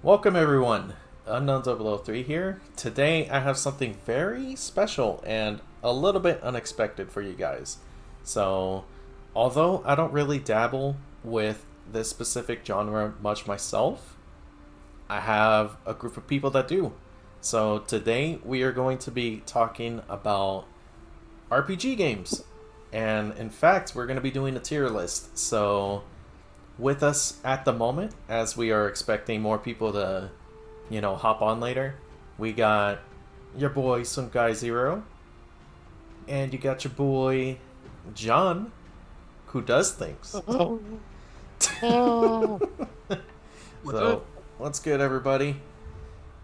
Welcome everyone, Unknown003 here. Today I have something very special and a little bit unexpected for you guys. So, although I don't really dabble with this specific genre much myself, I have a group of people that do. So today we are going to be talking about RPG games. And in fact, we're going to be doing a tier list. So with us at the moment, as we are expecting more people to, hop on later, we got your boy SomeGuyZer0, and you got your boy John, who does things. Oh. Oh. What's So, up? what's good, everybody?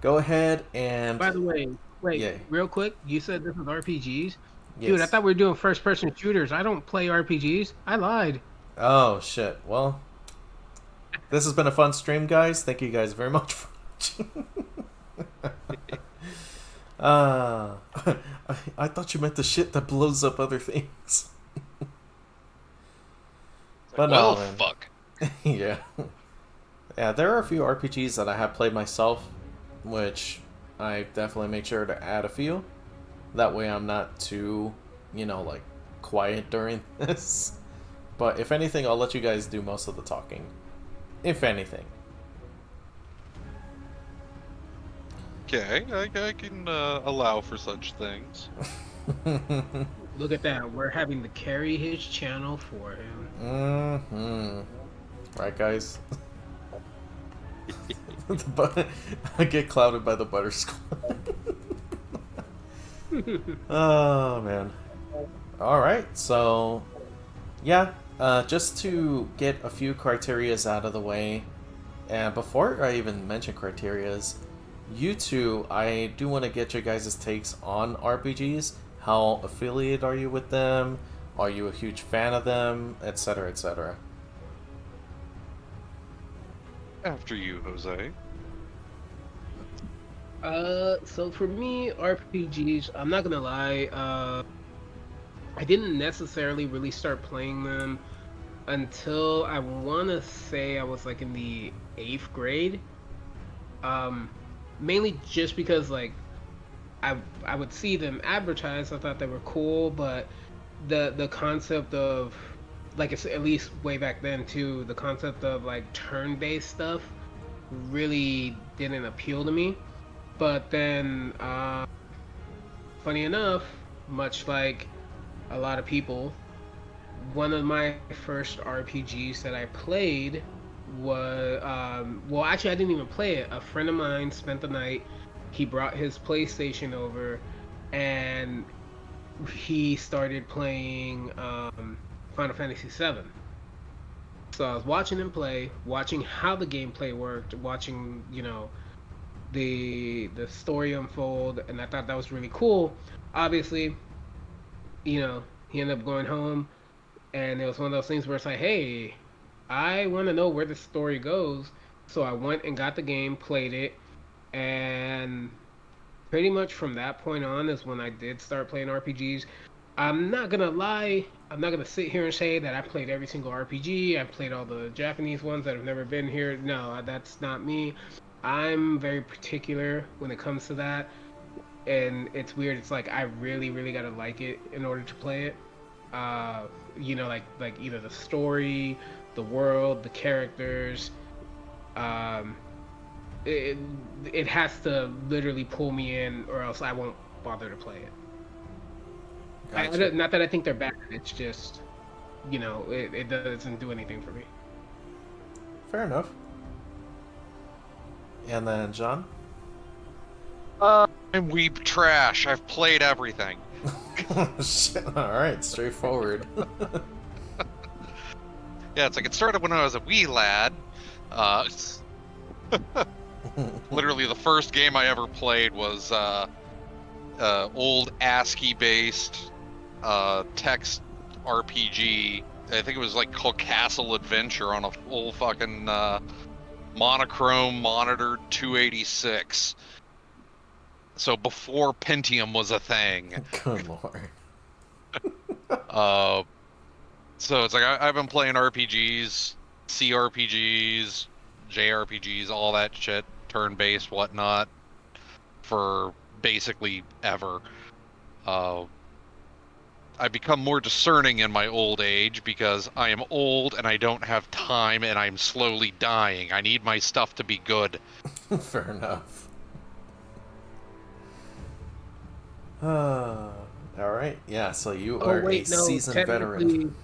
Go ahead and By the way, wait, yeah, real quick. You said this was RPGs? Dude, I yes. thought we were doing first person shooters. I don't play RPGs. I lied. Oh shit. Well, this has been a fun stream, guys. Thank you guys very much for watching. uh, I thought you meant the shit that blows up other things. But Well, no, man. fuck. Yeah. Yeah, there are a few RPGs that I have played myself, which I definitely make sure to add a few. That way I'm not too, quiet during this. But if anything, I'll let you guys do most of the talking. If anything. Okay, I can allow for such things. Look at that. We're having to carry his channel for him. Mm-hmm. Right, guys? I get clouded by the ButterSquad. Oh, man. Alright, so... Yeah, just to get a few criterias out of the way, and before I even mention criterias, you two, I do want to get your guys' takes on RPGs. How affiliated are you with them? Are you a huge fan of them? Etc., etc. After you, Jose. So for me, RPGs, I'm not gonna lie, I didn't necessarily really start playing them until I wanna say I was like in the 8th grade. Um, Mainly just because like I would see them advertised. I thought they were cool, but the concept of like it's at least way back then too. The concept of like turn-based stuff really didn't appeal to me. But then, funny enough, much like a lot of people, one of my first RPGs that I played was well, actually I didn't even play it. A friend of mine spent the night. He brought his PlayStation over, and he started playing Final Fantasy VII. So I was watching him play, watching how the gameplay worked, watching the story unfold, and I thought that was really cool. Obviously, he ended up going home, and it was one of those things where it's like, hey, I want to know where the story goes. So I went and got the game, played it, and pretty much from that point on is when I did start playing RPGs. I'm not gonna lie, I'm not gonna sit here and say that I played every single RPG. I played all the Japanese ones that have never been here. No, that's not me. I'm very particular when it comes to that, and it's weird. It's like I really, really gotta like it in order to play it. Uh, like either the story, the world, the characters. Um, it it has to literally pull me in, or else I won't bother to play it. Gotcha. Not that I think they're bad. It's just it doesn't do anything for me. Fair enough. And then, John? I'm weeb trash. I've played everything. Shit, alright, straightforward. Yeah, it's like it started when I was a wee lad. Literally, the first game I ever played was old ASCII-based text RPG. I think it was like called Castle Adventure on a full fucking monochrome monitored 286. So before Pentium was a thing. Good lord. So it's like I've been playing RPGs, CRPGs, JRPGs, all that shit turn-based, whatnot, for basically ever. I've become more discerning in my old age because I am old and I don't have time and I'm slowly dying. I need my stuff to be good. Fair enough. All right. Yeah, so you Oh are a wait, no, seasoned technically. veteran.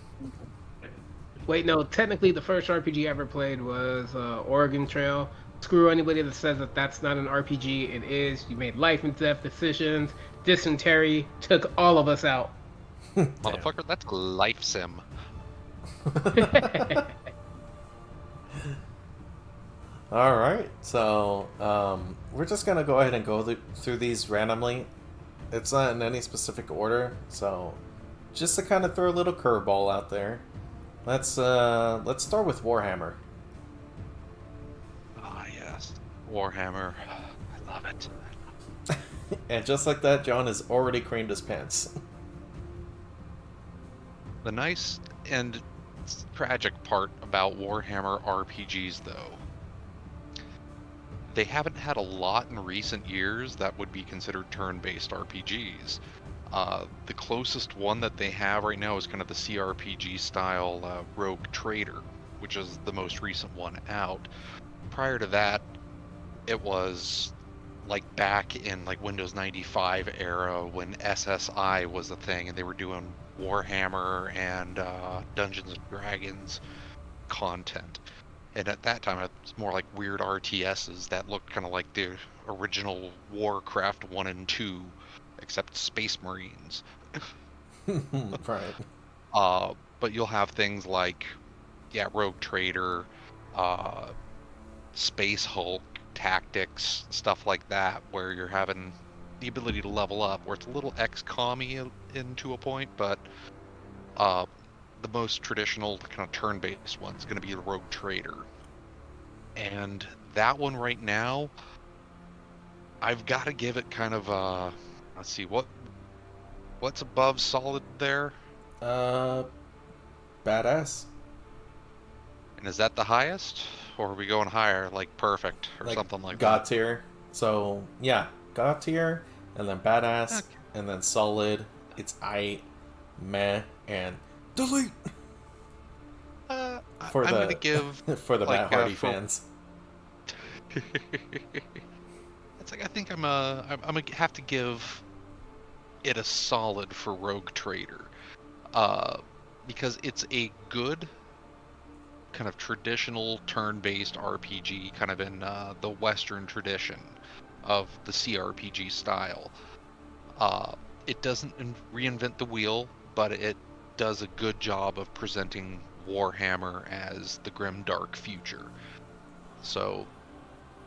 Wait, no, technically the first RPG I ever played was Oregon Trail. Screw anybody that says that that's not an RPG. It is. You made life and death decisions. Dysentery took all of us out. Damn. Motherfucker, that's life sim. All right. So we're just going to go ahead and go through these randomly. It's not in any specific order. So just to kind of throw a little curveball out there. Let's start with Warhammer. Ah, yes. Warhammer. I love it. And just like that, John has already creamed his pants. The nice and tragic part about Warhammer RPGs, though, they haven't had a lot in recent years that would be considered turn-based RPGs. The closest one that they have right now is kind of the CRPG style Rogue Trader, which is the most recent one out. Prior to that, it was like back in like Windows 95 era when SSI was a thing and they were doing Warhammer and Dungeons and Dragons content. And at that time, it was more like weird RTSs that looked kind of like the original Warcraft 1 and 2, except Space Marines. Right. But you'll have things like, yeah, Rogue Trader, uh, Space Hulk, Tactics, stuff like that, where you're having the ability to level up, where it's a little XCOM-y into a point, but the most traditional kind of turn-based one is going to be the Rogue Trader. And that one right now, I've got to give it kind of let's see, what's above solid there? Badass. And is that the highest? Or are we going higher, like perfect or Like something like God that? tier. So yeah, God tier, and then badass, Okay. and then solid. It's I, meh, and delete for I'm gonna the give for the Matt like Hardy for fans. it's like I think I'm gonna have to give it a solid for Rogue Trader, uh, because it's a good kind of traditional turn-based RPG, kind of in the Western tradition of the CRPG style. Uh, it doesn't reinvent the wheel, but it does a good job of presenting Warhammer as the grim dark future. So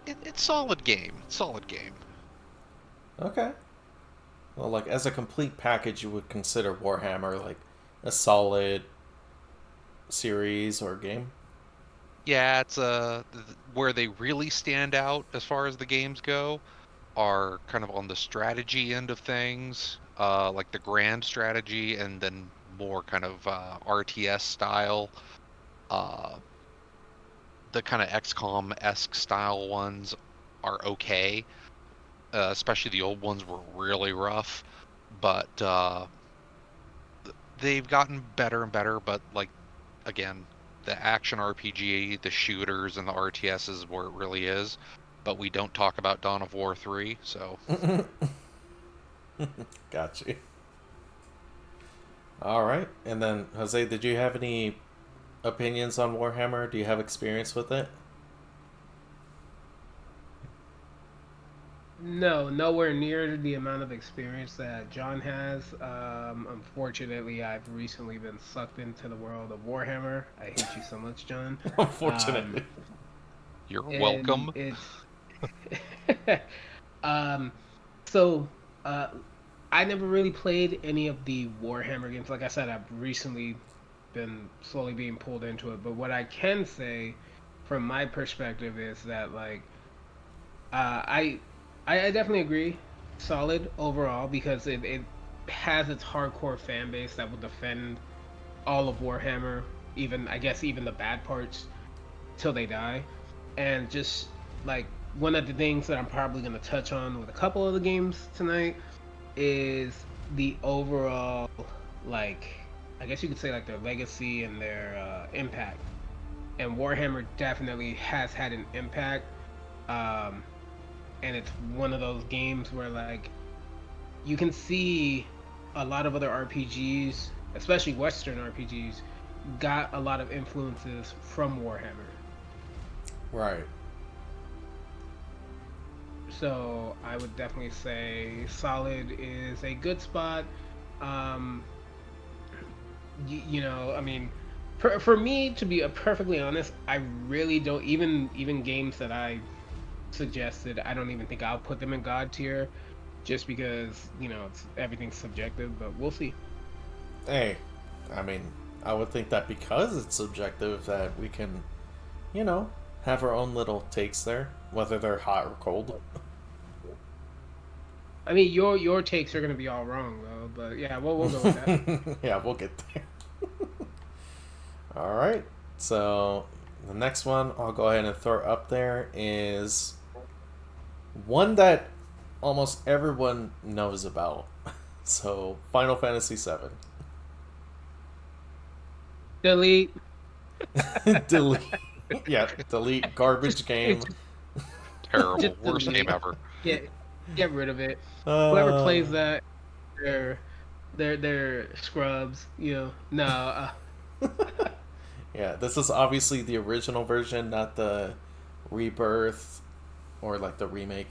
it's solid game. Solid game. Okay. Well, like as a complete package, you would consider Warhammer like a solid series or game. Yeah, it's where they really stand out as far as the games go are kind of on the strategy end of things, like the grand strategy, and then more kind of RTS style. Uh, the kind of XCOM-esque style ones are okay, especially the old ones were really rough, but they've gotten better and better. But like again, the action RPG, the shooters, and the RTS is where it really is. But we don't talk about Dawn of War 3, so Got you. All right. And then Jose, did you have any opinions on Warhammer? Do you have experience with it? No, nowhere near the amount of experience that John has. Unfortunately, I've recently been sucked into the world of Warhammer. I hate you so much, John. Um, Unfortunately. you're and welcome. it's um, so uh, I never really played any of the Warhammer games. Like I said, I've recently been slowly being pulled into it. But what I can say, from my perspective, is that like uh, I I definitely agree. Solid overall because it has its hardcore fan base that will defend all of Warhammer, even I guess even the bad parts till they die. And just like one of the things that I'm probably going to touch on with a couple of the games tonight is the overall, like, I guess you could say, like, their legacy and their impact. And Warhammer definitely has had an impact. Um, and it's one of those games where, like, you can see a lot of other RPGs, especially Western RPGs, got a lot of influences from Warhammer. Right. So I would definitely say Solid is a good spot. Um, I mean, for me, to be perfectly honest, I really don't even games that I suggested. I don't even think I'll put them in God tier, just because it's everything's subjective. But we'll see. Hey, I mean, I would think that because it's subjective that we can, have our own little takes there, whether they're hot or cold. I mean, your takes are gonna be all wrong though. But yeah, we'll go with that. Yeah, we'll get there. All right. So the next one I'll go ahead and throw up there is one that almost everyone knows about. So Final Fantasy VII. Delete. Delete. Yeah, delete garbage game. Terrible. Just Worst delete. game ever. Get rid of it. Whoever plays that, they're scrubs. No. Yeah, this is obviously the original version, not the rebirth or like the remake.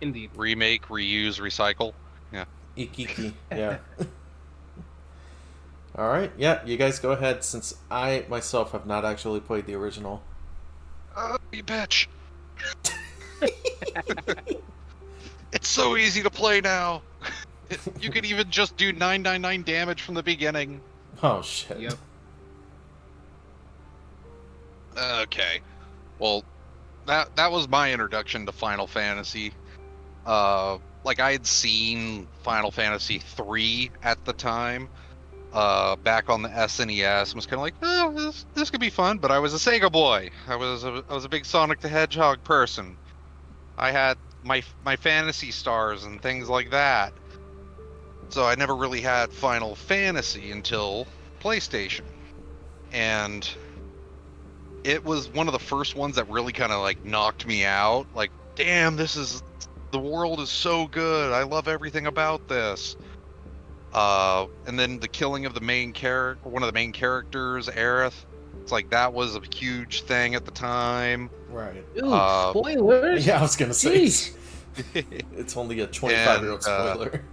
Indeed. Remake, reuse, recycle. Yeah. Ikiki. Yeah. All right. Yeah, you guys go ahead since I myself have not actually played the original. Oh, you bitch. It's so easy to play now. You can even just do 999 damage from the beginning. Oh shit. Yep. Okay. Well, that was my introduction to Final Fantasy. Like I had seen Final Fantasy 3 at the time, back on the SNES, and was kind of like, oh, this could be fun. But I was a Sega boy. I was a big Sonic the Hedgehog person. I had my Fantasy Stars and things like that. So I never really had Final Fantasy until PlayStation, and it was one of the first ones that really kind of like knocked me out. Like, damn, the world is so good. I love everything about this. And then the killing of one of the main characters, Aerith. It's like that was a huge thing at the time. Right. Ooh, spoilers. Yeah, I was gonna say Jeez. it's only a 25-year-old spoiler.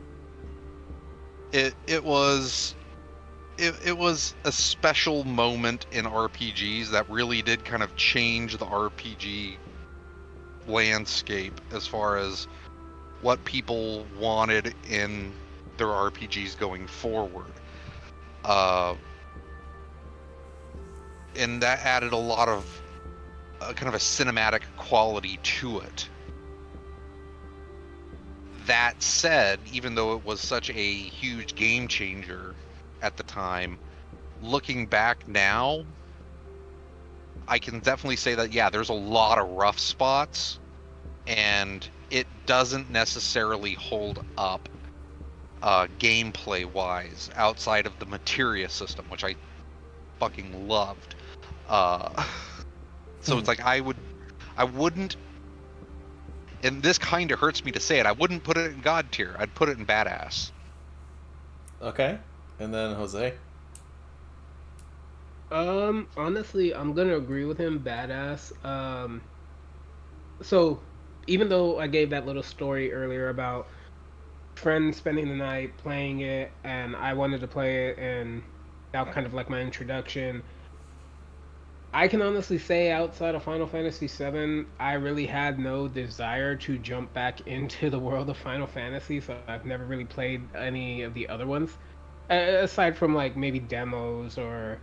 It was a special moment in RPGs that really did kind of change the RPG landscape as far as what people wanted in their RPGs going forward. And that added a lot of kind of a cinematic quality to it. That said, even though it was such a huge game changer at the time, looking back now, I can definitely say that, yeah, there's a lot of rough spots, and it doesn't necessarily hold up gameplay-wise outside of the materia system, which I fucking loved. So it's like I wouldn't, and this kind of hurts me to say it, I wouldn't put it in God tier. I'd put it in badass. Okay. And then Jose? Honestly, I'm gonna agree with him, badass. So even though I gave that little story earlier about friends spending the night playing it, and I wanted to play it, and that was kind of like my introduction. I can honestly say, outside of Final Fantasy VII, I really had no desire to jump back into the world of Final Fantasy, so I've never really played any of the other ones, aside from like maybe demos or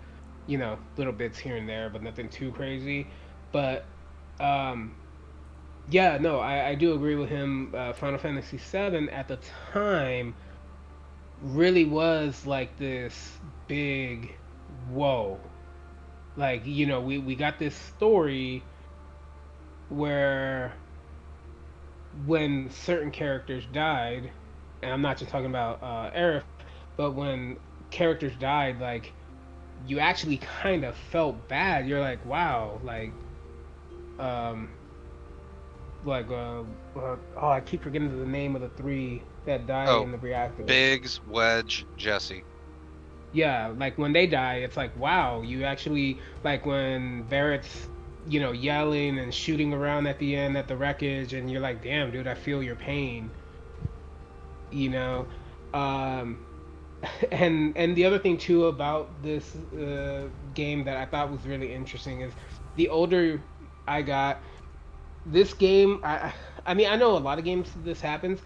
little bits here and there, but nothing too crazy. But yeah, no, I do agree with him. Final Fantasy VII at the time really was like this big whoa. Like, we got this story where when certain characters died, and I'm not just talking about Aerith, but when characters died, like you actually kind of felt bad. You're like, wow, um, oh, I keep forgetting the name of the three that die Oh, in the reactor. Biggs, Wedge, Jesse. Yeah, like when they die, it's like, wow, you actually like when Barrett's, yelling and shooting around at the end at the wreckage, and you're like, damn, dude, I feel your pain, you know. Um, and the other thing too about this game that I thought was really interesting is the older I got, this game, I mean, I know a lot of games this happens,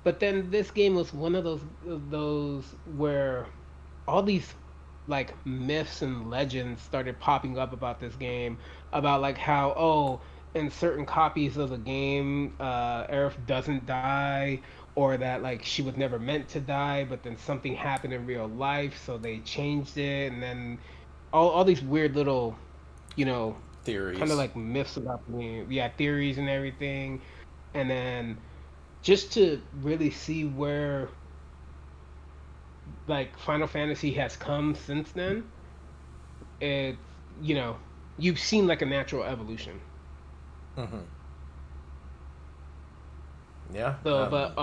but then this game was one of those where all these like myths and legends started popping up about this game, about like how, oh, in certain copies of the game Aerith doesn't die, or that like she was never meant to die, but then something happened in real life so they changed it, and then all these weird little, you know kind of Theories. like myths about the game, yeah, theories and everything. And then just to really see where like Final Fantasy has come since then, it's you know you've seen like a natural evolution. Mm-hmm. Yeah. So, but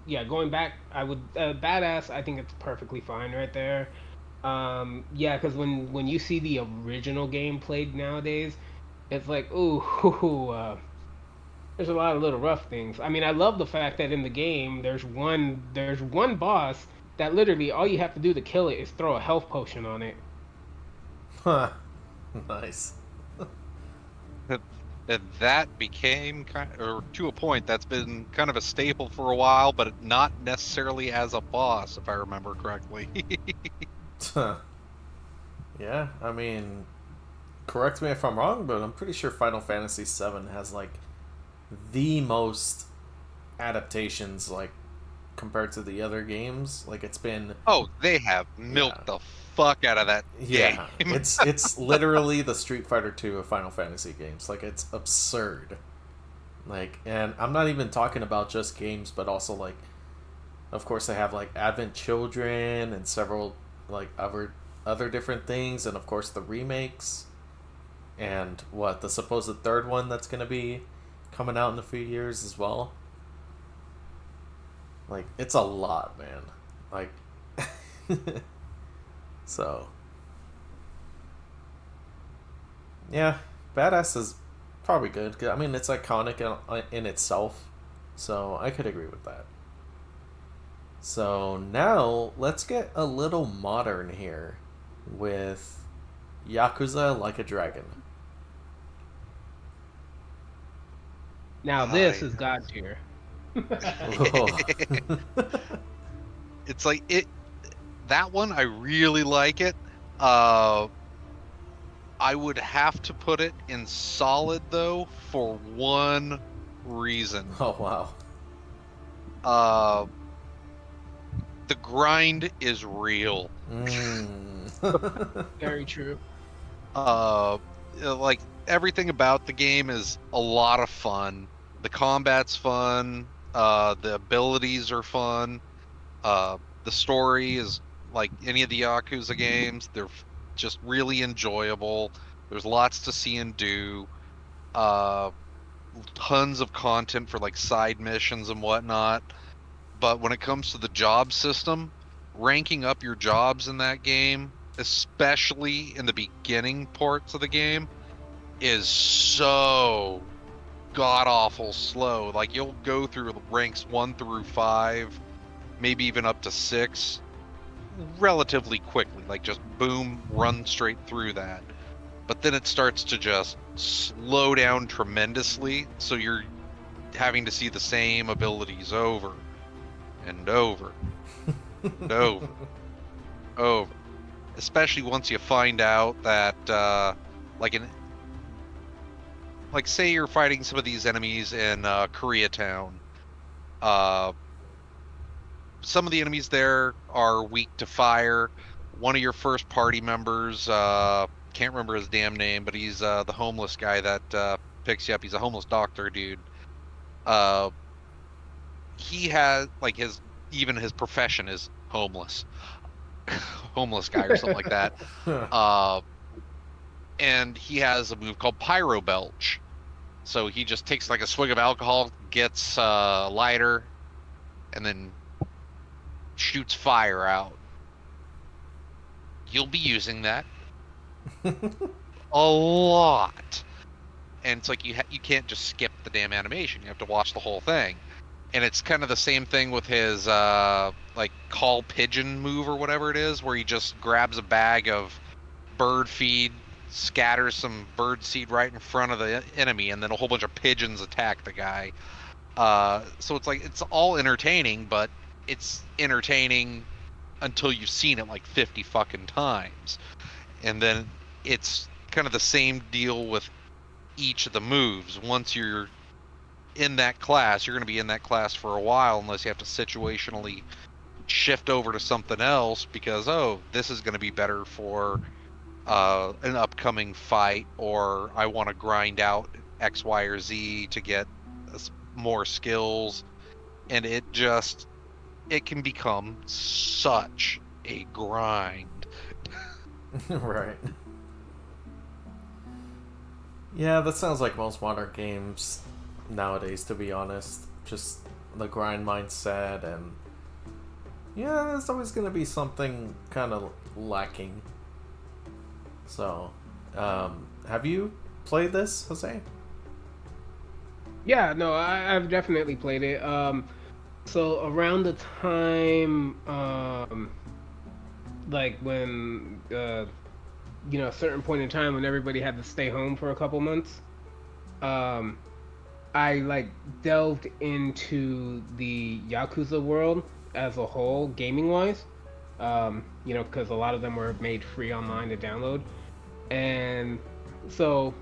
yeah, going back, I would badass. I think it's perfectly fine right there. Yeah, because when you see the original game played nowadays, it's like, ooh, there's a lot of little rough things. I mean, I love the fact that in the game there's one boss that literally all you have to do to kill it is throw a health potion on it. Huh. Nice. That became or to a point that's been kind of a staple for a while, but not necessarily as a boss, if I remember correctly. Yeah, I mean, correct me if I'm wrong, but I'm pretty sure Final Fantasy VII has like the most adaptations, like compared to the other games. Like it's been, Oh, they have yeah, milked the fuck out of that game. yeah. It's literally the Street Fighter 2 of Final Fantasy games. Like it's absurd. Like, and I'm not even talking about just games, but also like, of course, they have like Advent Children and several like other different things, and of course the remakes, and what the supposed third one that's gonna be coming out in a few years as well. Like it's a lot, man. Like, so yeah, badass is probably good. 'Cause, I mean, it's iconic in itself, so I could agree with that. So now let's get a little modern here with Yakuza Like a Dragon. Now this I is God tier. Oh. It's like it that one I really like it. Uh I would have to put it in solid though for one reason. Oh wow. Uh the grind is real. Mm. Very true. Uh like everything about the game is a lot of fun. The combat's fun, the abilities are fun. The story is like any of the Yakuza games. They're just really enjoyable. There's lots to see and do. Uh, Tons of content for like side missions and whatnot. But when it comes to the job system, ranking up your jobs in that game, especially in the beginning parts of the game, is so god awful slow. Like you'll go through ranks 1 through 5, maybe even up to 6 relatively quickly, like just boom, run straight through that. But then it starts to just slow down tremendously, so you're having to see the same abilities over and over and over. Especially once you find out that like in like say you're fighting some of these enemies in Koreatown. Uh some of the enemies there are weak to fire. One of your first party members can't remember his damn name, but he's the homeless guy that picks you up. He's a homeless doctor dude. He has like his profession is homeless, homeless guy or something like that. And he has a move called Pyro Belch. So he just takes like a swig of alcohol, gets a lighter, and then shoots fire out. You'll be using that a lot. And it's like you can't just skip the damn animation. You have to watch the whole thing. And it's kind of the same thing with his like call pigeon move or whatever it is, where he just grabs a bag of bird feed, scatters some bird seed right in front of the enemy, and then a whole bunch of pigeons attack the guy. So it's like it's all entertaining, but it's entertaining until you've seen it like 50 fucking times. And then it's kind of the same deal with each of the moves. Once you're in that class, you're going to be in that class for a while unless you have to situationally shift over to something else because, oh, this is going to be better for an upcoming fight, or I want to grind out X, Y, or Z to get more skills. And it can become such a grind. Right. Yeah, that sounds like most modern games nowadays, to be honest. Just the grind mindset, and yeah, there's always going to be something kind of lacking. So, have you played this, Jose? Yeah, no, I've definitely played it. So around the time, like when, a certain point in time when everybody had to stay home for a couple months, I like delved into the Yakuza world as a whole, gaming wise. Because a lot of them were made free online to download, and so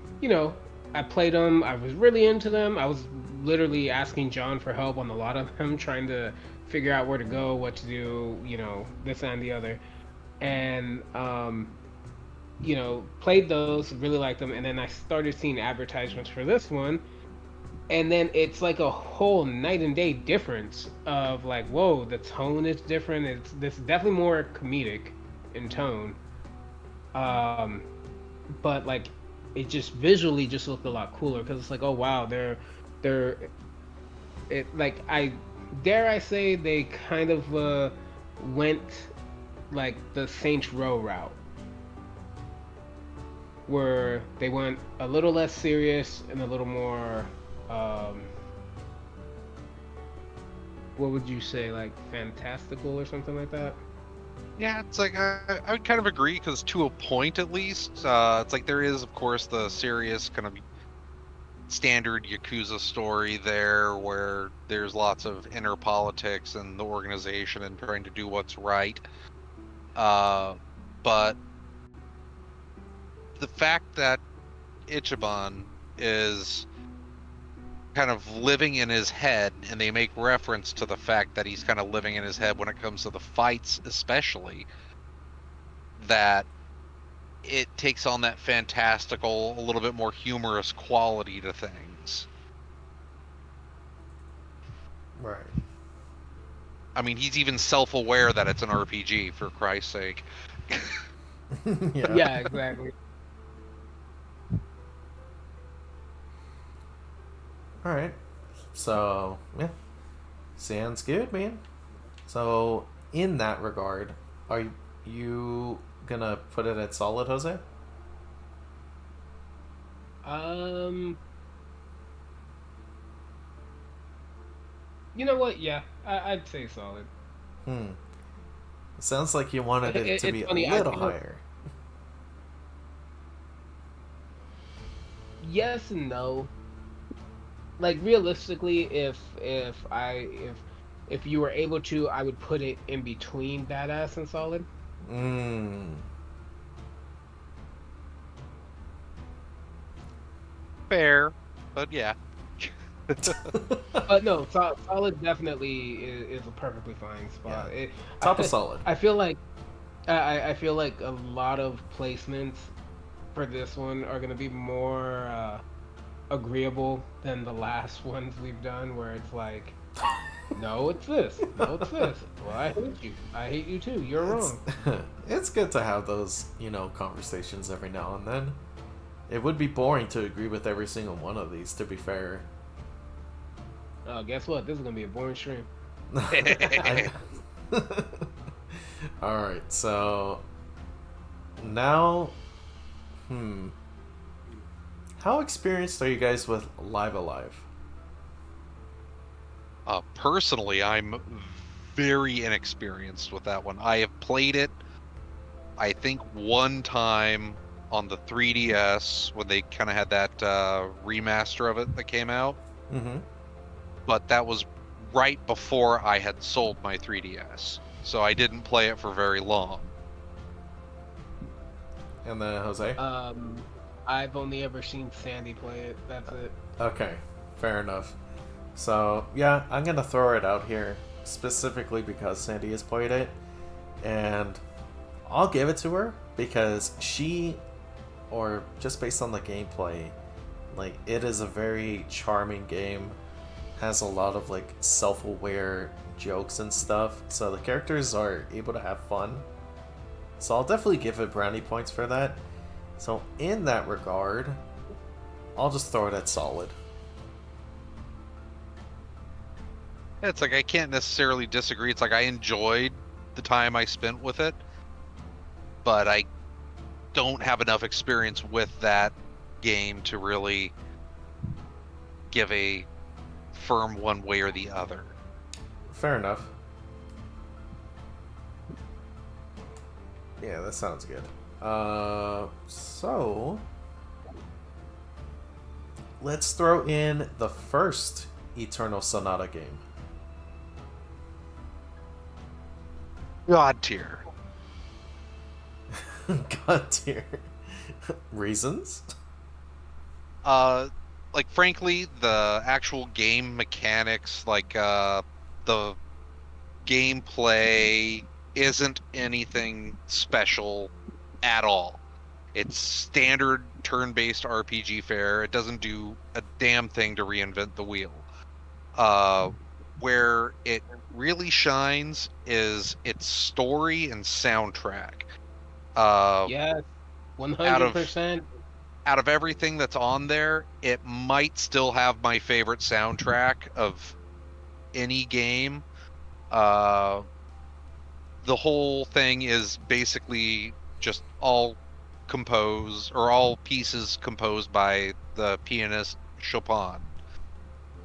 I played them. I was really into them. I was literally asking John for help on a lot of them, trying to figure out where to go, what to do, this and the other, and played those, really liked them, and then I started seeing advertisements for this one, and then it's like a whole night and day difference of like, whoa, the tone is different. It's this definitely more comedic in tone, but like it just visually just looked a lot cooler because it's like, oh wow, they're it like I dare I say they kind of went like the Saints Row route, where they went a little less serious and a little more what would you say, like fantastical or something like that? Yeah, it's like I would kind of agree because to a point at least, it's like there is of course the serious kind of standard Yakuza story there where there's lots of inner politics and the organization and trying to do what's right. But the fact that Ichiban is kind of living in his head, and they make reference to the fact that he's kind of living in his head when it comes to the fights especially, that it takes on that fantastical, a little bit more humorous quality to things. Right. I mean, he's even self-aware that it's an RPG, for Christ's sake. Yeah. Yeah, exactly. All right. So, yeah. Sounds good, man. So, in that regard, are you gonna put it at solid, Jose? You know what? Yeah, I'd say solid. Sounds like you wanted it to be funny, a little higher. Yes and no. Like realistically, if you were able to, I would put it in between badass and solid. Fair, but yeah. But no, solid definitely is a perfectly fine spot. Yeah. Top of solid. I feel like I feel like a lot of placements for this one are gonna be more agreeable than the last ones we've done, where it's like, no, it's this. No, it's this. Well, I hate you. I hate you too. You're It's wrong. it's good to have those, conversations every now and then. It would be boring to agree with every single one of these, to be fair. Guess what? This is gonna be a boring stream. I... Alright, so now, how experienced are you guys with Live Alive? Personally, I'm very inexperienced with that one. I have played it, I think, one time on the 3DS when they kind of had that remaster of it that came out. Mm-hmm. But that was right before I had sold my 3DS, so I didn't play it for very long. And then Jose? I've only ever seen Sandy play it. That's it. Okay, fair enough. So, yeah, I'm gonna throw it out here specifically because Sandy has played it, and I'll give it to her because she, or just based on the gameplay, like, it is a very charming game, has a lot of, like, self-aware jokes and stuff, so the characters are able to have fun. So I'll definitely give it brownie points for that. So in that regard, I'll just throw it at solid. It's like I can't necessarily disagree. It's like I enjoyed the time I spent with it, but I don't have enough experience with that game to really give a firm one way or the other. Fair enough. Yeah, that sounds good. So let's throw in the first Eternal Sonata game. God tier. God tier. Reasons? Like, frankly, the actual game mechanics, like the gameplay isn't anything special at all. It's standard turn-based RPG fare. It doesn't do a damn thing to reinvent the wheel. Where it really shines is its story and soundtrack. Yes, Out of 100%. out of everything that's on there, it might still have my favorite soundtrack of any game. The whole thing is basically just all pieces composed by the pianist Chopin.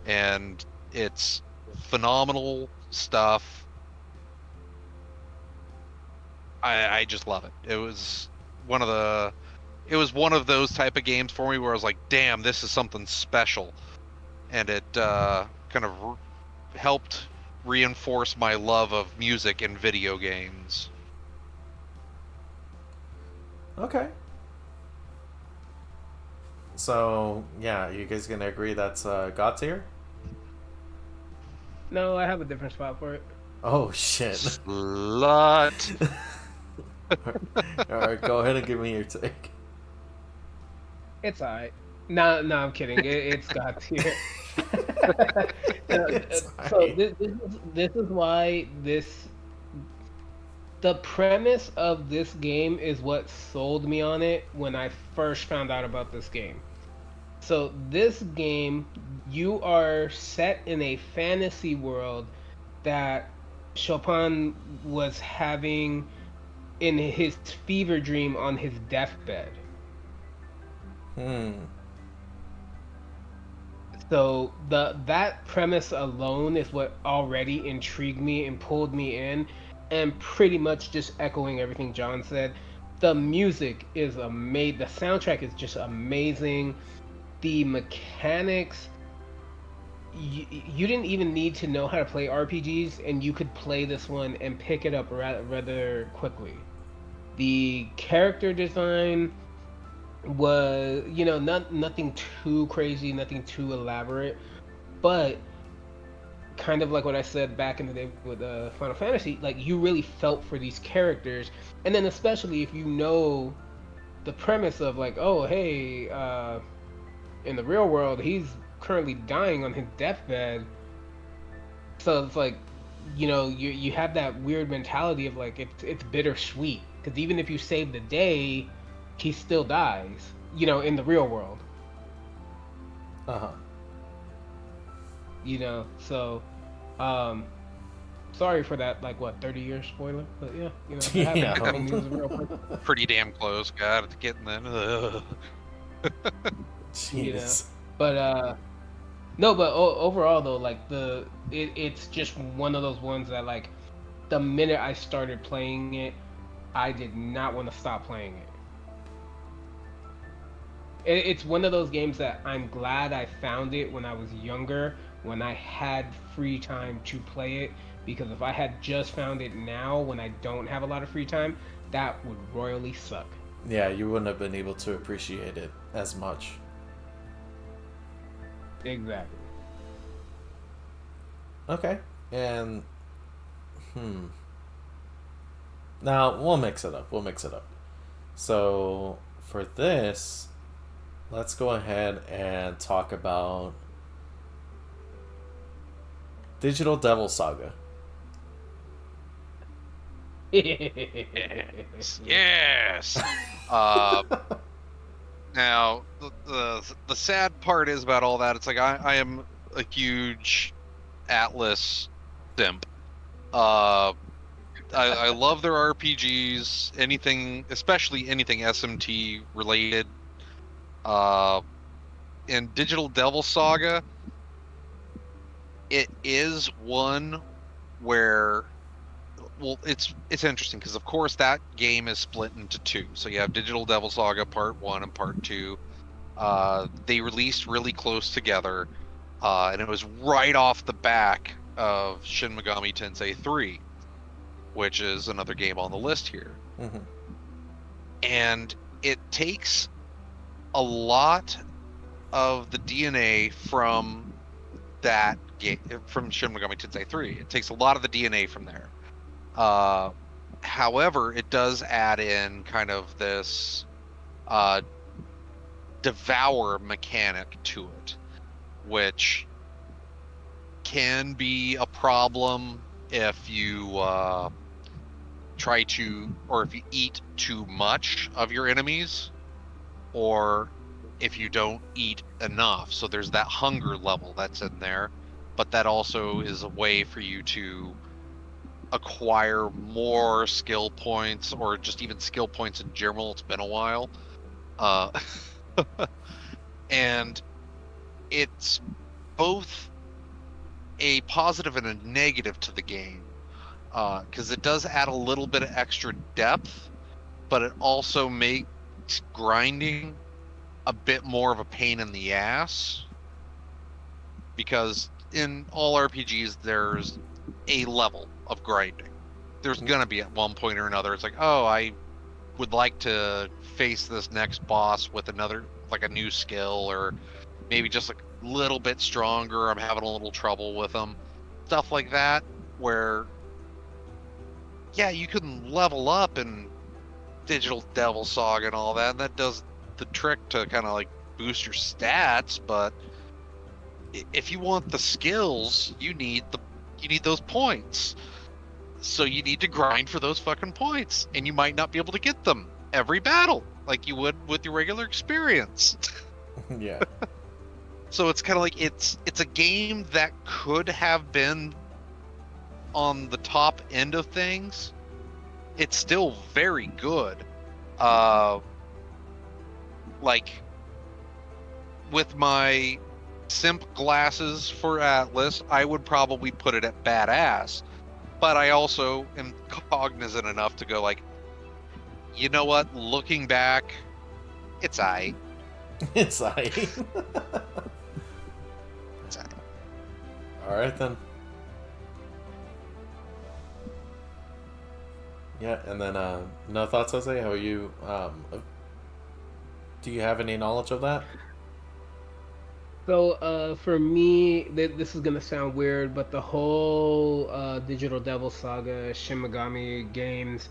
And it's phenomenal stuff. I just love it. It was one of those type of games for me where I was like, damn, this is something special. And it kind of helped reinforce my love of music and video games. Okay. So, yeah, you guys gonna agree that's God tier? No, I have a different spot for it. Oh, shit. Slut. Alright, go ahead and give me your take. It's alright. No, no, I'm kidding. It's God tier. It's So alright. this is why the premise of this game is what sold me on it when I first found out about this game. So this game, you are set in a fantasy world that Chopin was having in his fever dream on his deathbed. Hmm. So that premise alone is what already intrigued me and pulled me in, and pretty much just echoing everything John said. The music is amazing. The soundtrack is just amazing. The mechanics. You didn't even need to know how to play RPGs, and you could play this one and pick it up rather quickly. The character design was, nothing too crazy, nothing too elaborate, but kind of like what I said back in the day with Final Fantasy, like, you really felt for these characters, and then especially if you know the premise of like, oh hey, in the real world he's currently dying on his deathbed, so it's like, you have that weird mentality of like it's bittersweet because even if you save the day, he still dies, in the real world. Uh-huh. So um sorry for that, like, what, 30-year spoiler, but yeah, that Yeah. happens when he was a real person. Pretty damn close. God, it's getting that. Jeez. But no, but overall though, like it's just one of those ones that, like, the minute I started playing it, I did not want to stop playing it. It's one of those games that I'm glad I found it when I was younger, when I had free time to play it, because if I had just found it now when I don't have a lot of free time, that would royally suck. Yeah, you wouldn't have been able to appreciate it as much. Exactly. Okay. And now we'll mix it up. So for this, let's go ahead and talk about Digital Devil Saga. Yes. Now the sad part is about all that. It's like I am a huge Atlas simp. I love their RPGs, especially anything SMT related. In Digital Devil Saga, it is one where, well, it's interesting because of course that game is split into two. So you have Digital Devil Saga Part 1 and Part 2. They released really close together, and it was right off the back of Shin Megami Tensei 3, which is another game on the list here. Mm-hmm. And it takes a lot of the DNA from that game, from Shin Megami Tensei 3. It takes a lot of the DNA from there. However, it does add in kind of this devour mechanic to it, which can be a problem if you if you eat too much of your enemies, or if you don't eat enough. So there's that hunger level that's in there, but that also is a way for you to acquire more skill points, or just even skill points in general. It's been a while. And it's both a positive and a negative to the game, because it does add a little bit of extra depth, but it also makes grinding a bit more of a pain in the ass, because in all RPGs there's a level of grinding. There's gonna be at one point or another, it's like, oh, I would like to face this next boss with another, like a new skill, or maybe just a little bit stronger, I'm having a little trouble with them, stuff like that, where yeah, you can level up in Digital Devil Saga and all that, and that does the trick to kind of like boost your stats, but if you want the skills, you need those points. So you need to grind for those fucking points, and you might not be able to get them every battle like you would with your regular experience. Yeah. So it's kind of like it's a game that could have been on the top end of things. It's still very good. Like with my simp glasses for Atlas, I would probably put it at badass. But I also am cognizant enough to go like, you know what? Looking back, it's aight. It's aight. It's aight. All right then. Yeah, and then no thoughts, Jose? How are you? Do you have any knowledge of that? So, for me, this is gonna sound weird, but the whole Digital Devil Saga, Shin Megami games,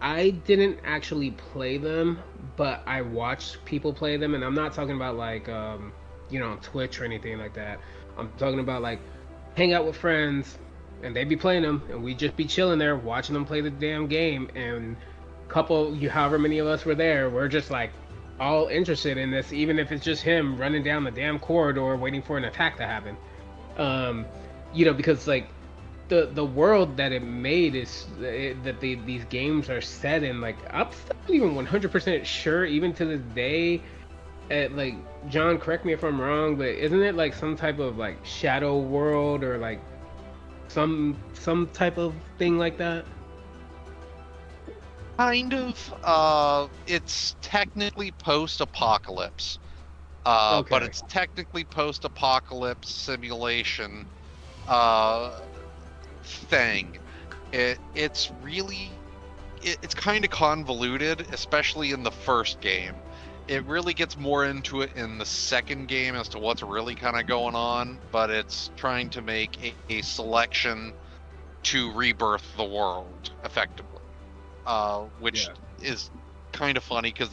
I didn't actually play them, but I watched people play them, and I'm not talking about like on Twitch or anything like that. I'm talking about like hang out with friends, and they'd be playing them, and we'd just be chilling there watching them play the damn game. And however many of us were there, we're just like all interested in this, even if it's just him running down the damn corridor waiting for an attack to happen. Um, because like the world that it made these games are set in, like I'm still not even 100% sure even to this day. Like John, correct me if I'm wrong, but isn't it like some type of like shadow world or like some type of thing like that? Kind of. It's technically post-apocalypse. But Okay. it's technically post-apocalypse simulation uh, thing. It's really it's kind of convoluted, especially in the first game. It really gets more into it in the second game as to what's really kind of going on, but it's trying to make a selection to rebirth the world effectively, which Yeah. is kind of funny because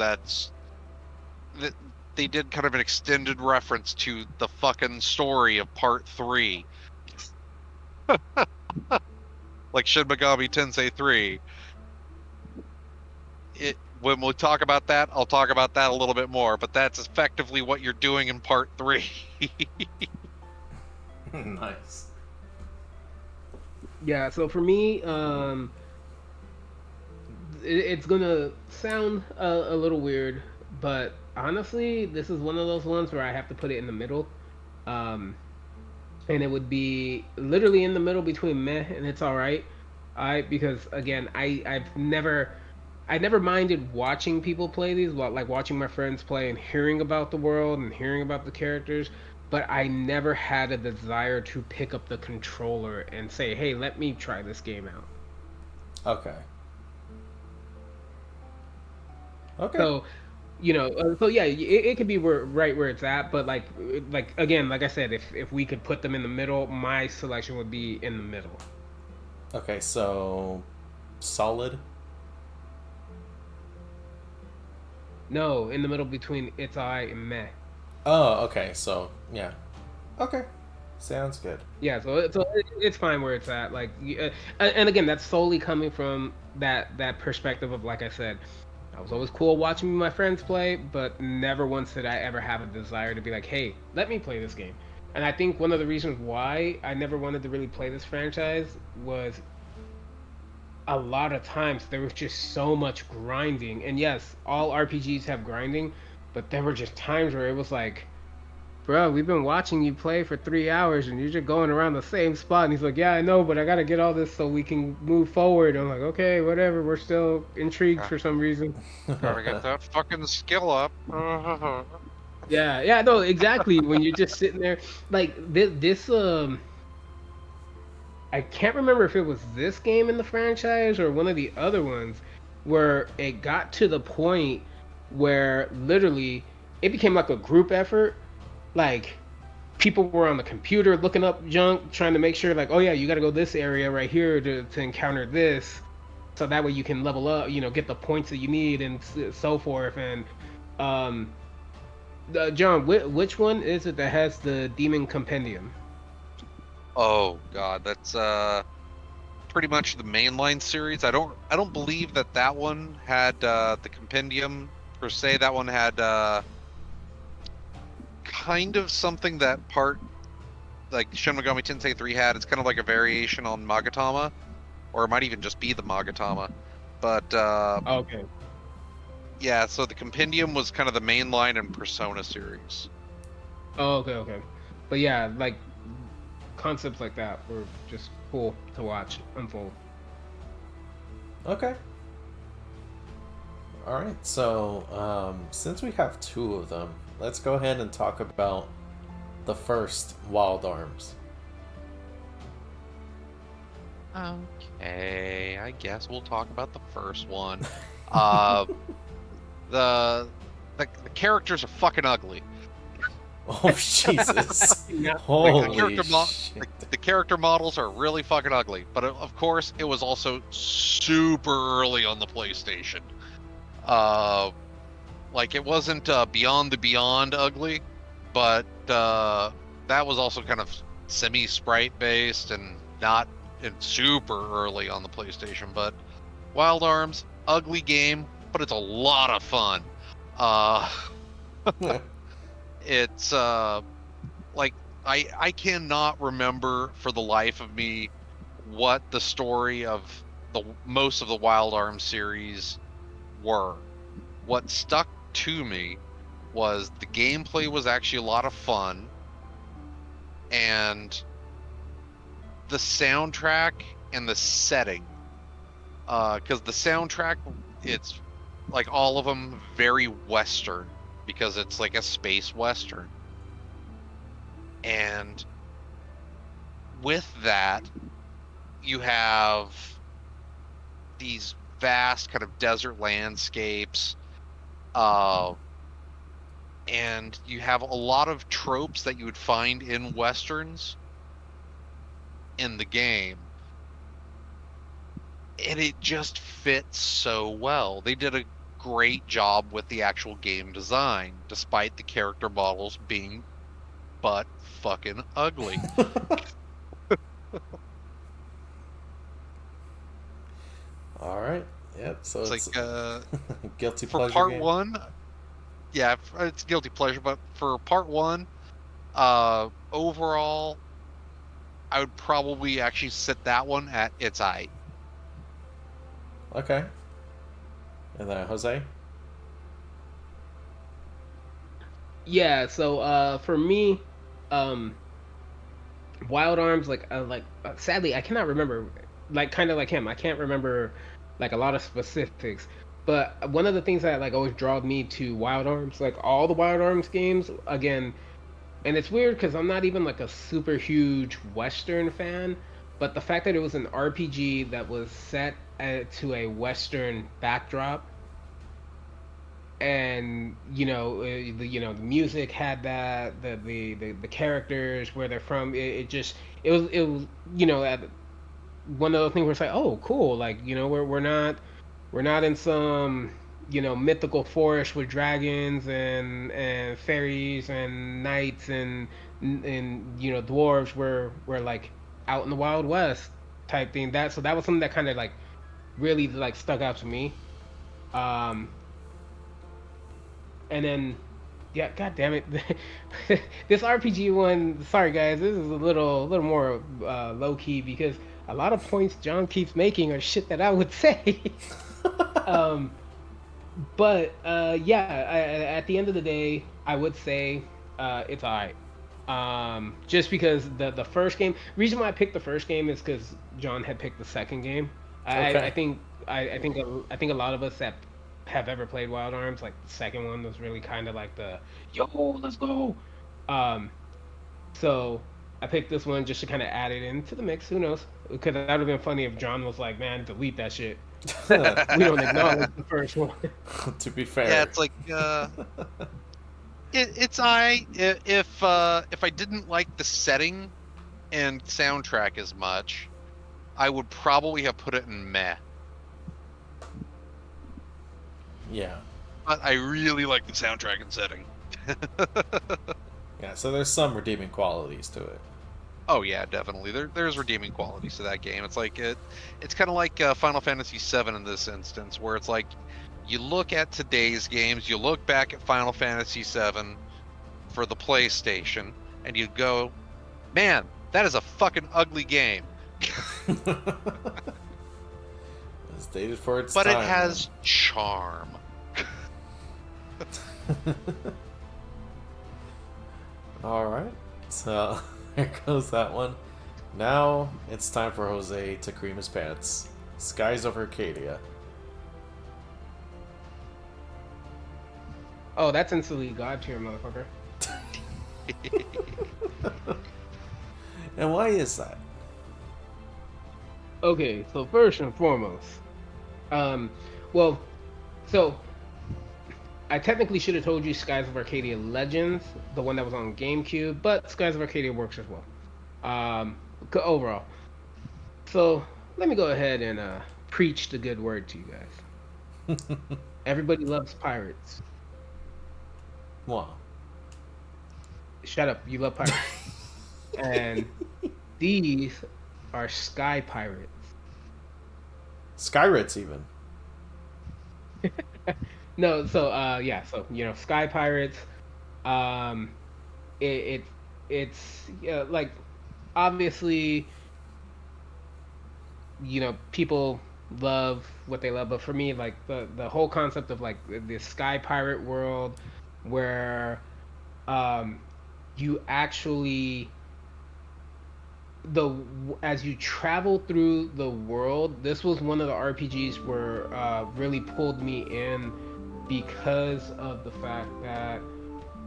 they did kind of an extended reference to the fucking story of part 3, like Shin Megami Tensei 3. When we talk about that, I'll talk about that a little bit more, but that's effectively what you're doing in part 3. Nice. Yeah. So for me, it's gonna sound a little weird, but honestly, this is one of those ones where I have to put it in the middle. Um, and it would be literally in the middle between meh and it's all right. Because again, I never minded watching people play these, like watching my friends play and hearing about the world and hearing about the characters. But I never had a desire to pick up the controller and say, "Hey, let me try this game out." Okay. Okay. So, so yeah, it could be right where it's at. But like again, like I said, if we could put them in the middle, my selection would be in the middle. Okay, so solid. No, in the middle between it's I and meh. Oh, okay. So, yeah. Okay. Sounds good. Yeah, it's fine where it's at. And again, that's solely coming from that perspective of, like I said, I was always cool watching my friends play, but never once did I ever have a desire to be like, hey, let me play this game. And I think one of the reasons why I never wanted to really play this franchise was a lot of times there was just so much grinding. And yes, all RPGs have grinding, but there were just times where it was like, bro, we've been watching you play for 3 hours and you're just going around the same spot. And he's like, yeah, I know, but I got to get all this so we can move forward. I'm like, okay, whatever. We're still intrigued Ah, for some reason. gotta get that fucking skill up. Yeah, yeah, no, exactly. When you're just sitting there, like I can't remember if it was this game in the franchise or one of the other ones where it got to the point where literally it became like a group effort. Like people were on the computer looking up junk, trying to make sure, like, oh yeah, you got to go this area right here to encounter this, so that way you can level up, get the points that you need and so forth. And um, John, which one is it that has the Demon Compendium? Oh god, that's pretty much the mainline series. I don't believe that one had the compendium per se. That one had kind of something that part like Shin Megami Tensei 3 had. It's kind of like a variation on Magatama, or it might even just be the Magatama. But Okay. yeah, so the compendium was kind of the mainline and Persona series. Oh, okay, okay. But yeah, like concepts like that were just cool to watch unfold. Okay. All right. So, since we have two of them, let's go ahead and talk about the first Wild Arms. Okay, I guess we'll talk about the first one. Uh, the characters are fucking ugly. Oh Jesus! Not Holy character mo- shit! the character models are really fucking ugly, but of course it was also super early on the PlayStation. Like it wasn't Beyond the Beyond ugly, but that was also kind of semi sprite based and not and super early on the PlayStation. But Wild Arms, ugly game, but it's a lot of fun. Uh, it's like I cannot remember for the life of me what the story of the most of the Wild Arms series were. What stuck to me was the gameplay was actually a lot of fun, and the soundtrack and the setting. Because the soundtrack, it's like all of them very Western, because it's like a space Western. And with that, you have these vast kind of desert landscapes, and you have a lot of tropes that you would find in Westerns in the game. And it just fits so well. They did a great job with the actual game design, despite the character models being butt fucking ugly. All right. Yep. So It's it's like guilty for pleasure part game. one, yeah, it's guilty pleasure. But for part one, overall, I would probably actually sit that one at its eye. Okay. And then Jose. Yeah, so for me, um Wild Arms, sadly I cannot remember, like kind of like him, I can't remember like a lot of specifics. But one of the things that like always drawed me to Wild Arms, like all the Wild Arms games, again, and it's weird because I'm not even like a super huge Western fan, but the fact that it was an RPG that was set to a Western backdrop, and the music had that, the characters, where they're from, it just, it was at one of those things where it's like, oh cool, like we're not in some mythical forest with dragons and fairies and knights and dwarves. We're like out in the Wild West type thing. That was something that kind of like really like stuck out to me. um and then, yeah, god damn it. This RPG one, sorry guys, this is a little more low key, because a lot of points John keeps making are shit that I would say. um but yeah, at the end of the day, I would say it's alright. Just because the first game, reason why I picked the first game is because John had picked the second game. I Okay. think I think a lot of us that have ever played Wild Arms, like the second one was really kind of like the yo, let's go. Um, so I picked this one just to kind of add it into the mix. Who knows? Because that would have been funny if John was like, "Man, delete that shit. We don't acknowledge the first one." To be Yeah, fair. it's like it's if I didn't like the setting and soundtrack as much, I would probably have put it in meh. Yeah. But I really like the soundtrack and setting. Yeah. So there's some redeeming qualities to it. Oh yeah, definitely. There's redeeming qualities to that game. It's like it's kind of like Final Fantasy VII in this instance, where it's like you look at today's games, you look back at Final Fantasy VII for the PlayStation, and you go, man, that is a fucking ugly game. It's dated for its But time. it has charm. All right. So there goes that one. Now it's time for Jose to cream his pants. Skies of Arcadia. Oh, that's instantly god tier, motherfucker. And why is that? Okay, so first and foremost, um, well, so I technically should have told you Skies of Arcadia Legends, the one that was on GameCube, but Skies of Arcadia works as well. Overall. So let me go ahead and preach the good word to you guys. Everybody loves pirates. Wow. Shut up, you love pirates. And these are sky pirates. Skyrits even. No, so yeah, so sky pirates. Um, it, it it's like obviously people love what they love, but for me, like the whole concept of like the sky pirate world, where um you actually the as you travel through the world, this was one of the RPGs where really pulled me in because of the fact that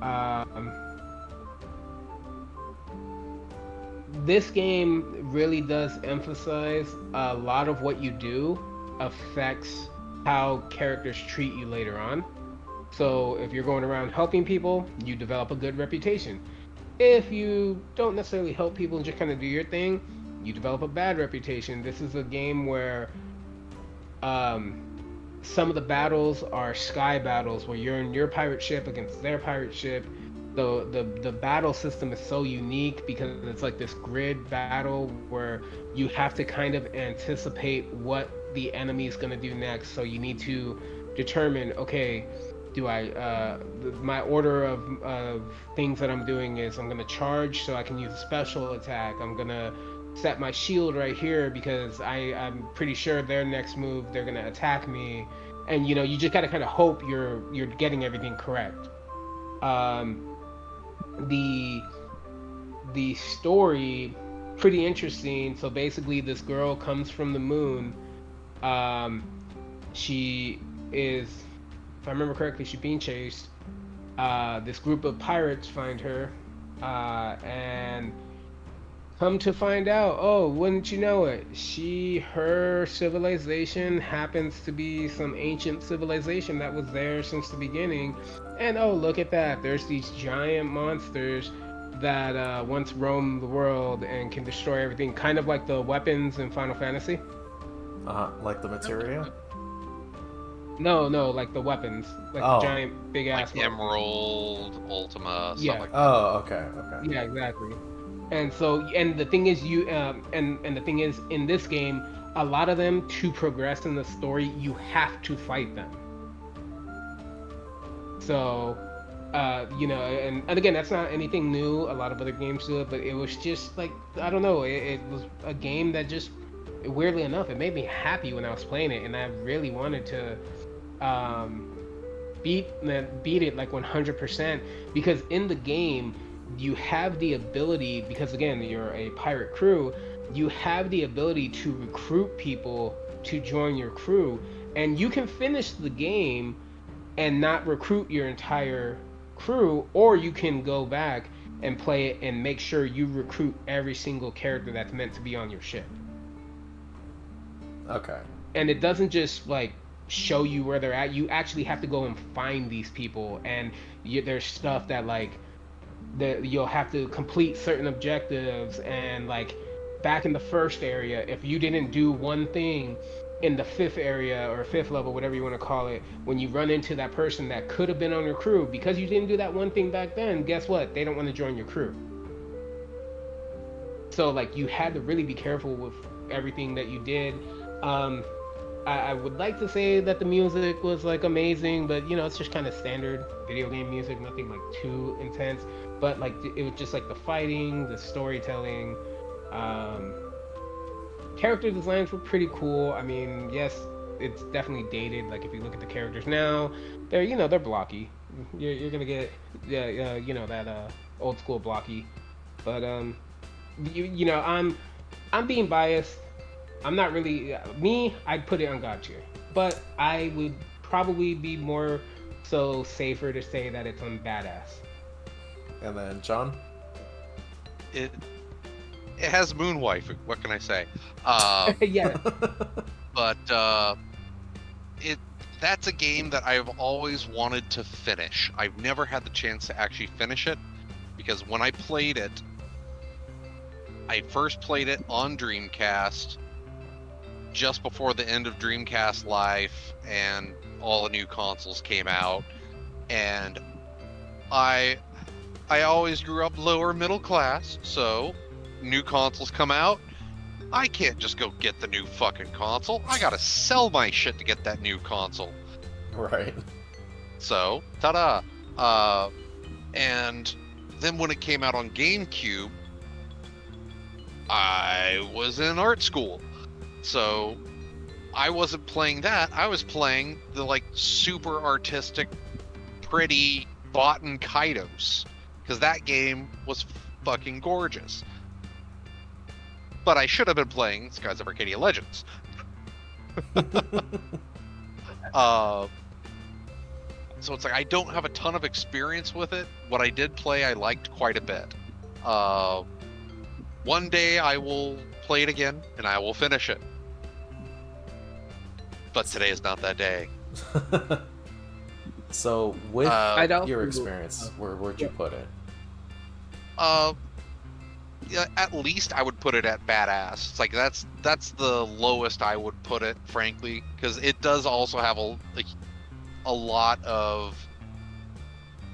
um, this game really does emphasize a lot of what you do affects how characters treat you later on. So if you're going around helping people, you develop a good reputation. If you don't necessarily help people and just kind of do your thing, you develop a bad reputation. This is a game where um, some of the battles are sky battles where you're in your pirate ship against their pirate ship. The battle system is so unique because it's like this grid battle where you have to kind of anticipate what the enemy is going to do next. So you need to determine, okay, do I my order of things that I'm doing is I'm gonna charge so I can use a special attack. I'm gonna set my shield right here because I'm pretty sure their next move they're gonna attack me, and you just gotta kind of hope you're getting everything correct. Um, the the story pretty interesting. So basically, this girl comes from the moon. Um, she is, if I remember correctly, she's being chased. This group of pirates find her, and come to find out, oh, wouldn't you know it? Her civilization happens to be some ancient civilization that was there since the beginning. And oh, look at that. There's these giant monsters that once roamed the world and can destroy everything, kind of like the weapons in Final Fantasy. Like the materia? No, no, like the weapons, like the Oh. giant big ass Like Emerald, Ultima, Yeah. stuff like that. Oh, okay. Yeah, exactly. And so, and the thing is, and the thing is, in this game, a lot of them to progress in the story, you have to fight them. So, and again, that's not anything new. A lot of other games do it, but it was just like I don't know. It was a game that just weirdly enough, it made me happy when I was playing it, and I really wanted to um, beat it like 100% because in the game you have the ability, because again you're a pirate crew, you have the ability to recruit people to join your crew, and you can finish the game and not recruit your entire crew, or you can go back and play it and make sure you recruit every single character that's meant to be on your ship. Okay. And it doesn't just like show you where they're at, you actually have to go and find these people, and there's stuff that like that you'll have to complete certain objectives, and like back in the first area, if you didn't do one thing in the fifth area or fifth level, whatever you want to call it, when you run into that person that could have been on your crew, because you didn't do that one thing back then, guess what, they don't want to join your crew. So like you had to really be careful with everything that you did. I would like to say that the music was like amazing, but it's just kind of standard video game music, nothing like too intense. But like it was just like the fighting, the storytelling, character designs were pretty cool. I mean, yes, it's definitely dated. Like if you look at the characters now, they're blocky. You're gonna get that old school blocky. But I'm being biased. I'm not really me. I'd put it on God tier, but I would probably be more so safer to say that it's on badass. And then John. It has Moonwife. What can I say? Yeah. But it that's a game that I've always wanted to finish. I've never had the chance to actually finish it, because when I played it, I first played it on Dreamcast just before the end of Dreamcast life and all the new consoles came out, and I always grew up lower middle class, so new consoles come out, I can't just go get the new fucking console. I gotta sell my shit to get that new console. Right. So, ta-da! And then when it came out on GameCube, I was in art school. So, I wasn't playing that. I was playing the, like, super artistic, pretty Baten Kaitos. Because that game was fucking gorgeous. But I should have been playing Skies of Arcadia Legends. So it's like I don't have a ton of experience with it. What I did play, I liked quite a bit. One day I will play it again, and I will finish it. But today is not that day. So, with I'd your also- experience, where'd you put it? Yeah, at least I would put it at badass. It's like that's the lowest I would put it, frankly, because it does also have a lot of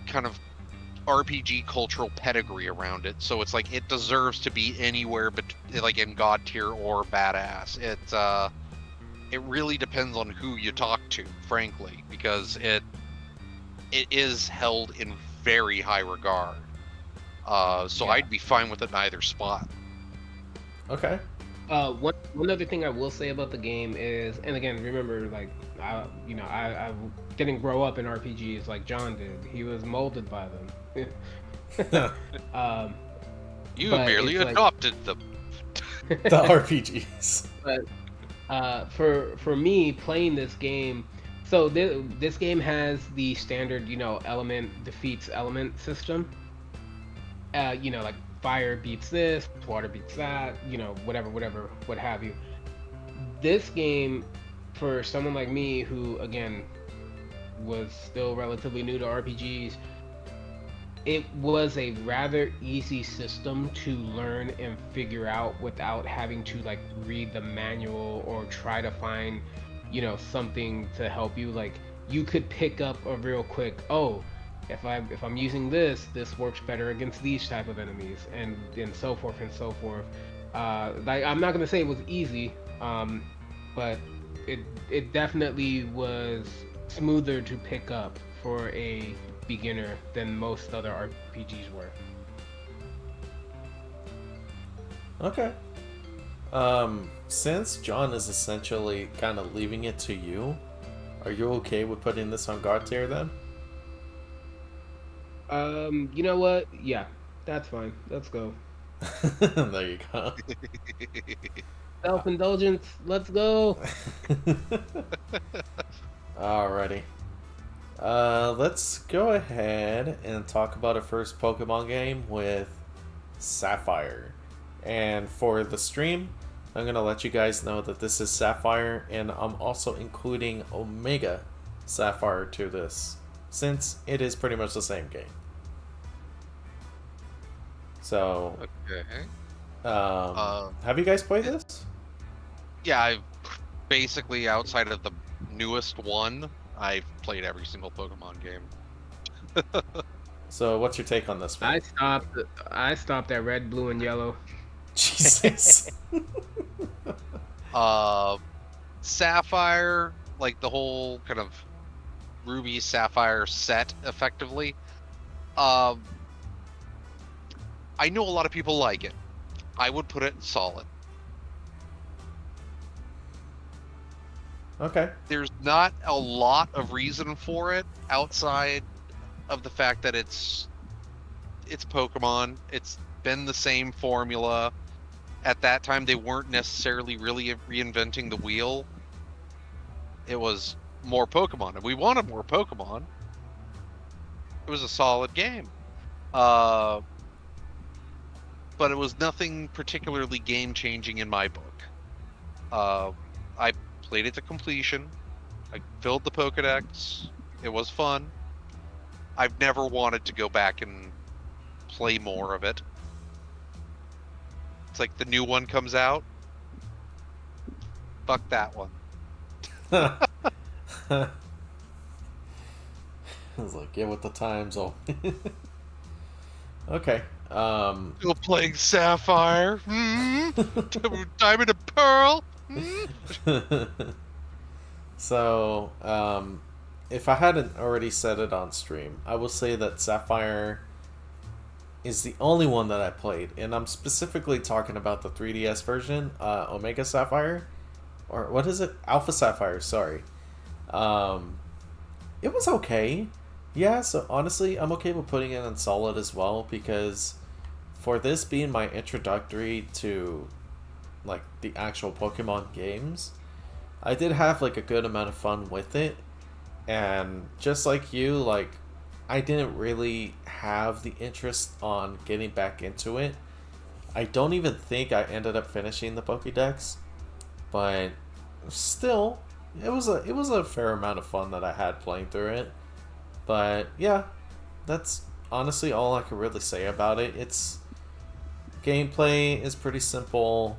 kind of RPG cultural pedigree around it. So it's like it deserves to be anywhere but like in God tier or badass. It really depends on who you talk to, frankly, because it is held in very high regard. So Yeah. I'd be fine with it in either spot. Okay. One other thing I will say about the game is, and again, remember, like, I didn't grow up in RPGs like John did. He was molded by them. You But merely it's like- adopted them. The RPGs. But for me, playing this game, so this game has the standard, element defeats element system. Like fire beats this, water beats that, whatever, what have you. This game, for someone like me who, again, was still relatively new to RPGs, it was a rather easy system to learn and figure out without having to like read the manual or try to find, something to help you. Like, you could pick up a real quick, oh, if I'm using this works better against these type of enemies, and so forth and so forth. Like, I'm not gonna say it was easy, but it definitely was smoother to pick up for a beginner than most other RPGs were. Okay. Since John is essentially kind of leaving it to you, are you okay with putting this on God tier then? You know what? Yeah, that's fine. Let's go. There you go. Self-indulgence. Let's go. Alrighty. Let's go ahead and talk about our first Pokemon game with Sapphire. And for the stream, I'm going to let you guys know that this is Sapphire, and I'm also including Omega Sapphire to this, since it is pretty much the same game. So, Okay. have you guys played this? Yeah, I've basically, outside of the newest one, I've played every single Pokemon game. So, what's your take on this one? I stopped at red, blue, and yellow. Jesus. Sapphire, like the whole kind of Ruby Sapphire set, effectively. I know a lot of people like it. I would put it solid. Okay. There's not a lot of reason for it outside of the fact that it's Pokemon. It's been the same formula. At that time, they weren't necessarily really reinventing the wheel. It was more Pokemon, and we wanted more Pokemon. It was a solid game. But it was nothing particularly game-changing in my book. I played it to completion. I filled the Pokedex. It was fun. I've never wanted to go back and play more of it. It's like the new one comes out. Fuck that one. I was like, get with the times. Oh. Okay. Still playing Sapphire. Diamond and Pearl. So, if I hadn't already said it on stream, I will say that Sapphire is the only one that I played, and I'm specifically talking about the 3DS version, Omega Sapphire, or what is it? Alpha Sapphire, sorry. It was okay. Yeah, so honestly, I'm okay with putting it on solid as well, because for this being my introductory to, like, the actual Pokemon games, I did have, like, a good amount of fun with it, and just like you, like, I didn't really have the interest on getting back into it. I don't even think I ended up finishing the Pokédex, but still, it was a fair amount of fun that I had playing through it. But yeah, that's honestly all I can really say about it. Its gameplay is pretty simple.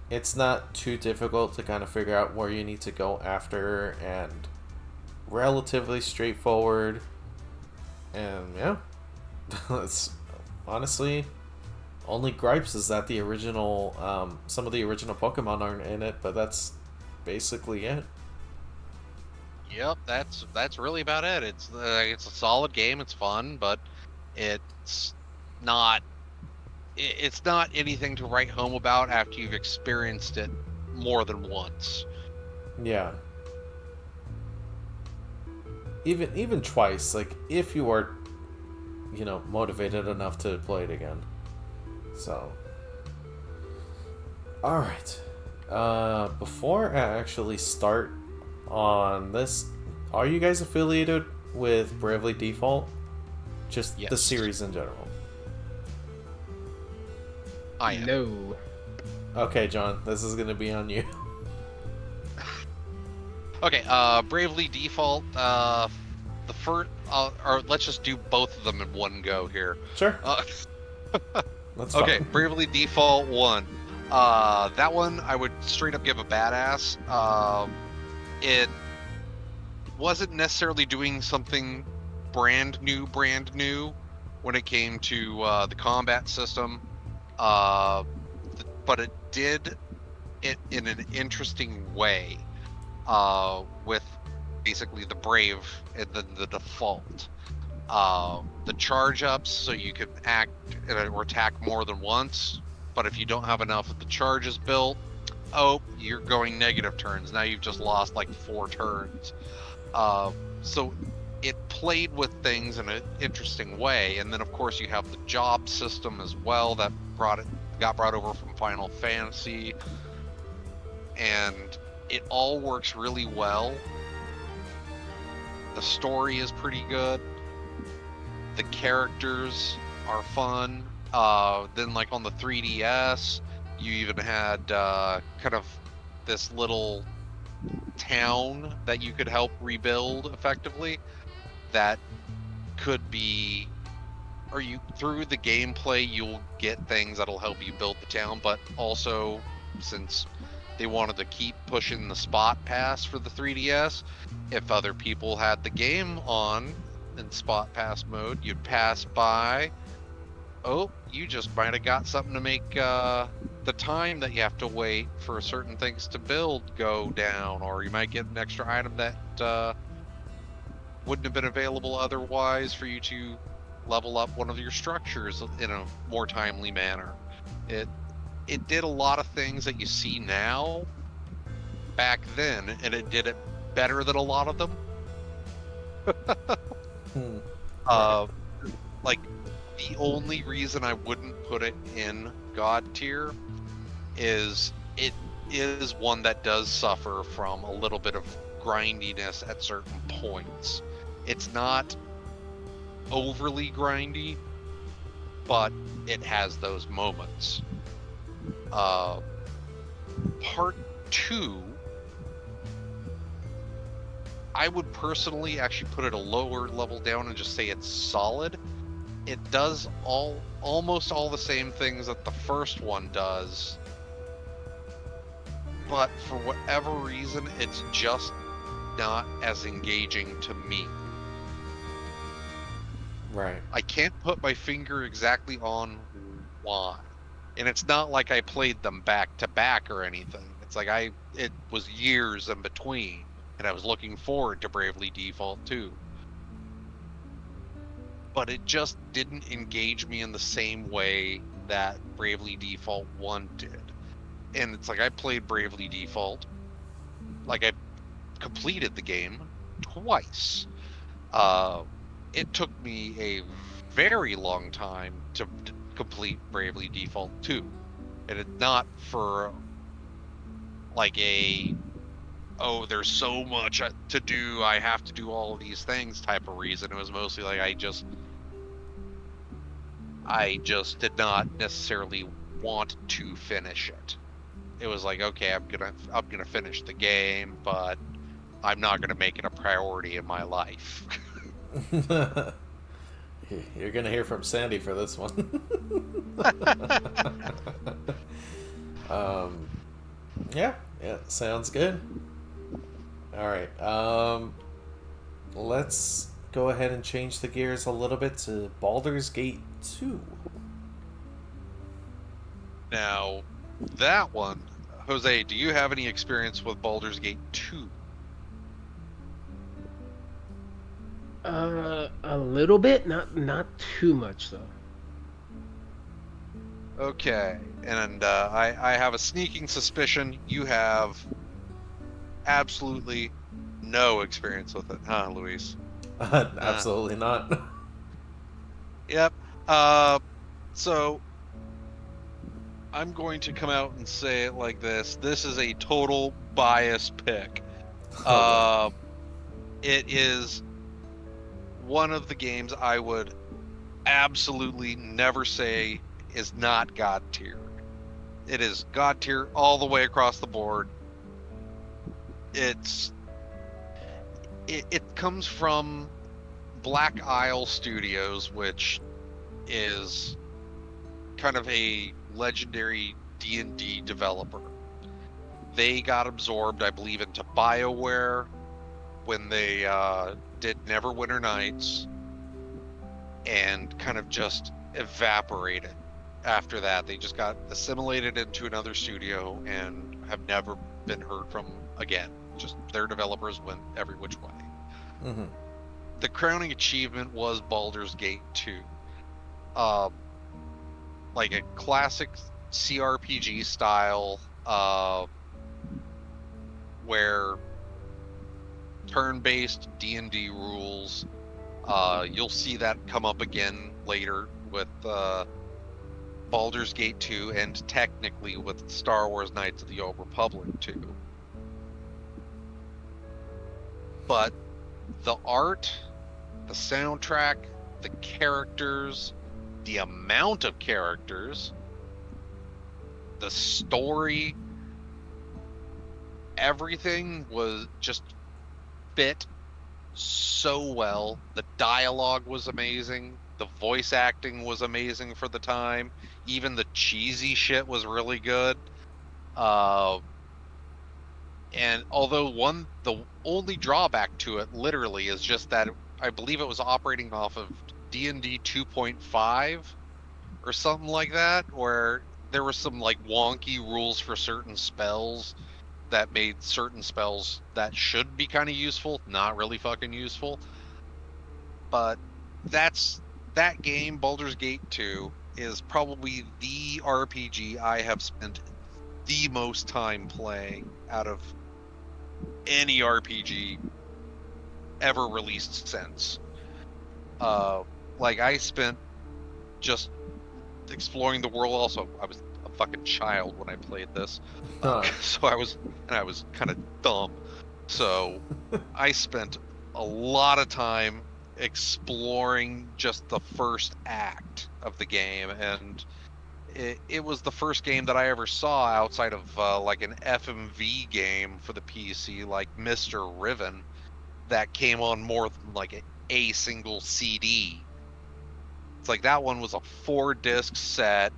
It's not too difficult to kind of figure out where you need to go after, and relatively straightforward. And yeah, it's honestly only gripes is that the original, some of the original Pokemon aren't in it, but that's basically it. Yep, that's really about it. It's a solid game. It's fun, but it's not it's not anything to write home about after you've experienced it more than once. Yeah. Even twice, like if you are, motivated enough to play it again. So, all right. Before I actually start on this, are you guys affiliated with Bravely Default? Just Yes. the series in general. I am. No. Okay, John, this is gonna be on you. Okay, Bravely Default, the first, or let's just do both of them in one go here. Sure. That's fine. Okay, Bravely Default 1. That one I would straight up give a badass. It wasn't necessarily doing something brand new when it came to the combat system, but it did it in an interesting way, with basically the brave and then the default. The charge ups, so you can act or attack more than once, but if you don't have enough of the charges built, you're going negative turns. Now you've just lost like 4 turns. So it played with things in an interesting way, and then of course you have the job system as well that got brought over from Final Fantasy, and it all works really well. The story is pretty good. The characters are fun. Then, like on the 3DS, you even had kind of this little town that you could help rebuild effectively. That could be, through the gameplay, you'll get things that'll help you build the town. But also, since they wanted to keep pushing the spot pass for the 3DS, if other people had the game on in spot pass mode, you'd pass by. You just might have got something to make the time that you have to wait for certain things to build go down, or you might get an extra item that wouldn't have been available otherwise for you to level up one of your structures in a more timely manner. It did a lot of things that you see now back then, and it did it better than a lot of them. Like, the only reason I wouldn't put it in God tier is it is one that does suffer from a little bit of grindiness at certain points. It's not overly grindy, but it has those moments. Part 2 I would personally actually put it a lower level down and just say it's solid. It does almost all the same things that the first one does, but for whatever reason, it's just not as engaging to me. Right. I can't put my finger exactly on why. And it's not like I played them back to back or anything. It's like it was years in between, and I was looking forward to Bravely Default 2. But it just didn't engage me in the same way that Bravely Default 1 did. And it's like I played Bravely Default, like I completed the game twice. It took me a very long time to complete Bravely Default 2. And it's not for like oh, there's so much to do, I have to do all of these things type of reason. It was mostly like I just did not necessarily want to finish it. It was like, okay, I'm gonna finish the game, but I'm not gonna make it a priority in my life. You're gonna hear from Sandy for this one. um, yeah, sounds good. All right, let's go ahead and change the gears a little bit to Baldur's Gate 2. Now, that one, Jose, do you have any experience with Baldur's Gate 2? A little bit, not too much though. Okay, and I have a sneaking suspicion you have absolutely no experience with it, huh, Luis? Absolutely not. Yep. So I'm going to come out and say it like this. This is a total bias pick. Oh, It is one of the games I would absolutely never say is not God tier. It is God tier all the way across the board. It comes from Black Isle Studios, which is kind of a legendary D&D developer. They got absorbed, I believe, into BioWare when they did Neverwinter Nights, and kind of just evaporated after that. They just got assimilated into another studio and have never been heard from again. Just their developers went every which way. Mm-hmm. The crowning achievement was Baldur's Gate 2. Like a classic CRPG style, where turn-based D&D rules. You'll see that come up again later with Baldur's Gate 2, and technically with Star Wars Knights of the Old Republic 2. But the art, the soundtrack, the characters, the amount of characters, the story, everything was just fit so well. The dialogue was amazing. The voice acting was amazing for the time. Even the cheesy shit was really good. And although the only drawback to it literally is just that I believe it was operating off of D&D 2.5 or something like that, where there were some like wonky rules for certain spells that made certain spells that should be kind of useful not really fucking useful. But that game, Baldur's Gate 2, is probably the RPG I have spent the most time playing out of any RPG ever released since. Like I spent just exploring the world. Also, I was a fucking child when I played this, so I was kind of dumb. So I spent a lot of time exploring just the first act of the game, and it was the first game that I ever saw outside of like an FMV game for the PC, like Mr. Riven, that came on more than like a single CD. It's like that one was a 4-disc set.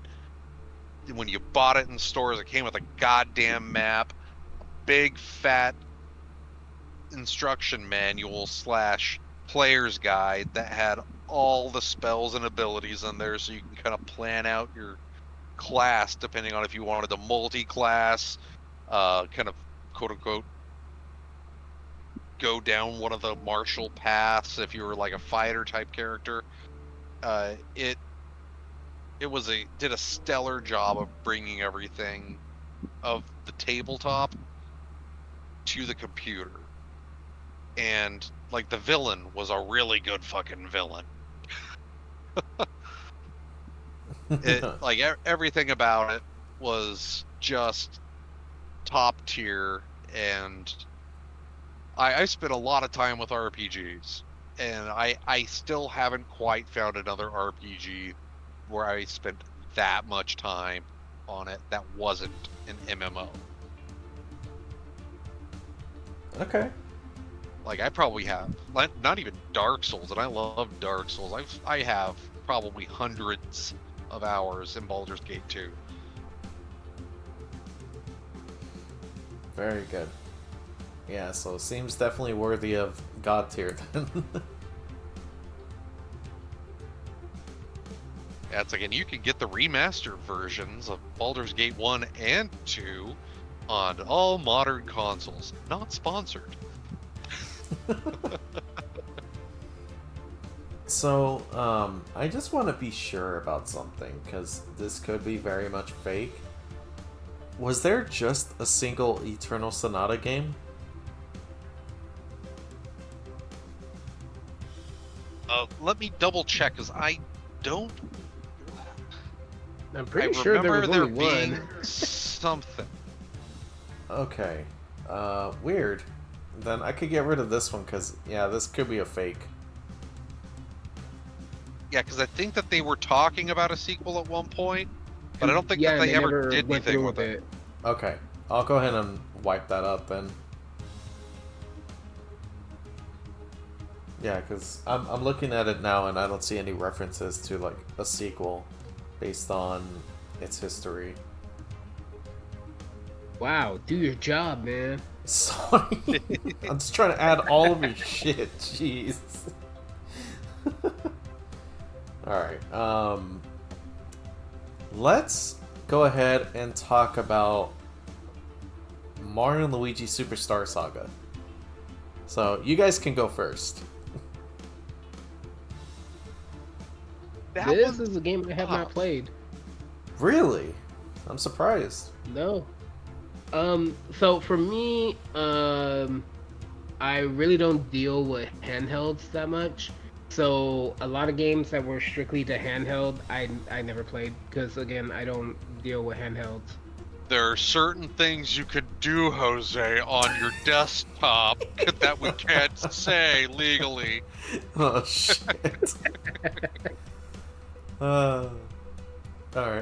When you bought it in stores, it came with a goddamn map, a big fat instruction manual / player's guide that had all the spells and abilities in there, so you can kind of plan out your class depending on if you wanted to multi-class, kind of quote-unquote go down one of the martial paths if you were like a fighter type character. It did a stellar job of bringing everything of the tabletop to the computer. And like the villain was a really good fucking villain. Like everything about it was just top tier, and I spent a lot of time with RPGs, and I still haven't quite found another RPG where I spent that much time on it that wasn't an MMO. Okay. Like, I probably have, not even Dark Souls, and I love Dark Souls. I have probably hundreds of hours in Baldur's Gate 2. Very good. Yeah, so it seems definitely worthy of God tier then. Yeah, it's like, and you can get the remastered versions of Baldur's Gate 1 and 2 on all modern consoles. Not sponsored. So, I just want to be sure about something, because this could be very much fake. Was there just a single Eternal Sonata game? Let me double check, because I don't... I'm pretty sure there was only being one. something. Okay. Weird. Then I could get rid of this one, because, yeah, this could be a fake. Yeah, because I think that they were talking about a sequel at one point, but I don't think that they ever did anything with it. Okay. I'll go ahead and wipe that out then. Yeah, because I'm looking at it now and I don't see any references to, like, a sequel based on its history. Wow, do your job, man. Sorry. I'm just trying to add all of your shit. Jeez. Alright, let's go ahead and talk about Mario and Luigi Superstar Saga. So, you guys can go first. This is a game I have not played. Really? I'm surprised. No. So for me, I really don't deal with handhelds that much. So a lot of games that were strictly to handheld, I never played, because again, I don't deal with handhelds. There are certain things you could do, Jose, on your desktop that we can't say legally. Oh, shit. Alright,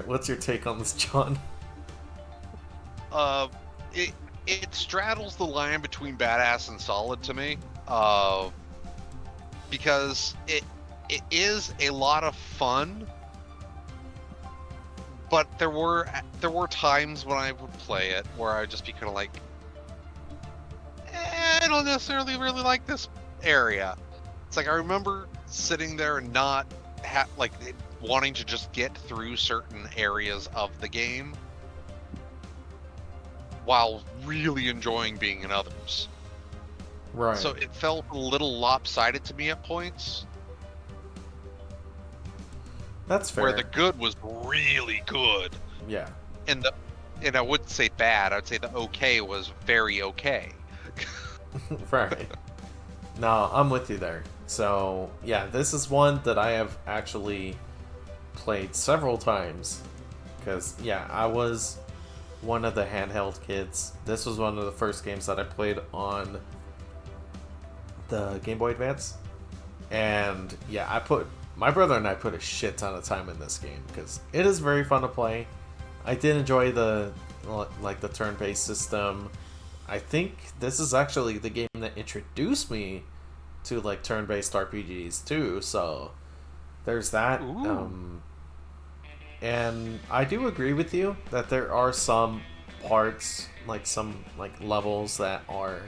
what's your take on this, John? It straddles the line between badass and solid to me, because it is a lot of fun, but there were times when I would play it where I'd just be kind of like, I don't necessarily really like this area. It's like I remember sitting there and not wanting to just get through certain areas of the game while really enjoying being in others. Right. So it felt a little lopsided to me at points. That's fair. Where the good was really good. Yeah. And I wouldn't say bad, I'd say the okay was very okay. Right. No, I'm with you there. So, yeah, this is one that I have actually played several times. Because, yeah, I was one of the handheld kids. This was one of the first games that I played on the Game Boy Advance. And, yeah, my brother and I put a shit ton of time in this game, because it is very fun to play. I did enjoy the turn-based system. I think this is actually the game that introduced me to like turn-based RPGs too. So there's that. And I do agree with you that there are some parts, like some like levels that are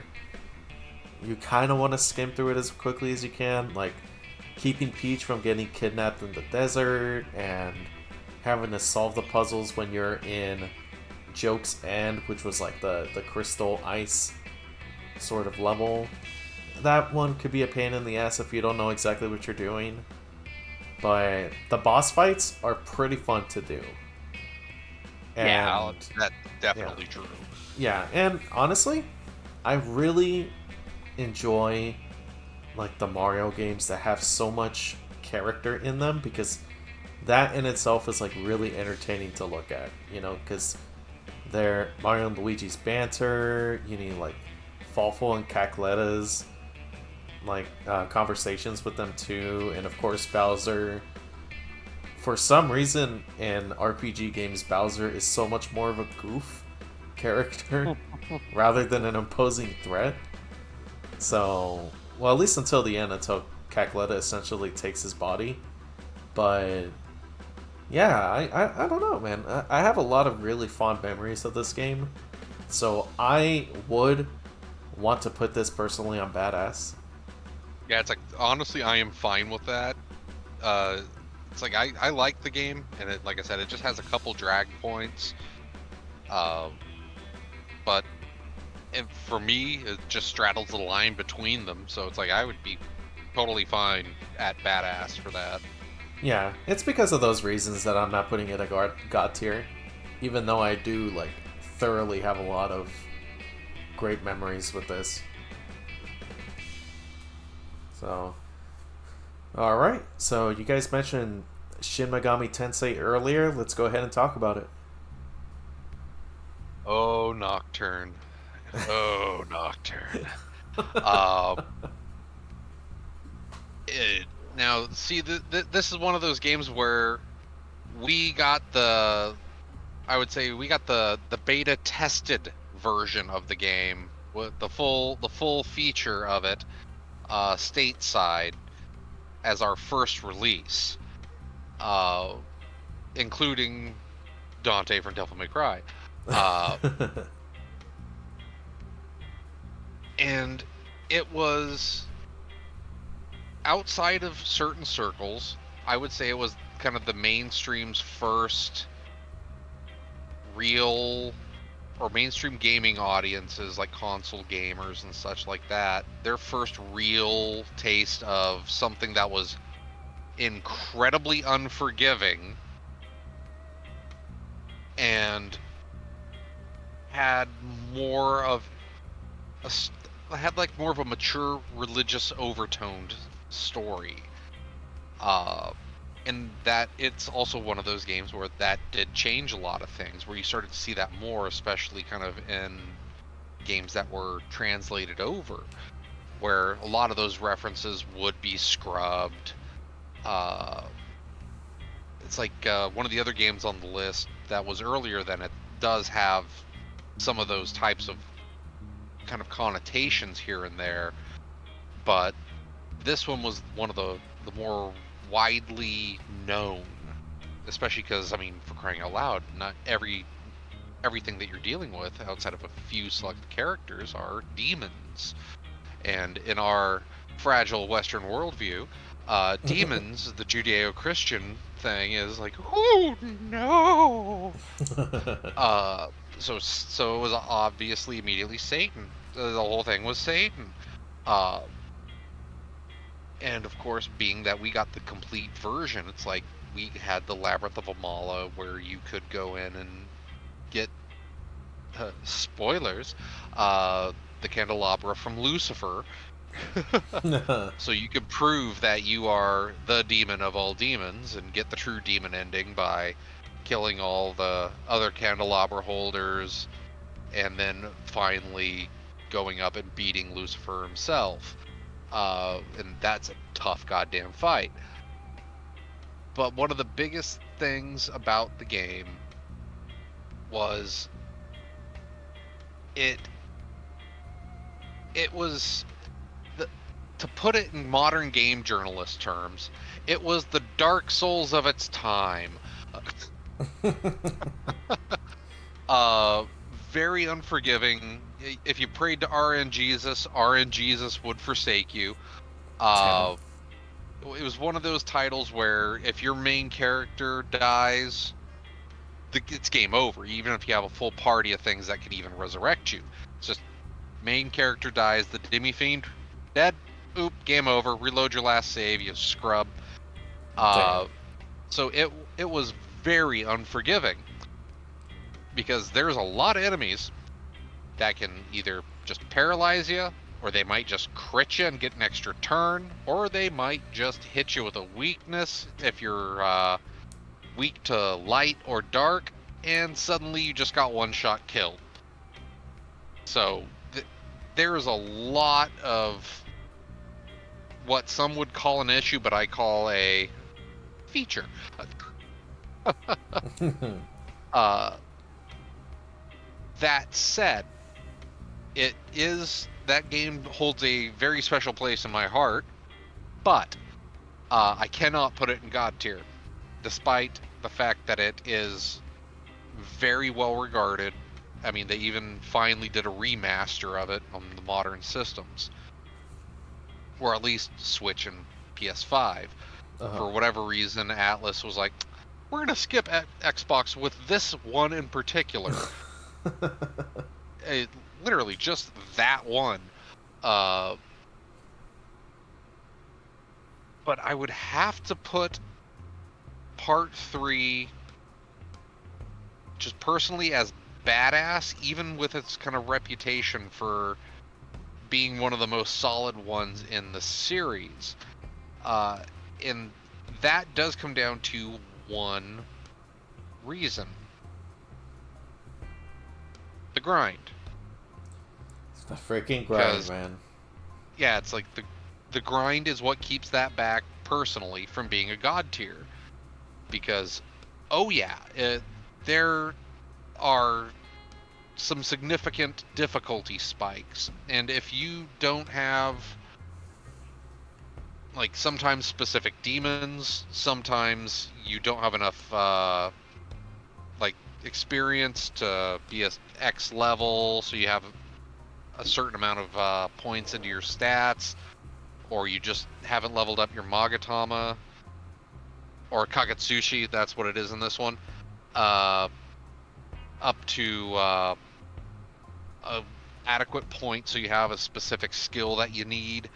you kind of want to skim through it as quickly as you can, like keeping Peach from getting kidnapped in the desert and having to solve the puzzles when you're in Joke's End, which was like the crystal ice sort of level. That one could be a pain in the ass if you don't know exactly what you're doing. But the boss fights are pretty fun to do. Yeah, And that's definitely true. yeah, and honestly, I really enjoy like the Mario games that have so much character in them, because that in itself is like really entertaining to look at, you know, because they're Mario and Luigi's banter, you need like Fawful and Cackleta's like conversations with them too, and of course Bowser. For some reason in RPG games, Bowser is so much more of a goof character rather than an imposing threat. So, well, at least until the end, until Cackleta essentially takes his body. But yeah, I don't know, man. I have a lot of really fond memories of this game, so I would want to put this personally on Badass. Yeah, it's like, honestly, I am fine with that. It's like, I like the game, and it, like I said, it just has a couple drag points. But for me, it just straddles the line between them, so it's like, I would be totally fine at Badass for that. Yeah, it's because of those reasons that I'm not putting it a God tier, even though I do like thoroughly have a lot of great memories with this. So, all right. So you guys mentioned Shin Megami Tensei earlier. Let's go ahead and talk about it. Oh, Nocturne. Oh, Nocturne. Um, Now, see, this is one of those games where we got I would say we got the beta tested version of the game with the full feature of it, stateside as our first release, including Dante from Devil May Cry, and it was, outside of certain circles, I would say it was kind of the mainstream's first real, or mainstream gaming audiences like console gamers and such like that, their first real taste of something that was incredibly unforgiving and had more of had like more of a mature religious overtoned story. And that it's also one of those games where that did change a lot of things, where you started to see that more, especially kind of in games that were translated over, where a lot of those references would be scrubbed. It's like one of the other games on the list that was earlier than it does have some of those types of kind of connotations here and there, but this one was one of the more widely known, especially because, I mean, for crying out loud, not everything that you're dealing with outside of a few selected characters are demons. And in our fragile Western worldview, demons, the Judeo-Christian thing, is like, oh no. So it was obviously immediately Satan. The whole thing was Satan. And of course, being that we got the complete version, it's like we had the Labyrinth of Amala, where you could go in and get, spoilers, the candelabra from Lucifer. So you can prove that you are the demon of all demons and get the true demon ending by killing all the other candelabra holders, and then finally going up and beating Lucifer himself. And that's a tough goddamn fight. But one of the biggest things about the game was it was to put it in modern game journalist terms, it was the Dark Souls of its time. Uh, Very unforgiving. If you prayed to RNGesus would forsake you. Damn. It was one of those titles where if your main character dies, it's game over. Even if you have a full party of things that can even resurrect you, it's just main character dies. The Demi Fiend dead. Oop, game over. Reload your last save, you scrub. Damn. So it was very unforgiving because there's a lot of enemies that can either just paralyze you, or they might just crit you and get an extra turn, or they might just hit you with a weakness if you're weak to light or dark, and suddenly you just got one-shot killed. So there's a lot of what some would call an issue, but I call a feature. That said, that game holds a very special place in my heart, but I cannot put it in God tier, despite the fact that it is very well regarded. I mean, they even finally did a remaster of it on the modern systems, or at least Switch and PS5. For whatever reason, Atlas was like, we're going to skip Xbox with this one in particular. Literally just that one. But I would have to put Part 3 just personally as badass, even with its kind of reputation for being one of the most solid ones in the series. And that does come down to one reason. The grind. It's the freaking grind, man. Yeah, it's like the grind is what keeps that back personally from being a god tier. Because, oh yeah, there are some significant difficulty spikes. And if you don't have, like, sometimes specific demons, sometimes you don't have enough, like, experience to be a X level, so you have a certain amount of points into your stats, or you just haven't leveled up your Magatama, or Kagetsushi, that's what it is in this one, up to a adequate point so you have a specific skill that you need,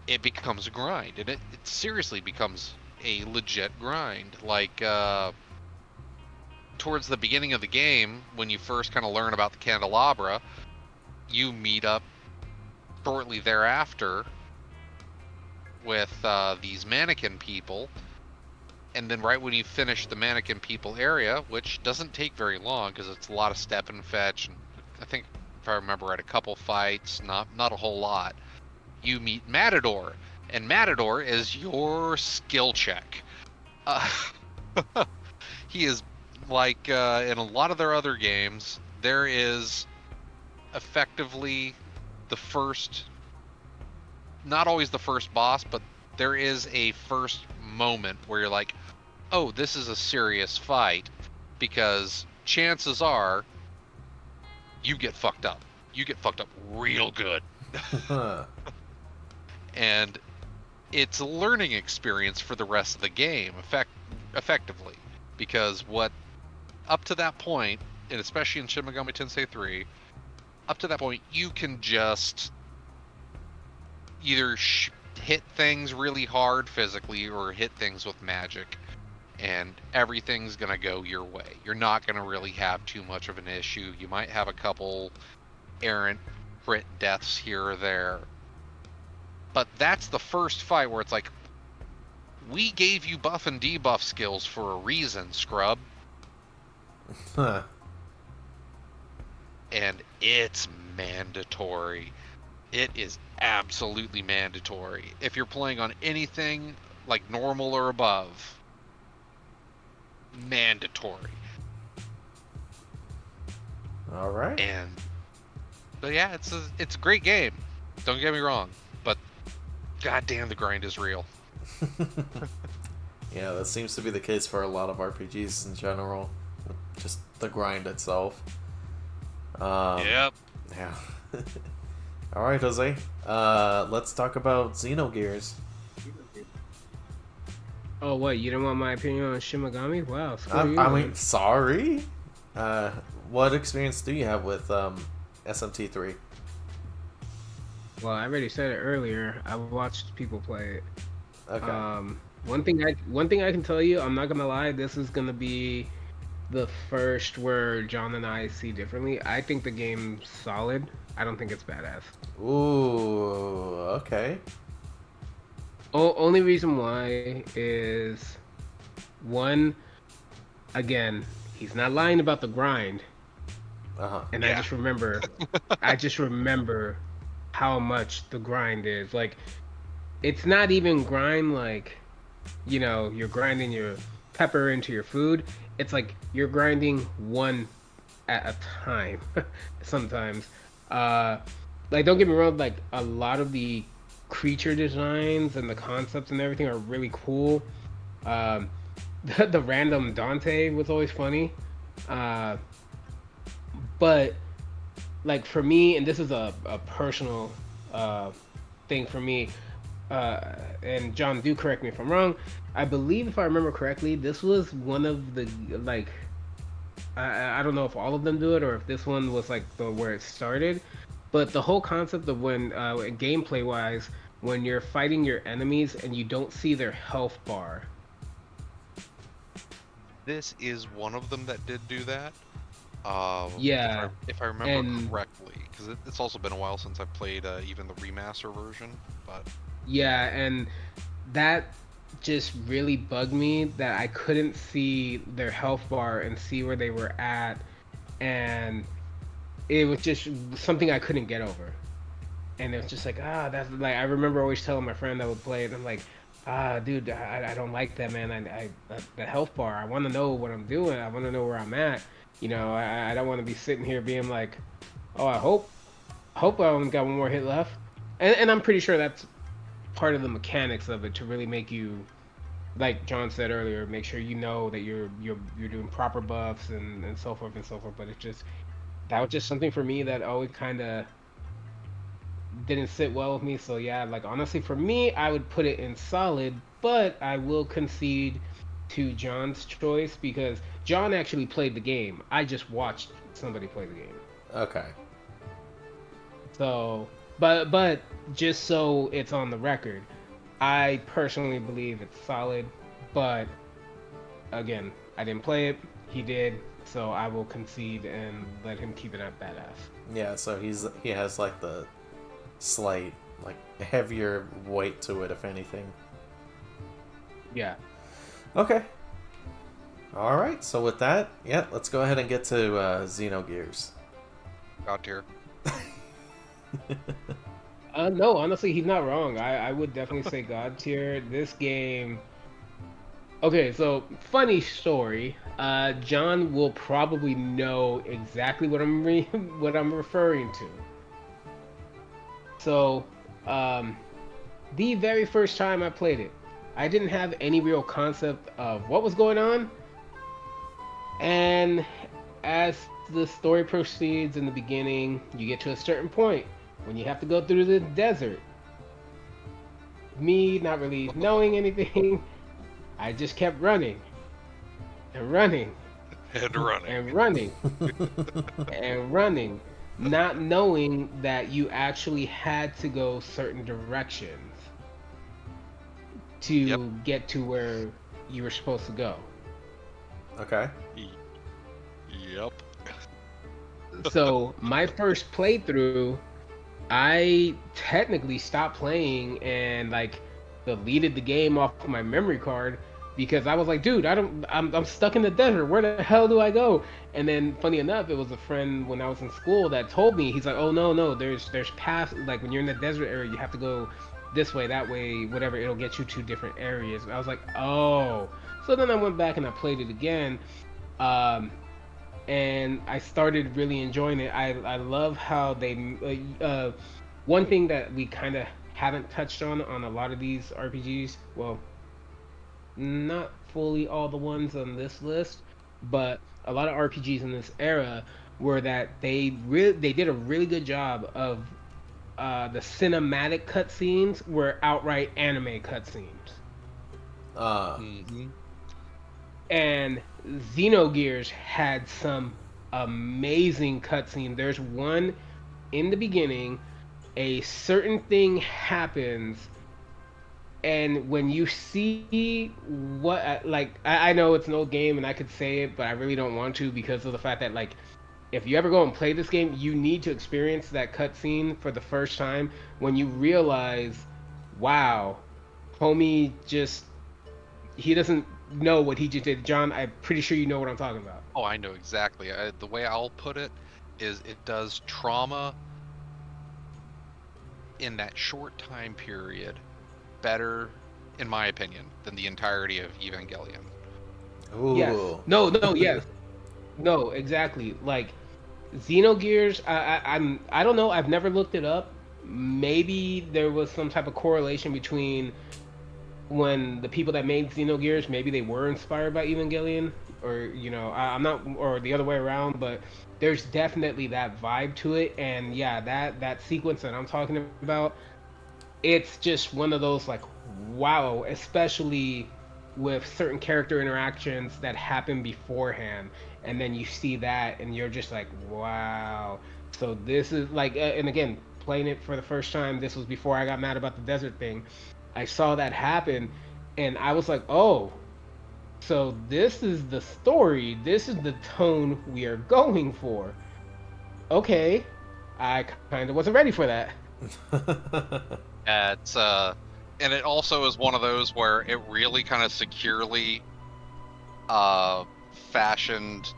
it becomes a grind, and it seriously becomes a legit grind. Like, towards the beginning of the game, when you first kind of learn about the candelabra, you meet up shortly thereafter with these mannequin people, and then right when you finish the mannequin people area, which doesn't take very long because it's a lot of step and fetch, and I think if I remember right, a couple fights, not a whole lot, you meet Matador, and Matador is your skill check. He is like in a lot of their other games, there is effectively the first, not always the first boss, but there is a first moment where you're like, oh, this is a serious fight, because chances are you get fucked up. You get fucked up real good. And it's a learning experience for the rest of the game, effectively, because what up to that point, and especially in Shin Megami Tensei 3, up to that point, you can just either hit things really hard physically or hit things with magic, and everything's going to go your way. You're not going to really have too much of an issue. You might have a couple errant crit deaths here or there. But that's the first fight where it's like, we gave you buff and debuff skills for a reason, scrub. And it's mandatory. It is absolutely mandatory. If you're playing on anything like normal or above, mandatory. All right. But yeah, it's a great game. Don't get me wrong, but God damn, the grind is real. Yeah, that seems to be the case for a lot of RPGs in general. Just the grind itself. Yep. Yeah. Alright, Jose. Let's talk about Xenogears. Oh, what? You don't want my opinion on Shin Megami? Wow, screw you, I man. mean, sorry? What experience do you have with SMT3? Well, I already said it earlier. I watched people play it. Okay. One thing I can tell you, I'm not gonna lie, this is gonna be the first where John and I see differently. I think the game's solid. I don't think it's badass. Ooh, okay. Only reason why is one, again, he's not lying about the grind, Uh-huh. and Yeah. I just remember how much the grind is. Like, it's not even grind like, you're grinding your pepper into your food. It's like you're grinding one at a time sometimes. Uh, like, don't get me wrong, like a lot of the creature designs and the concepts and everything are really cool. Um, the random Dante was always funny. Uh, but like for me, and this is a personal uh, thing for me, and John, do correct me if I'm wrong. I believe, if I remember correctly, this was one of the like I don't know if all of them do it or if this one was like the where it started, but the whole concept of when gameplay wise, when you're fighting your enemies and you don't see their health bar. This is one of them that did do that. Yeah, If I remember and correctly, because it's also been a while since I played even the remaster version. But yeah, and that just really bugged me that I couldn't see their health bar and see where they were at, and it was just something I couldn't get over. And it was just like, that's like, I remember always telling my friend that would play it. I'm like, dude, I don't like that, man. The health bar. I want to know what I'm doing. I want to know where I'm at. I don't want to be sitting here being like, oh, I hope I only got one more hit left. And I'm pretty sure that's part of the mechanics of it to really make you, like John said earlier, make sure you know that you're doing proper buffs and so forth and so forth. But that was just something for me that always kind of didn't sit well with me. So yeah, like honestly, for me, I would put it in solid, but I will concede to John's choice because John actually played the game. I just watched somebody play the game. Okay. So, but just so it's on the record, I personally believe it's solid, but again, I didn't play it. He did, so I will concede and let him keep it at badass. Yeah, so he has like the slight, like heavier weight to it, if anything. Yeah. Okay. All right. So with that, yeah, let's go ahead and get to Xenogears. God tier. No, honestly, he's not wrong. I would definitely say God tier. This game. Okay, so funny story. John will probably know exactly what what I'm referring to. So, the very first time I played it, I didn't have any real concept of what was going on. And as the story proceeds in the beginning, you get to a certain point when you have to go through the desert. Me not really knowing anything, I just kept running and running And running. and running and running, not knowing that you actually had to go certain directions to Yep. get to where you were supposed to go. Okay. Yep. So my first playthrough, I technically stopped playing and like deleted the game off my memory card because I was like, dude, I'm stuck in the desert. Where the hell do I go? And then funny enough, it was a friend when I was in school that told me, he's like, oh no, there's paths, like when you're in the desert area, you have to go this way, that way, whatever, it'll get you to different areas. I was like, oh. So then I went back and I played it again. Um, and I started really enjoying it. I love how they one thing that we kind of haven't touched on a lot of these RPGs. Well, not fully all the ones on this list, but a lot of RPGs in this era were that they did a really good job of the cinematic cutscenes were outright anime cutscenes. Uh, Hmm. And Xenogears had some amazing cutscene. There's one in the beginning, a certain thing happens, and when you see what, like, I know it's an old game and I could say it, but I really don't want to because of the fact that, like, if you ever go and play this game, you need to experience that cutscene for the first time when you realize, wow, homie just he doesn't know what he just did. John, I'm pretty sure you know what I'm talking about. Oh, I know exactly. The way I'll put it is it does trauma in that short time period better, in my opinion, than the entirety of Evangelion. Yes. ooh. No, no, yes. No, exactly. Like Xenogears, I don't know. I've never looked it up. Maybe there was some type of correlation between when the people that made Xenogears, maybe they were inspired by Evangelion, or I'm not, or the other way around. But there's definitely that vibe to it, and yeah, that sequence that I'm talking about, it's just one of those like wow, especially with certain character interactions that happen beforehand, and then you see that and you're just like wow. So this is like and again, playing it for the first time, this was before I got mad about the desert thing. I saw that happen and I was like, oh, so this is the story, this is the tone we are going for. Okay, I kind of wasn't ready for that. It's and it also is one of those where it really kind of securely uh fashioned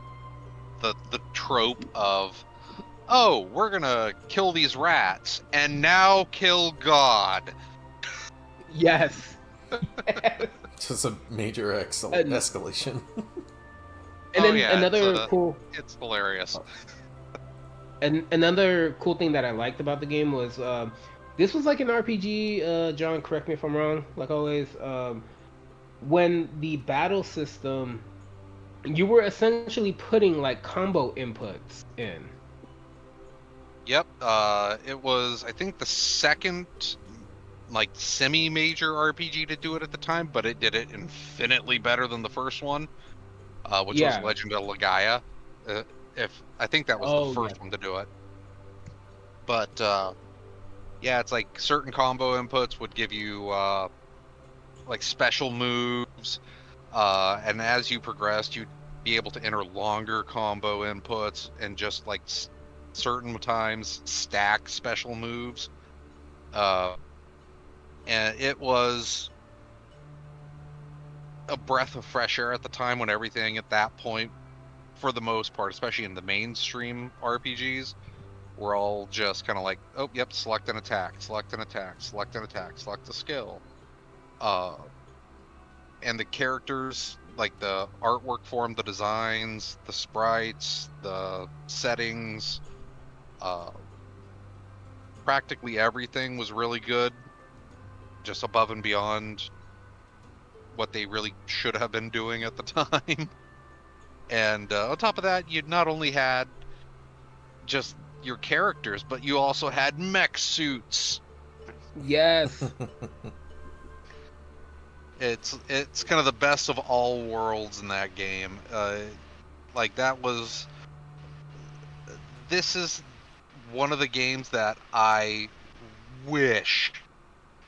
the trope of, oh, we're gonna kill these rats and now kill God. Yes. Just a major and, escalation. and Oh then yeah, another cool it's hilarious. and another cool thing that I liked about the game was this was like an RPG. John, correct me if I'm wrong. Like always, when the battle system, you were essentially putting like combo inputs in. Yep, it was, I think, the second like semi-major RPG to do it at the time, but it did it infinitely better than the first one, which was Yeah. Legend of Legaia. If I think that was the Oh yeah. first one to do it, but yeah, it's like certain combo inputs would give you like special moves, and as you progressed, you'd be able to enter longer combo inputs and just like certain times stack special moves. Uh, and it was a breath of fresh air at the time when everything at that point, for the most part, especially in the mainstream RPGs, were all just kind of like, oh, yep, select an attack, select an attack, select an attack, select a skill. Uh, and the characters, like the artwork for them, the designs, the sprites, the settings, uh, practically everything was really good, just above and beyond what they really should have been doing at the time. And on top of that, you not only had just your characters, but you also had mech suits. Yes. It's kind of the best of all worlds in that game. Like that was this is one of the games that I wish,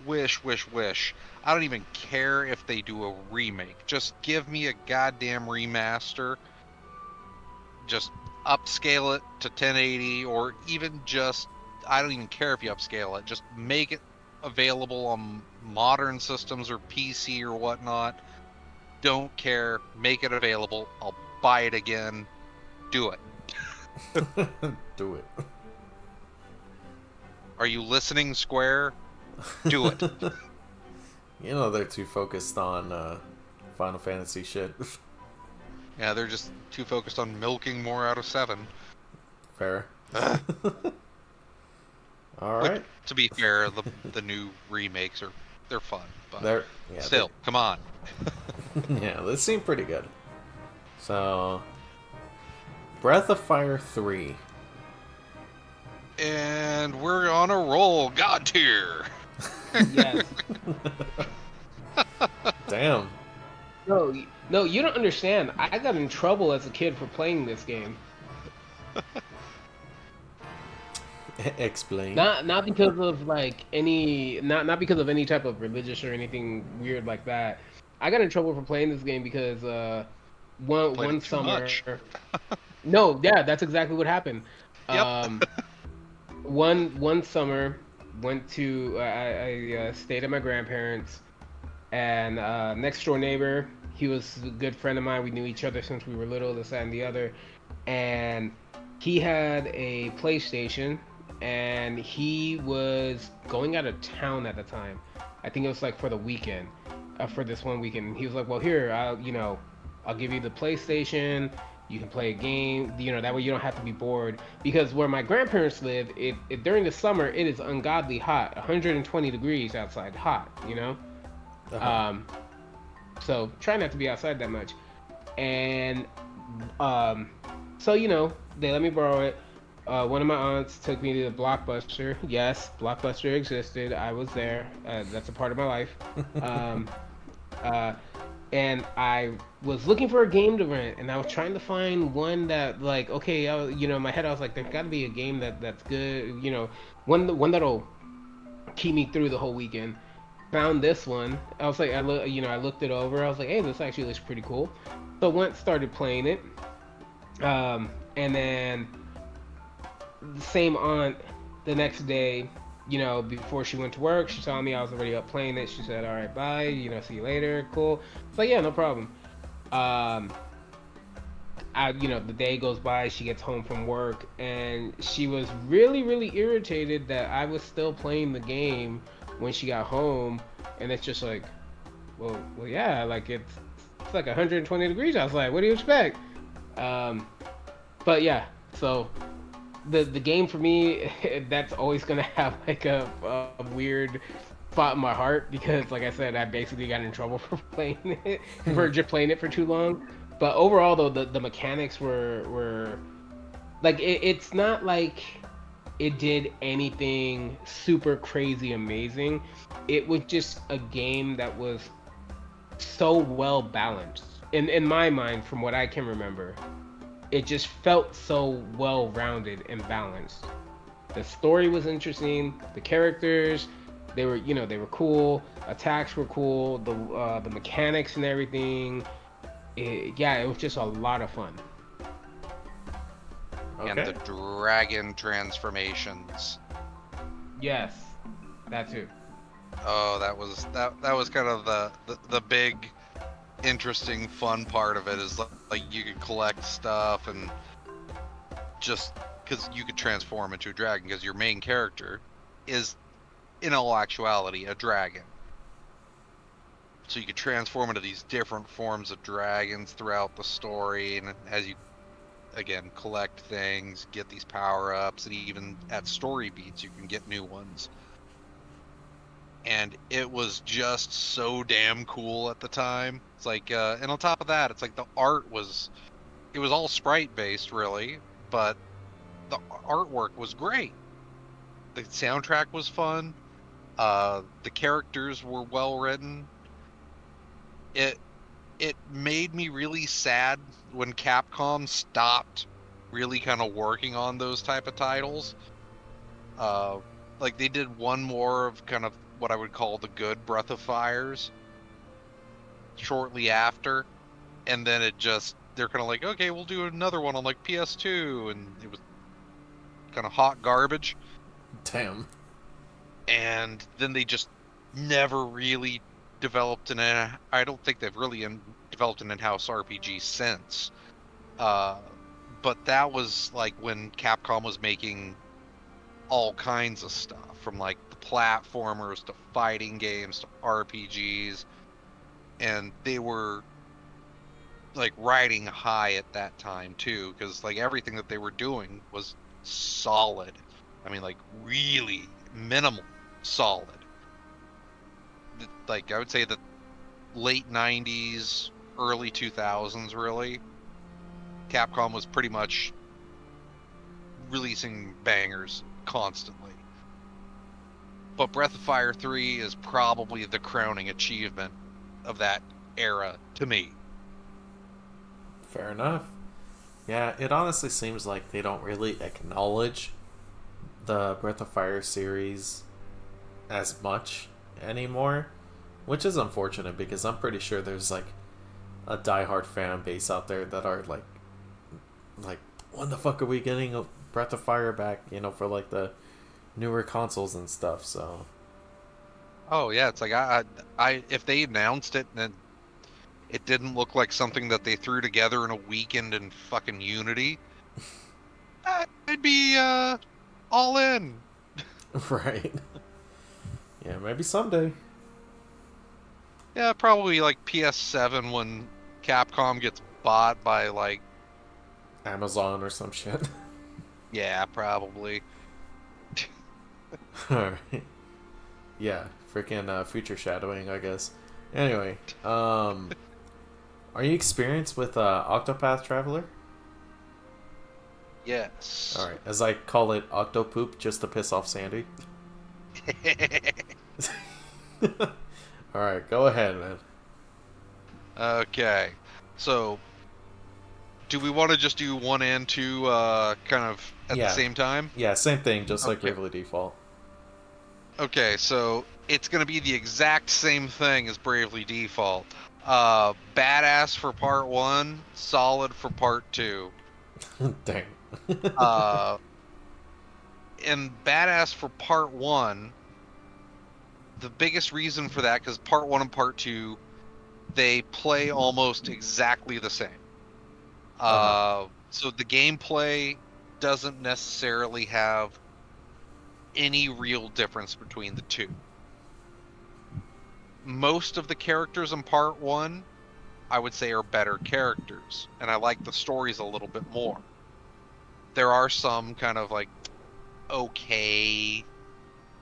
wish. I don't even care if they do a remake. Just give me a goddamn remaster. Just upscale it to 1080, or even just, I don't even care if you upscale it. Just make it available on modern systems or PC or whatnot. Don't care. Make it available. I'll buy it again. Do it. Do it. Are you listening, Square? Do it. You know they're too focused on Final Fantasy shit. Yeah, they're just too focused on milking more out of 7. Fair. All Which, right. to be fair, the new remakes they're fun, but Yeah, still, come on. yeah, this seemed pretty good. So, Breath of Fire 3. And we're on a roll, God tier. Yes. Damn. No, you don't understand. I got in trouble as a kid for playing this game. Explain. Not because of like any not because of any type of religious or anything weird like that. I got in trouble for playing this game because Played one it too summer. much. No, yeah, that's exactly what happened. Yep. Um, one summer went to I stayed at my grandparents, and next door neighbor, he was a good friend of mine. We knew each other since we were little, this that and the other, and he had a PlayStation, and he was going out of town at the time. I think it was like for the weekend, for this one weekend. He was like, "Well, here, I'll give you the PlayStation. You can play a game. That way you don't have to be bored." Because where my grandparents live, it during the summer it is ungodly hot, 120 degrees outside, hot. Uh-huh. Um, so try not to be outside that much. And um, so they let me borrow it. One of my aunts took me to the Blockbuster. Yes, Blockbuster existed. I was there. That's a part of my life. Um, uh, and I was looking for a game to rent, and I was trying to find one that, like, okay, in my head I was like, there's got to be a game that's good. One that'll keep me through the whole weekend. Found this one. I was like, I looked it over. I was like, hey, this actually looks pretty cool. So went started playing it. And then the same aunt the next day, before she went to work, she saw me. I was already up playing it. She said, "All right, bye. See you later. Cool." It's like, yeah, no problem. Um, the day goes by. She gets home from work, and she was really, really irritated that I was still playing the game when she got home. And it's just like, well, yeah, like it's like 120 degrees outside. What do you expect? Um, but yeah, so the game for me, that's always gonna have like a weird spot in my heart because, like I said, I basically got in trouble for playing it for just playing it for too long. But overall, though, the mechanics were like it's not like it did anything super crazy amazing. It was just a game that was so well balanced in my mind, from what I can remember. It just felt so well rounded and balanced. The story was interesting. The characters, they were cool. Attacks were cool. The mechanics and everything. It was just a lot of fun. And the Okay. dragon transformations. Yes, that too. Oh, that was kind of the big interesting fun part of it is like you could collect stuff and just because you could transform into a dragon because your main character is in all actuality a dragon. So you could transform into these different forms of dragons throughout the story, and as you again collect things, get these power-ups, and even at story beats you can get new ones. And it was just so damn cool at the time. It's like and on top of that, it's like the art was it was all sprite based really, but the artwork was great. The soundtrack was fun. The characters were well written. It it made me really sad when Capcom stopped really kind of working on those type of titles. Uh, like they did one more of kind of what I would call the good Breath of Fires shortly after, and then it just they're kind of like, okay, we'll do another one on like PS2, and it was kind of hot garbage. Damn. And then they just never really developed I don't think they've really developed an in-house RPG since. Uh, but that was like when Capcom was making all kinds of stuff, from like the platformers to fighting games to RPGs, and they were like riding high at that time too, because like everything that they were doing was solid. I mean, like, really minimal solid. Like, I would say the late 90s, early 2000s, really, Capcom was pretty much releasing bangers constantly. But Breath of Fire 3 is probably the crowning achievement of that era to me. Fair enough. Yeah, it honestly seems like they don't really acknowledge the Breath of Fire series as much anymore, which is unfortunate because I'm pretty sure there's like a diehard fan base out there that are like when the fuck are we getting a Breath of Fire back, for like the newer consoles and stuff. So Oh yeah, it's like if they announced it and it didn't look like something that they threw together in a weekend in fucking Unity, I'd be all in. right. Yeah, maybe someday. Yeah, probably like PS7 when Capcom gets bought by like Amazon or some shit. yeah, probably. Alright. Yeah, freaking future shadowing, I guess. Anyway, are you experienced with Octopath Traveler? Yes. Alright, as I call it, Octopoop, just to piss off Sandy. Alright, go ahead, man. Okay. So, do we want to just do 1 and 2 kind of at the same time? Yeah, same thing, just like Okay. Bravely Default. Okay, so it's going to be the exact same thing as Bravely Default. Badass for part 1, solid for part 2. Dang. And badass for part 1, the biggest reason for that, because part 1 and part 2, they play almost exactly the same. So the gameplay doesn't necessarily have any real difference between the two. Most of the characters in part 1, I would say, are better characters, and I like the stories a little bit more. There are some kind of like okay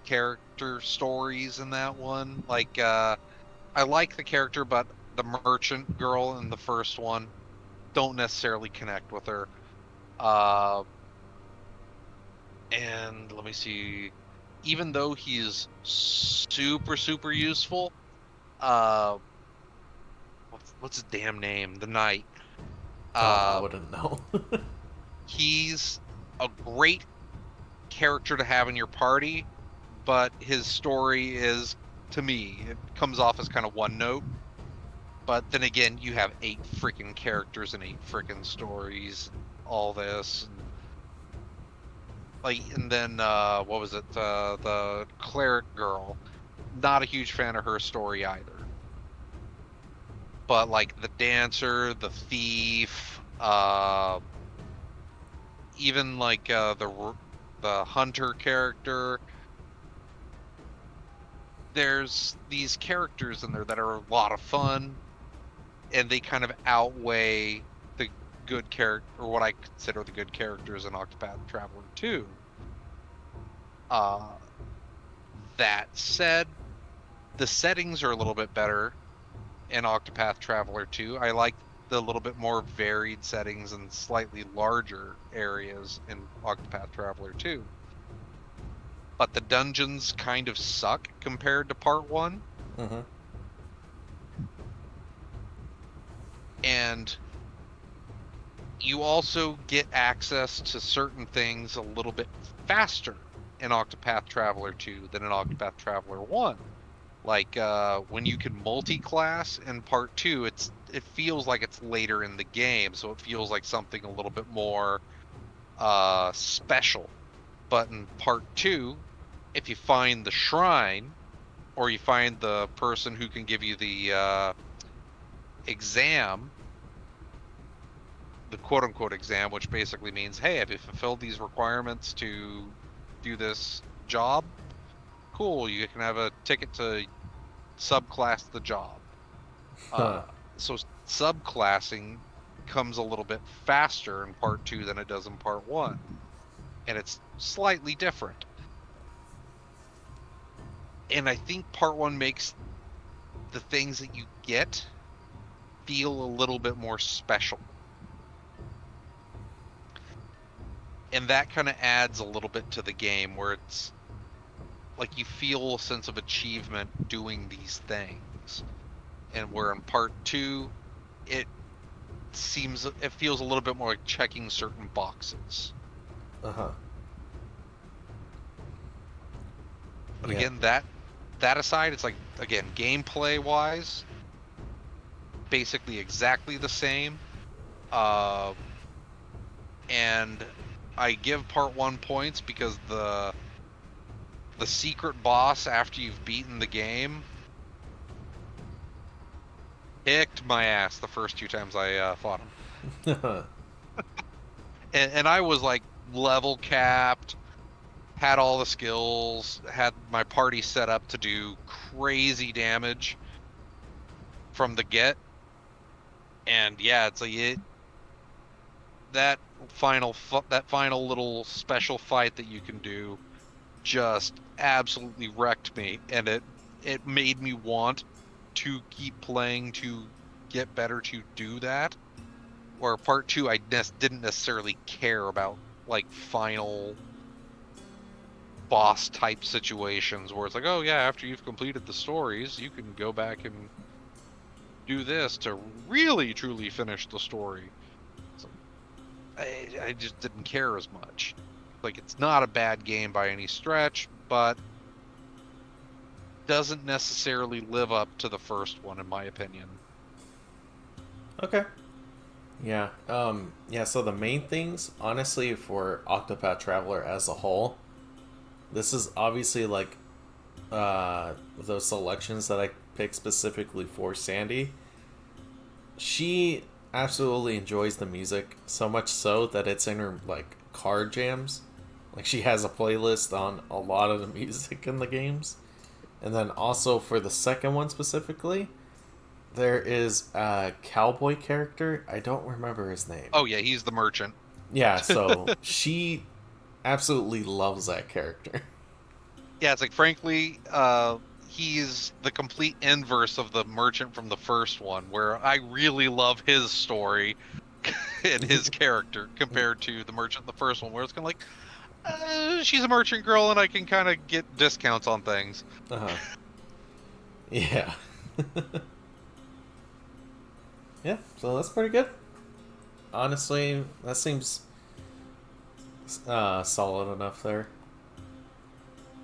character stories in that one. Like I like the character, but the merchant girl in the first one, don't necessarily connect with her. And let me see. Even though he's super, super useful, uh, what's his damn name? The Knight. I wouldn't know. He's a great character to have in your party, but his story is, to me, it comes off as kind of one note. But then again, you have 8 freaking characters and 8 freaking stories, all this. And then, what was it? The cleric girl. Not a huge fan of her story either. But, like, the dancer, the thief, even, like, the hunter character. There's these characters in there that are a lot of fun, and they kind of outweigh the good character, or what I consider the good characters in Octopath Traveler 2. That said, the settings are a little bit better in Octopath Traveler 2. I like the little bit more varied settings and slightly larger areas in Octopath Traveler 2. But the dungeons kind of suck compared to part 1. Mm-hmm. And you also get access to certain things a little bit faster in Octopath Traveler 2 than in Octopath Traveler 1. Like, when you can multi-class in part 2, it feels like it's later in the game, so it feels like something a little bit more special. But in part 2, if you find the shrine, or you find the person who can give you the exam, the quote-unquote exam, which basically means, hey, have you fulfilled these requirements to do this job? Cool, you can have a ticket to subclass the job. So subclassing comes a little bit faster in part 2 than it does in part 1. and it's slightly different. And I think part 1 makes the things that you get feel a little bit more special. And that kind of adds a little bit to the game, where it's like you feel a sense of achievement doing these things. And where in part 2, it feels a little bit more like checking certain boxes. Uh-huh. But again, that aside, it's like, again, gameplay wise, basically exactly the same. And I give part 1 points because the secret boss after you've beaten the game kicked my ass the first 2 times I fought him. And I was like level capped, had all the skills, had my party set up to do crazy damage from the get. And yeah, it's like that final little special fight that you can do just absolutely wrecked me, and it made me want to keep playing to get better to do that. Where part 2, I didn't necessarily care about like final boss type situations where it's like, oh yeah, after you've completed the stories, you can go back and do this to really truly finish the story. So I just didn't care as much. Like, it's not a bad game by any stretch, but doesn't necessarily live up to the first one, in my opinion. Okay. Yeah. So the main things, honestly, for Octopath Traveler as a whole, this is obviously like those selections that I picked specifically for Sandy. She absolutely enjoys the music, so much so that it's in her like car jams. Like, she has a playlist on a lot of the music in the games. And then also for the second one specifically, there is a cowboy character. I don't remember his name. Oh yeah, he's the merchant. Yeah, so she absolutely loves that character. Yeah, it's like, frankly, he's the complete inverse of the merchant from the first one, where I really love his story and his character compared to the merchant in the first one, where it's kind of like, she's a merchant girl and I can kind of get discounts on things. Uh-huh. Yeah. Yeah, so that's pretty good. Honestly, that seems solid enough there.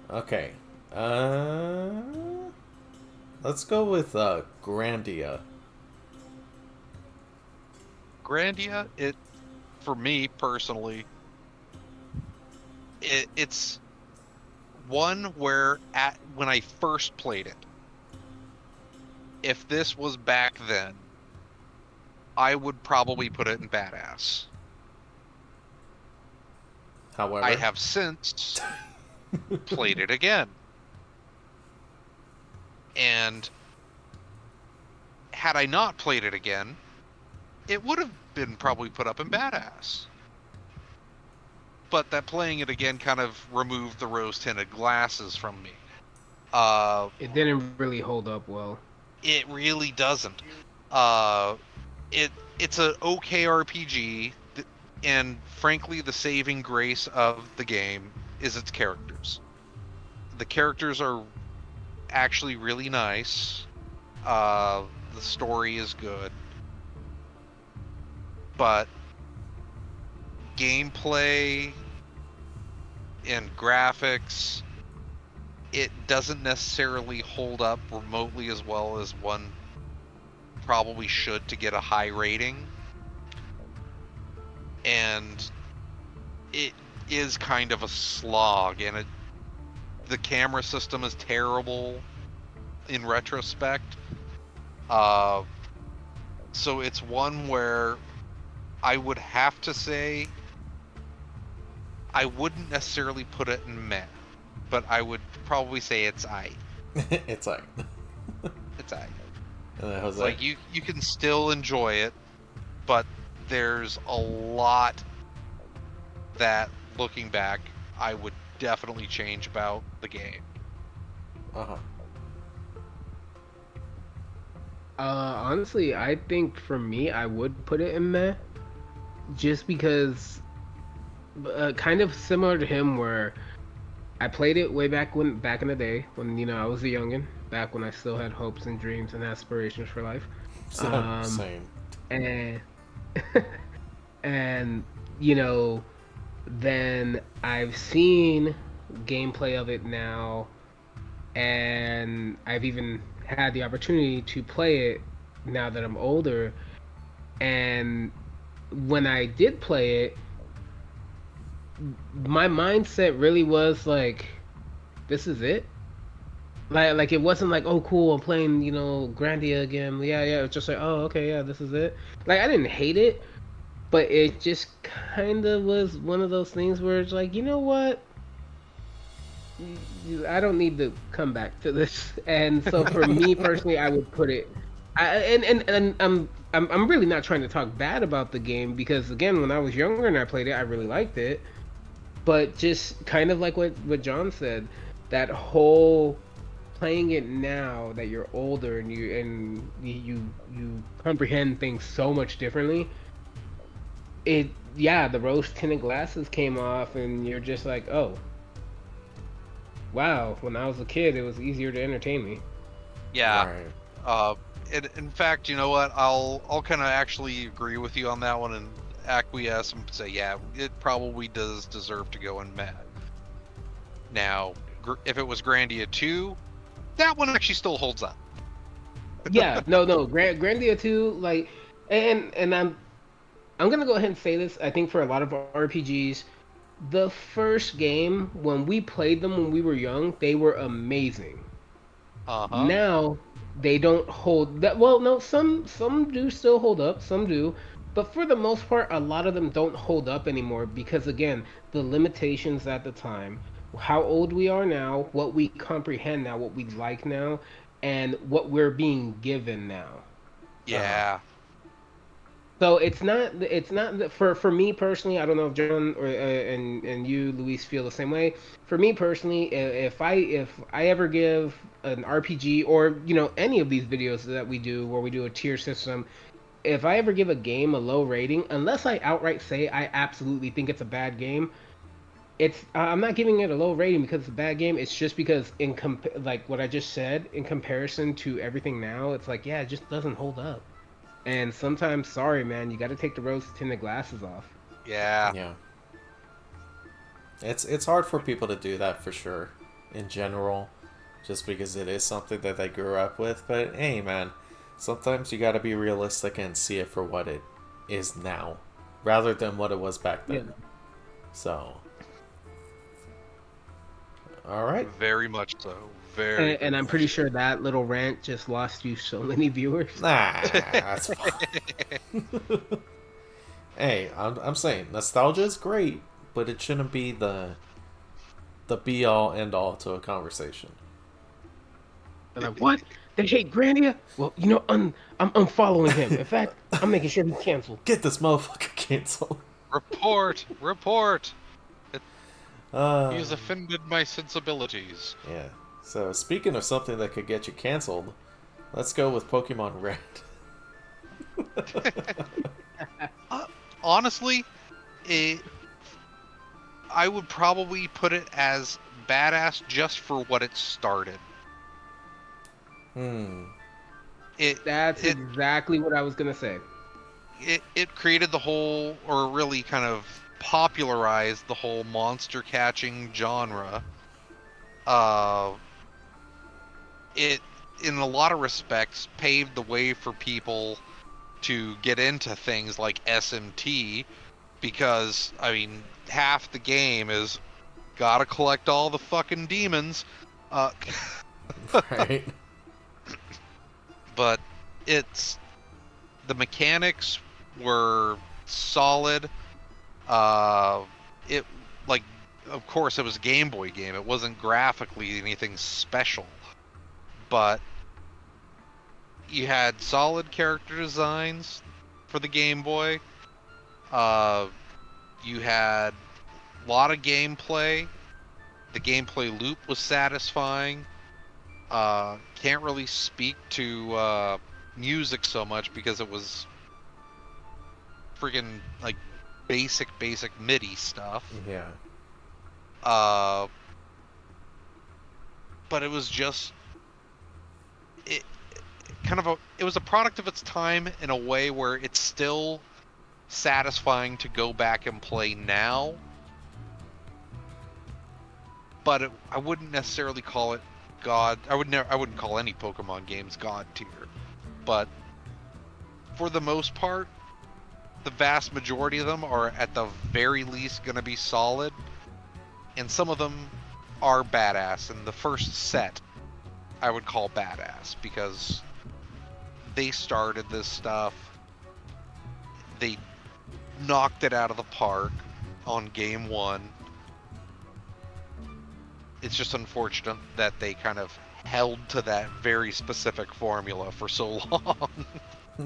Okay. Let's go with Grandia. Grandia, for me personally, it's one where when I first played it, if this was back then, I would probably put it in badass. However, I have since played it again. And had I not played it again, it would have been probably put up in badass. But that playing it again kind of removed the rose-tinted glasses from me. It didn't really hold up well. It really doesn't. It's an okay RPG, and frankly, the saving grace of the game is its characters. The characters are actually really nice. The story is good, but gameplay and graphics, it doesn't necessarily hold up remotely as well as one probably should to get a high rating. And it is kind of a slog, and the camera system is terrible in retrospect. So it's one where I would have to say I wouldn't necessarily put it in meh, but I would probably say it's aight. It's like It's aight. Jose. Like, you can still enjoy it, but there's a lot that looking back, I would definitely change about the game. Uh-huh. Honestly, I think for me, I would put it in meh, just because, kind of similar to him, where I played it way back in the day when I was a youngin, back when I still had hopes and dreams and aspirations for life. Um, Same. and and you know, then I've seen gameplay of it now, and I've even had the opportunity to play it now that I'm older. And when I did play it, my mindset really was like, this is it. Like it wasn't like, oh cool, I'm playing, Grandia again. Yeah, yeah. It's just like, oh okay, yeah, this is it. Like I didn't hate it, but it just kind of was one of those things where it's like, you know what? I don't need to come back to this. And so for me personally, I would put it. And I'm really not trying to talk bad about the game, because again, when I was younger and I played it, I really liked it. But just kind of like what John said, that whole playing it now that you're older and you comprehend things so much differently. Yeah, the rose tinted glasses came off and you're just like, oh wow, when I was a kid it was easier to entertain me. Yeah. Right. In fact, you know what? I'll kind of actually agree with you on that one and acquiesce and say, yeah, it probably does deserve to go in meh. Now, if it was Grandia 2, that one actually still holds up. Yeah, no, Grandia 2, like, and I'm gonna go ahead and say this. I think for a lot of RPGs, the first game when we played them when we were young, they were amazing. Uh-huh. Now they don't hold that well. No, some do still hold up, some do, but for the most part, a lot of them don't hold up anymore because again, the limitations at the time, how old we are now, what we comprehend now, what we like now, and what we're being given now. Uh-huh. Yeah. So it's not that for me personally. I don't know if John or and you Luis feel the same way. For me personally, if I ever give an RPG or any of these videos that we do where we do a tier system, if I ever give a game a low rating, unless I outright say I absolutely think it's a bad game, I'm not giving it a low rating because it's a bad game. It's just because like what I just said, in comparison to everything now, it's like, yeah, it just doesn't hold up. And sometimes, sorry, man, you got to take the rose tinted glasses off. Yeah. Yeah. It's hard for people to do that for sure, in general, just because it is something that they grew up with. But hey, man, sometimes you got to be realistic and see it for what it is now, rather than what it was back Yeah. then. So, all right. Very much so. Very, And very I'm pretty much sure that little rant just lost you so many viewers. Nah, that's fine. Hey, I'm saying nostalgia is great, but it shouldn't be the be all end all to a conversation. They're like, what? They hate Grandia? Well, I'm unfollowing him. In fact, I'm making sure he's canceled. Get this motherfucker canceled. Report! Report! Uh, He has offended my sensibilities. yeah. So speaking of something that could get you canceled, let's go with Pokemon Red. Honestly, I would probably put it as badass just for what it started. Hmm. That's It exactly what I was gonna say. it created the whole, or really kind of popularized the whole monster catching genre. Uh, it in a lot of respects paved the way for people to get into things like SMT, because I mean half the game is gotta collect all the fucking demons. Uh, Right. but it's the mechanics were solid. It like of course it was a Game Boy game. It wasn't graphically anything special, but you had solid character designs for the Game Boy. You had lot of gameplay. The gameplay loop was satisfying. Can't really speak to music so much because it was freaking like basic MIDI stuff. Yeah. But it was just it it was a product of its time in a way where it's still satisfying to go back and play now. But I wouldn't necessarily call it God. I wouldn't call any Pokemon games God tier. But for the most part, the vast majority of them are at the very least going to be solid, and some of them are badass. And the first set, I would call badass because they started this stuff. They knocked it out of the park on game one. It's just unfortunate that they kind of held to that very specific formula for so long.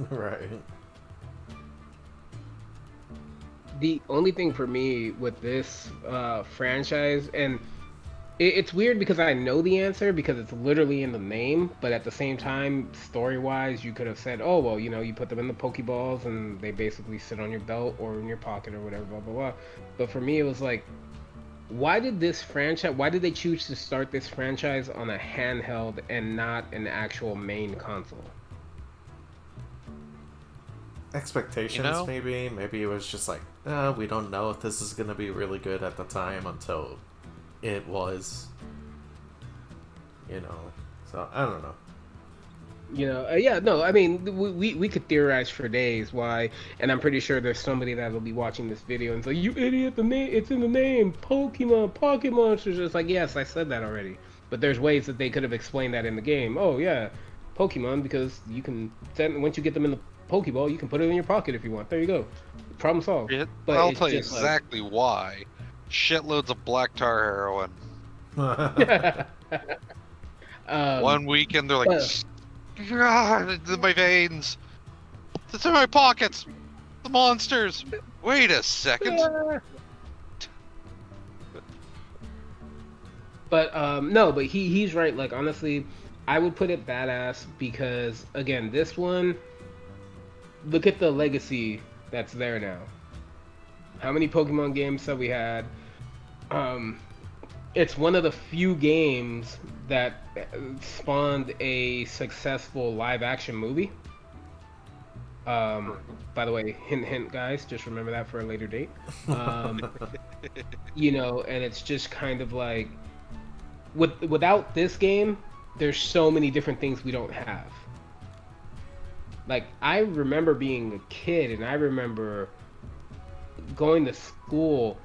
Right. The only thing for me with this franchise, and it's weird because I know the answer because it's literally in the name, but at the same time, story-wise, you could have said, oh, well, you know, you put them in the Pokeballs and they basically sit on your belt or in your pocket or whatever, blah, blah, blah. But for me, it was like, why did they choose to start this franchise on a handheld and not an actual main console? Expectations, maybe it was just like, we don't know if this is going to be really good at the time until it was, so I don't know. Yeah, no, I mean, we could theorize for days why, and I'm pretty sure there's somebody that'll be watching this video and say, you idiot, it's in the name, Pokemon, Pocket Monsters. It's like, yes, I said that already, but there's ways that they could have explained that in the game. Oh yeah, Pokemon, because you can once you get them in the Pokeball, you can put it in your pocket if you want. There you go, problem solved. But I'll tell you exactly why. Shitloads of black tar heroin. 1 weekend they're like, God, it's in my veins. It's in my pockets. The monsters. Wait a second. But no, but he's right. Like, honestly, I would put it badass because, again, this one, look at the legacy that's there now. How many Pokemon games have we had? It's one of the few games that spawned a successful live-action movie. By the way, hint, hint, guys, just remember that for a later date. And it's just kind of like, without this game, there's so many different things we don't have. Like, I remember being a kid, and I remember going to school,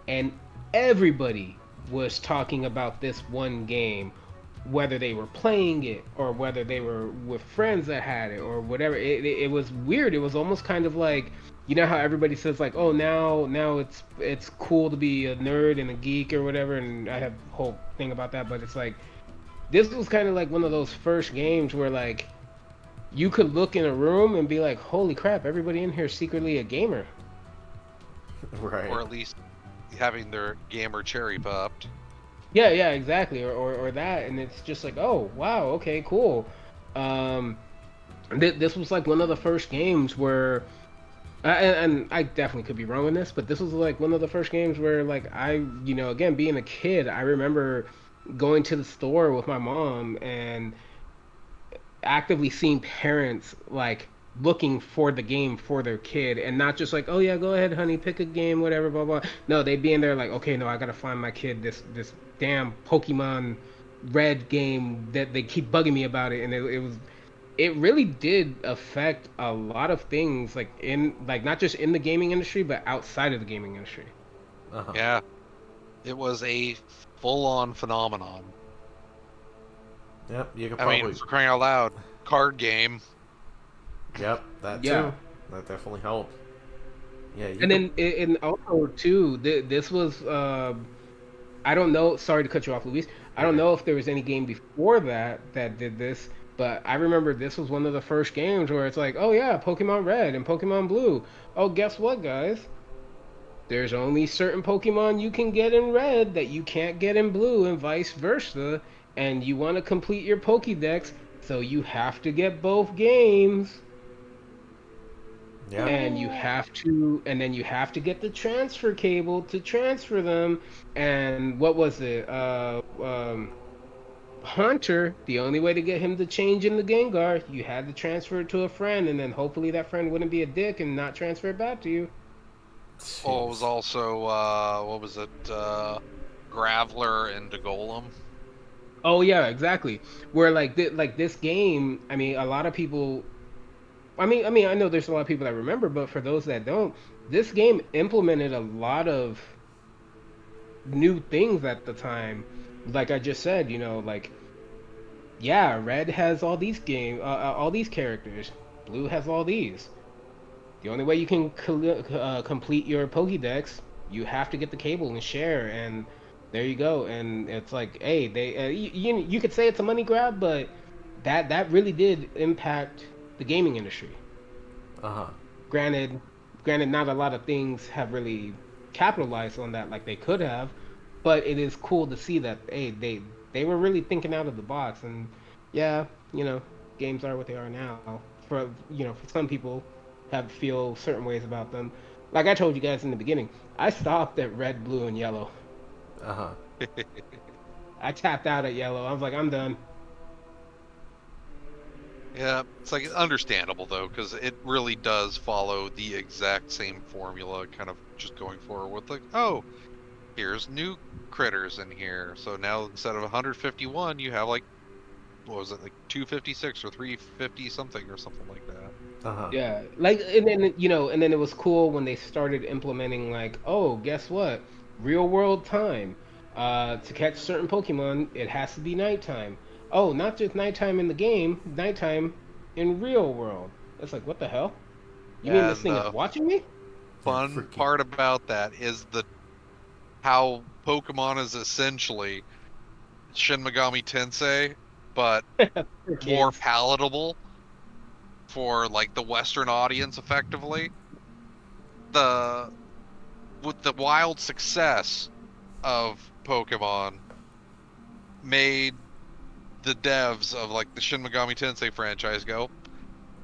and everybody was talking about this one game, whether they were playing it or whether they were with friends that had it or whatever. It was weird. It was almost kind of like, you know how everybody says like, oh, now it's cool to be a nerd and a geek or whatever, and I have a whole thing about that, but it's like, this was kind of like one of those first games where like you could look in a room and be like, holy crap, everybody in here is secretly a gamer. Right. Or at least having their gamer cherry popped. Yeah, exactly. Or that, and it's just like, oh, wow, okay, cool. This was like one of the first games where, and I definitely could be wrong in this, but this was like one of the first games where, like, again, being a kid, I remember going to the store with my mom and actively seeing parents, like, looking for the game for their kid, and not just like, oh yeah, go ahead honey, pick a game, whatever, blah blah. No, they'd be in there like, okay, no, I gotta find my kid this damn Pokemon Red game that they keep bugging me about it. And it really did affect a lot of things, like not just in the gaming industry but outside of the gaming industry. Uh-huh. Yeah, it was a full-on phenomenon. Yep, you could probably... I mean, for crying out loud, card game. Yep, that too. Yeah. That definitely helped. Yeah, and also too, this was I don't know. Sorry to cut you off, Luis. I don't know if there was any game before that did this, but I remember this was one of the first games where it's like, oh yeah, Pokemon Red and Pokemon Blue. Oh, guess what, guys? There's only certain Pokemon you can get in Red that you can't get in Blue, and vice versa. And you want to complete your Pokédex, so you have to get both games. Yeah. And you have to, and then you have to get the transfer cable to transfer them. And what was it? Hunter, the only way to get him to change in the Gengar, you had to transfer it to a friend, and then hopefully that friend wouldn't be a dick and not transfer it back to you. Oh, it was Jeez. also what was it? Graveler and Golem. Oh yeah, exactly. Where like like this game, I mean, a lot of people. I know there's a lot of people that remember, but for those that don't, this game implemented a lot of new things at the time. Like I just said, like yeah, Red has all these characters. Blue has all these. The only way you can complete your Pokédex, you have to get the cable and share, and there you go. And it's like, hey, you could say it's a money grab, but that really did impact the gaming industry. Uh huh. Granted, not a lot of things have really capitalized on that like they could have, but it is cool to see that hey, they were really thinking out of the box. And yeah, games are what they are now. For some people have feel certain ways about them. Like I told you guys in the beginning, I stopped at red, blue, and yellow. Uh huh. I tapped out at yellow. I was like, I'm done. Yeah, it's like understandable though, because it really does follow the exact same formula, kind of just going forward with like, oh, here's new critters in here. So now instead of 151, you have like, what was it, like 256 or 350 something or something like that. Uh huh. Yeah, like, and then and then it was cool when they started implementing like, oh, guess what? Real world time. To catch certain Pokemon, it has to be nighttime. Oh, not just nighttime in the game, nighttime in real world. It's like, what the hell? You mean this And thing is the watching me? Yeah. fun Freaky. part about that is the how Pokemon is essentially Shin Megami Tensei, but For more kids. palatable for like the Western audience effectively. The with the wild success of Pokemon made the devs of like the Shin Megami Tensei franchise go,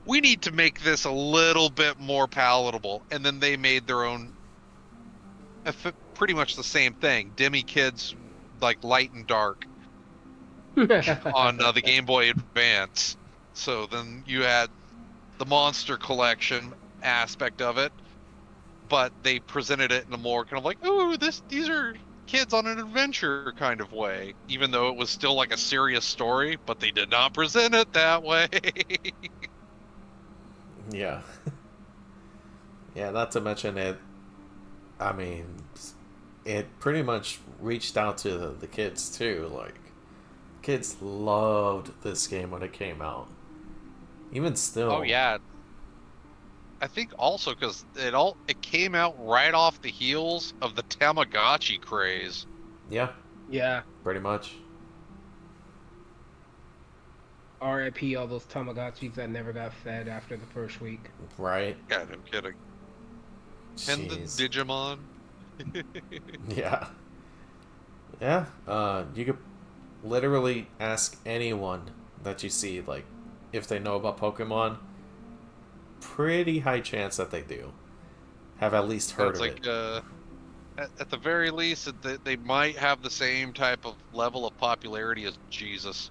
we need to make this a little bit more palatable, and then they made their own pretty much the same thing, Demi Kids like Light and Dark on the Game Boy Advance. So then you had the monster collection aspect of it, but they presented it in a more kind of like, oh, these are kids on an adventure kind of way, even though it was still like a serious story, but they did not present it that way. Yeah. Yeah. Not to mention it. I mean, it pretty much reached out to the kids too. Like, kids loved this game when it came out. Even Oh still. yeah, I think also because it came out right off the heels of the Tamagotchi craze. Yeah. Yeah. Pretty much. R.I.P. all those Tamagotchis that never got fed after the first week. Right. Yeah, no kidding. And the Jeez. Digimon. Yeah. Yeah. You could literally ask anyone that you see, like, if they know about Pokemon. Pretty high chance that they do have at least heard It's of it. like at the very least, they might have the same type of level of popularity as Jesus.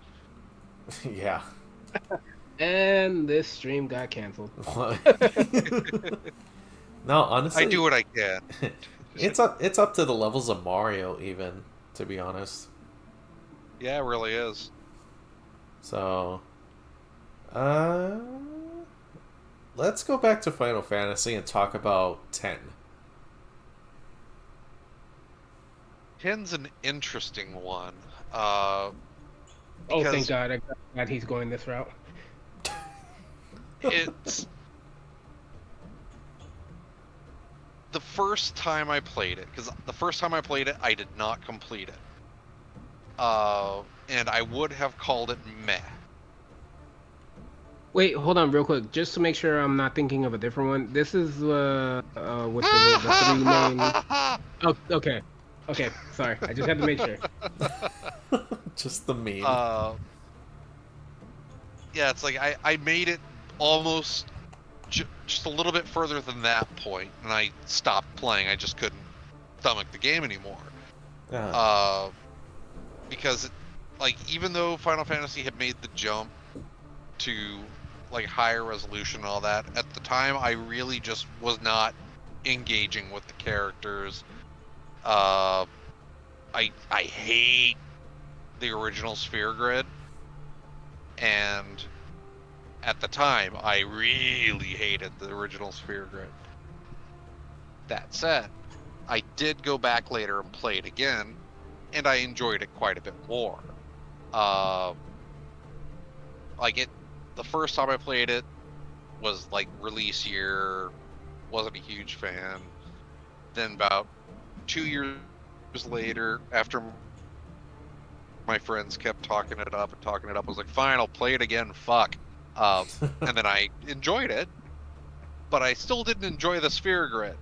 Yeah. And this stream got canceled. No, I honestly, do what I can. it's up to the levels of Mario, even, to be honest. Yeah, it really is. So, uh, let's go back to Final Fantasy and talk about 10. 10's an interesting one. Oh, thank Because God! I'm glad he's going this route. it's the first time I played it. Because the first time I played it, I did not complete it. And I would have called it meh. Wait, hold on, real quick, just to make sure I'm not thinking of a different one. This is with the three main. Oh, okay, okay. Sorry, I just had to make sure. Just the meme. uh, yeah, it's like I made it almost just a little bit further than that point, and I stopped playing. I just couldn't stomach the game anymore. Uh, Because like even though Final Fantasy had made the jump to like higher resolution and all that, at the time I really just was not engaging with the characters. I hate the original Sphere Grid, and at the time I really hated the original Sphere Grid. That said, I did go back later and play it again, and I enjoyed it quite a bit more. Like it, the first time I played it was like release year, wasn't a huge fan. Then about 2 years later, after my friends kept talking it up, I was like, fine, I'll play it again, fuck. And then I enjoyed it, but I still didn't enjoy the Sphere Grid.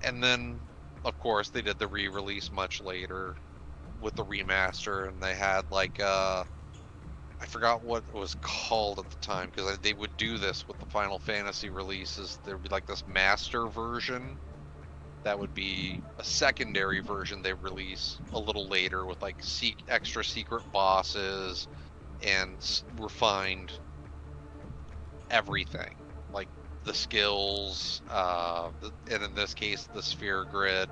And then, of course, they did the re-release much later with the remaster, and they had like I forgot what it was called at the time, because they would do this with the Final Fantasy releases. There would be like this master version that would be a secondary version they release a little later with like extra secret bosses and refined everything, like the skills, and in this case the Sphere Grid.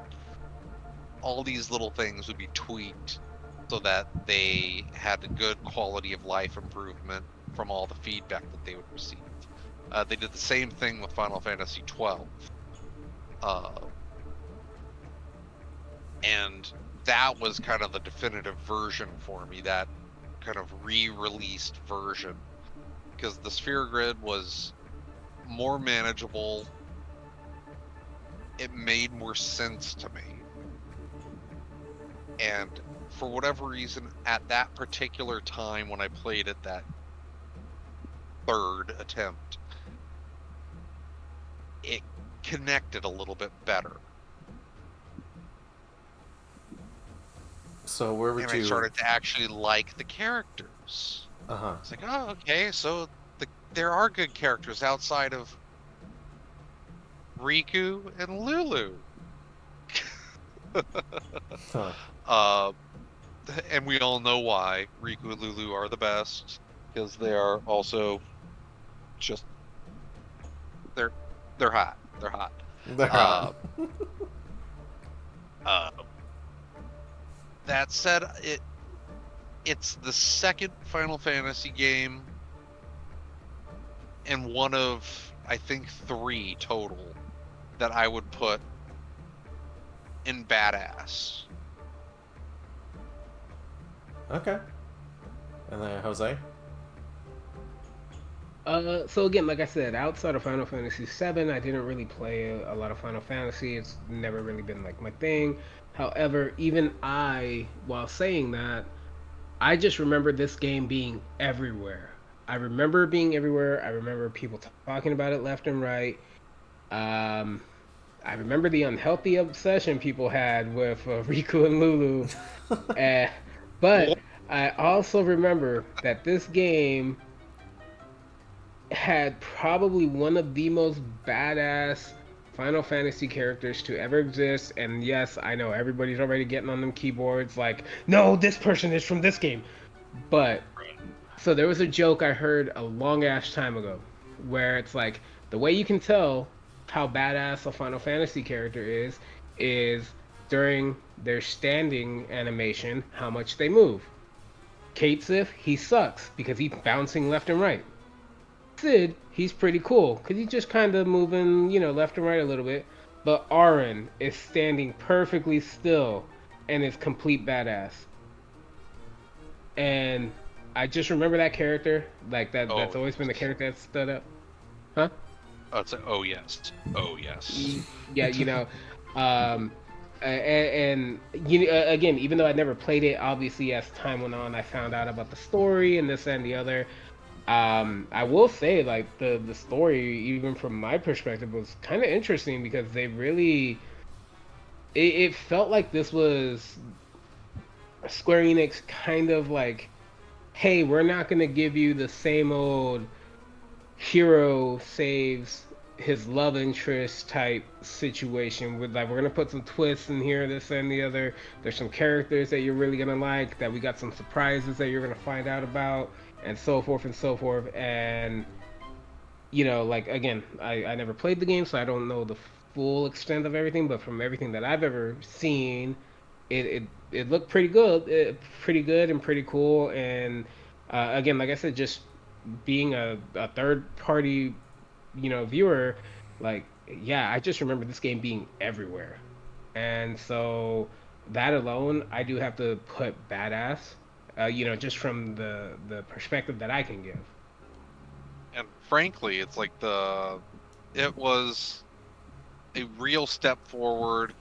All these little things would be tweaked so that they had a good quality of life improvement from all the feedback that they would receive. They did the same thing with Final Fantasy XII. And that was kind of the definitive version for me, that kind of re-released version. Because the Sphere Grid was more manageable. It made more sense to me. And for whatever reason, at that particular time when I played it, that third attempt, it connected a little bit better. So where would you... I started to actually like the characters. Uh-huh. It's like, oh, okay, so there are good characters outside of Riku and Lulu. Huh. And we all know why Riku and Lulu are the best, because they are also just they're hot. They're hot. They're hot. That said, it's the second Final Fantasy game, and one of, I think, 3 total that I would put in badass. Okay. And then Jose? So again, like I said, outside of Final Fantasy VII, I didn't really play a lot of Final Fantasy. It's never really been like my thing. However, even while saying that, I just remember this game being everywhere. I remember being everywhere. I remember people talking about it left and right. I remember the unhealthy obsession people had with Riku and Lulu. But I also remember that this game had probably one of the most badass Final Fantasy characters to ever exist. And yes, I know everybody's already getting on them keyboards like, no, this person is from this game. But, so there was a joke I heard a long ass time ago where it's like, the way you can tell how badass a Final Fantasy character is during their standing animation, how much they move. Kate Sif, he sucks because he's bouncing left and right. Sid, he's pretty cool because he's just kind of moving, left and right a little bit. But Auron is standing perfectly still and is complete badass. And I just remember that character, like that. That's always been the character that stood up. Huh? It's like, oh yes. Yeah, and again, even though I never played it, obviously as time went on, I found out about the story and this and the other. I will say, like, the story, even from my perspective, was kind of interesting because they really it felt like this was Square Enix kind of like, hey, we're not gonna give you the same old hero saves his love interest type situation with, like, we're gonna put some twists in here, this and the other. There's some characters that you're really gonna like, that we got some surprises that you're gonna find out about, and so forth and so forth. And like, again, I never played the game, so I don't know the full extent of everything, but from everything that I've ever seen, it looked pretty good and pretty cool. And again, like I said, just being a third party, viewer, like, yeah, I just remember this game being everywhere. And so that alone, I do have to put badass, just from the perspective that I can give. And frankly, it's like it was a real step forward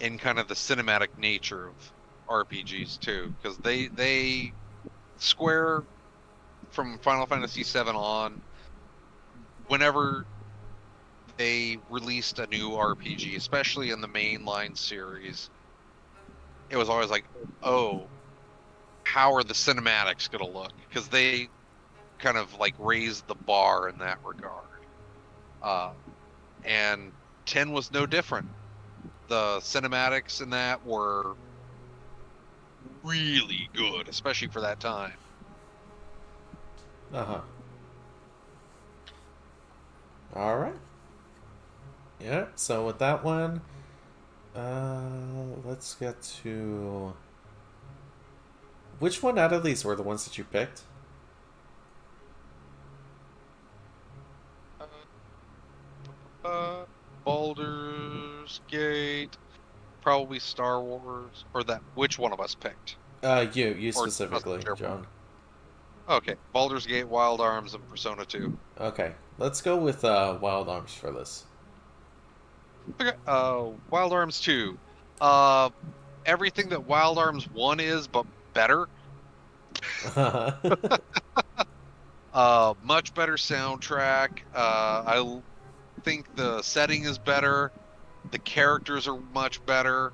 in kind of the cinematic nature of RPGs too, because they Square from Final Fantasy VII on, whenever they released a new RPG, especially in the mainline series, it was always like, oh, how are the cinematics going to look? Because they kind of like raised the bar in that regard. Uh, and 10 was no different. The cinematics in that were really good, especially for that time. Uh-huh. All right. Yeah, so with that one, let's get to... Which one out of these were the ones that you picked? Baldur's Gate, probably Star Wars, or that. Which one of us picked? You Or specifically, John. Okay, Baldur's Gate, Wild Arms, and Persona 2. Okay, let's go with Wild Arms for this. Okay, Wild Arms 2. Everything that Wild Arms 1 is, but better. Much better soundtrack. I think the setting is better. The characters are much better.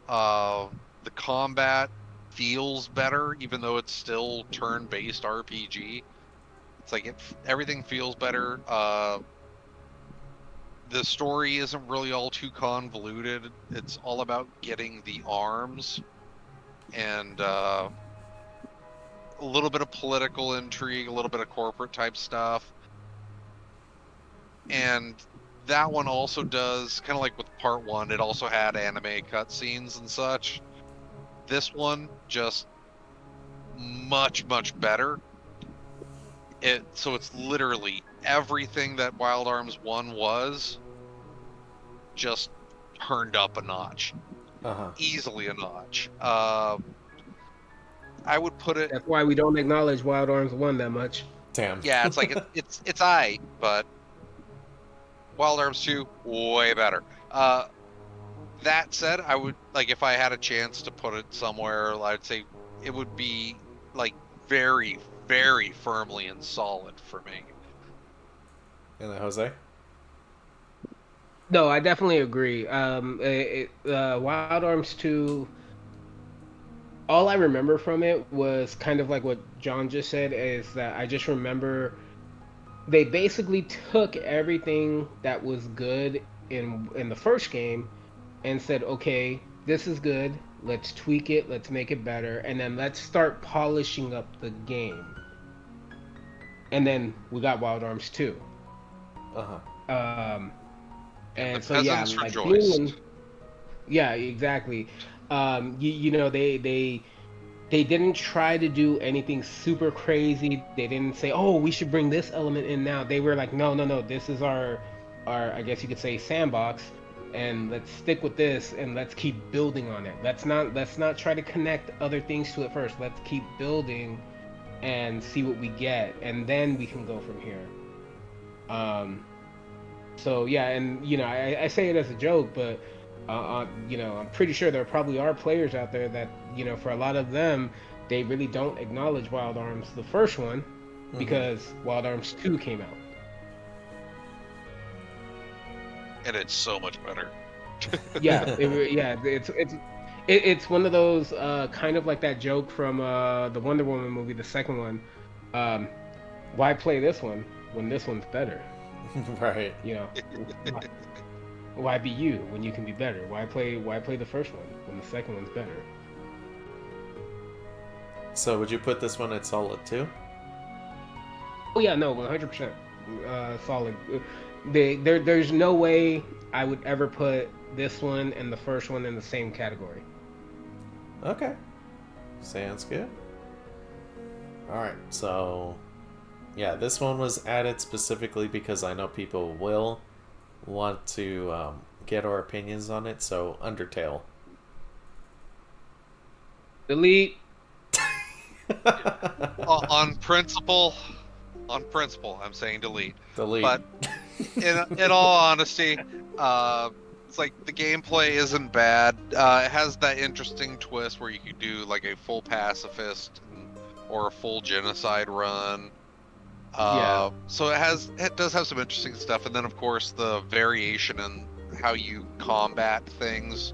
The combat feels better, even though it's still turn-based RPG. It's like everything feels better. The story isn't really all too convoluted. It's all about getting the arms and a little bit of political intrigue, a little bit of corporate type stuff. And that one also does, kind of like with part one, it also had anime cutscenes and such. This one just much, much better. So it's literally everything that Wild Arms 1 was, just turned up a notch. Uh-huh. Easily a notch. I would put it... That's why we don't acknowledge Wild Arms 1 that much. Damn. Yeah, it's like it's I, but Wild Arms 2 way better. That said, I would, like, if I had a chance to put it somewhere, I'd say it would be like very, very firmly and solid for me. And then Jose? No, I definitely agree. Wild Arms 2, all I remember from it was kind of like what John just said, is that I just remember they basically took everything that was good in the first game and said, okay, this is good. Let's tweak it. Let's make it better, and then let's start polishing up the game. And then we got Wild Arms 2. Uh-huh. And the so yeah, peasants like rejoiced. yeah, exactly. They didn't try to do anything super crazy. They didn't say, "Oh, we should bring this element in now." They were like, "No, no, no. This is our I guess you could say sandbox, and let's stick with this, and let's keep building on it. Let's not try to connect other things to it first. Let's keep building and see what we get, and then we can go from here." Um, so yeah, and I say it as a joke, but I'm pretty sure there probably are players out there that, for a lot of them, they really don't acknowledge Wild Arms, the first one, because Wild Arms 2 came out. And it's so much better. Yeah, it's one of those kind of like that joke from the Wonder Woman movie, the second one. Um, why play this one when this one's better? Right. You know, why be you when you can be better? Why play the first one when the second one's better? So would you put this one at solid 2? Oh yeah, no, 100% solid. There's no way I would ever put this one and the first one in the same category. Okay. Sounds good. Alright, so yeah, this one was added specifically because I know people will want to get our opinions on it, so Undertale. Delete. On principle, I'm saying delete. Delete. But in all honesty, it's like the gameplay isn't bad. It has that interesting twist where you could do like a full pacifist or a full genocide run. Yeah. So it does have some interesting stuff, and then of course the variation in how you combat things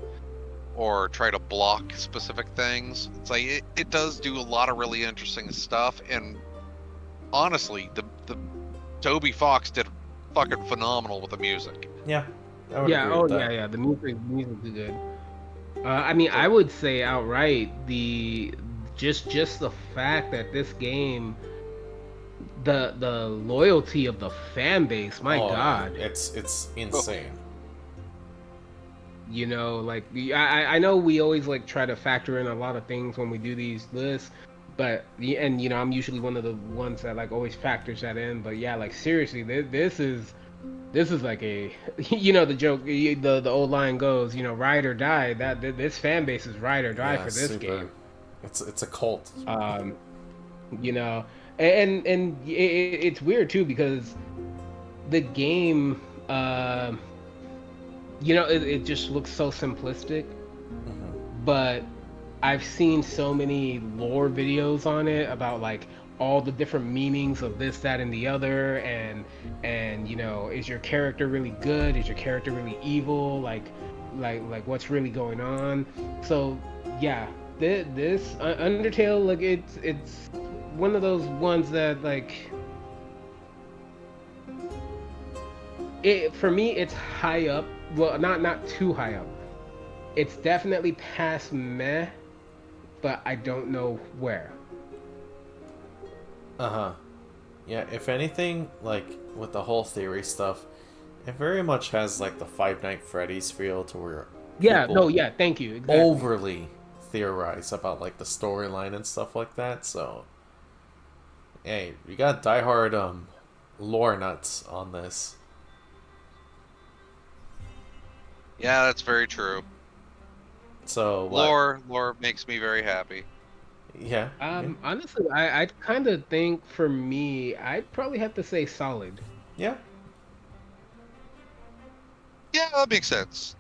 or try to block specific things. It's like it does do a lot of really interesting stuff, and honestly, the Toby Fox did fucking phenomenal with the music. Yeah. I would Yeah. agree Oh with that. yeah. The music is good. I mean, I would say outright just the fact that this game, the loyalty of the fan base, my God, it's insane. you know, like I know we always like try to factor in a lot of things when we do these lists, but and you know I'm usually one of the ones that like always factors that in. But yeah, like seriously, this is like a you know the joke, the old line goes, you know, ride or die. This fan base is ride or die for this game. It's a cult. You know, and it's weird too because the game, you know, it just looks so simplistic, but I've seen so many lore videos on it about like all the different meanings of this, that, and the other, and you know, is your character really good? Is your character really evil? Like what's really going on? So yeah, this Undertale, like it's one of those ones that like it for me it's high up. Well, not too high up. It's definitely past meh, but I don't know where. Yeah, if anything, like with the whole theory stuff, it very much has like the Five Nights at Freddy's feel to where Yeah, people no, yeah, thank you. Exactly. overly theorize about like the storyline and stuff like that. So, hey, you got diehard lore nuts on this. Yeah, that's very true. So Lore makes me very happy. Yeah. Honestly, I kind of think for me, I'd probably have to say solid. Yeah. Yeah, that makes sense.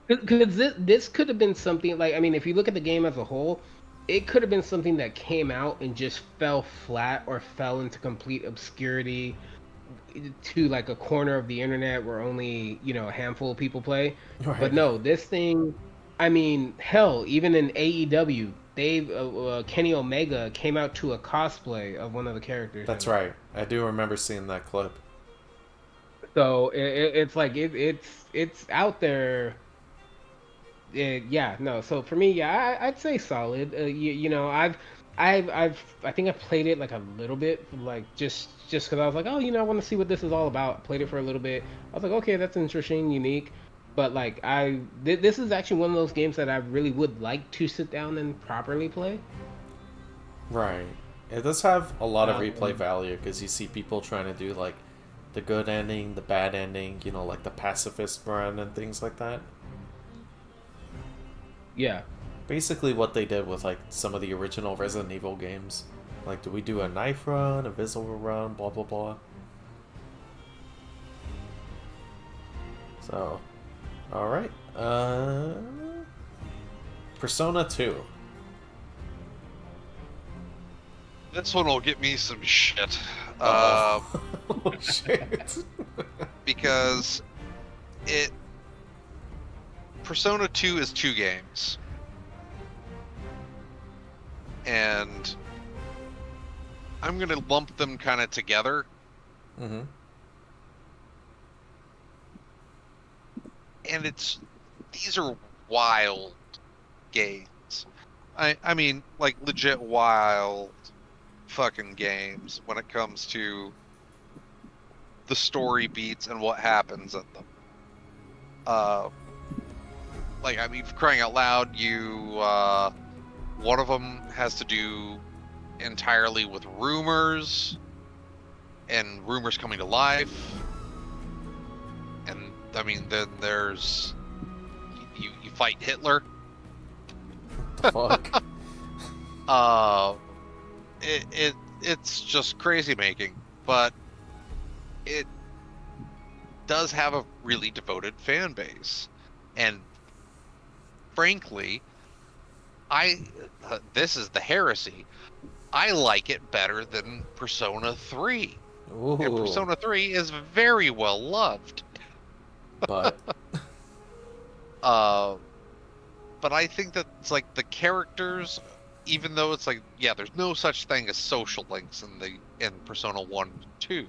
Because this could have been something like, I mean, if you look at the game as a whole, it could have been something that came out and just fell flat or fell into complete obscurity to like a corner of the internet where only, you know, a handful of people play. Right. But no, this thing, I mean, hell, even in AEW, Kenny Omega came out to a cosplay of one of the characters. That's right. I do remember seeing that clip. So it's like it's out there. Yeah, no. So for me, yeah, I'd say solid. You know, I think I played it like a little bit, like just because I was like, oh, you know, I want to see what this is all about. Played it for a little bit. I was like, okay, that's interesting, unique. But like this is actually one of those games that I really would like to sit down and properly play. Right. It does have a lot of replay value because you see people trying to do like the good ending, the bad ending, you know, like the pacifist run and things like that. Yeah. Basically what they did with like some of the original Resident Evil games. Like, do we do a knife run, a visible run, blah blah blah. So, alright. Persona 2. This one will get me some shit. Oh shit. Because Persona 2 is 2 games. And I'm going to lump them kind of together. Mm-hmm. And these are wild games. I mean, like, legit wild fucking games when it comes to the story beats and what happens at them. Like, I mean, for crying out loud, one of them has to do entirely with rumors and rumors coming to life. And I mean, then there's you fight Hitler. What the fuck? It's just crazy making, but it does have a really devoted fan base, and frankly, this is the heresy. I like it better than Persona 3. Ooh. And Persona 3 is very well loved. But but I think that it's like the characters, even though it's like, yeah, there's no such thing as social links in Persona 1 and 2.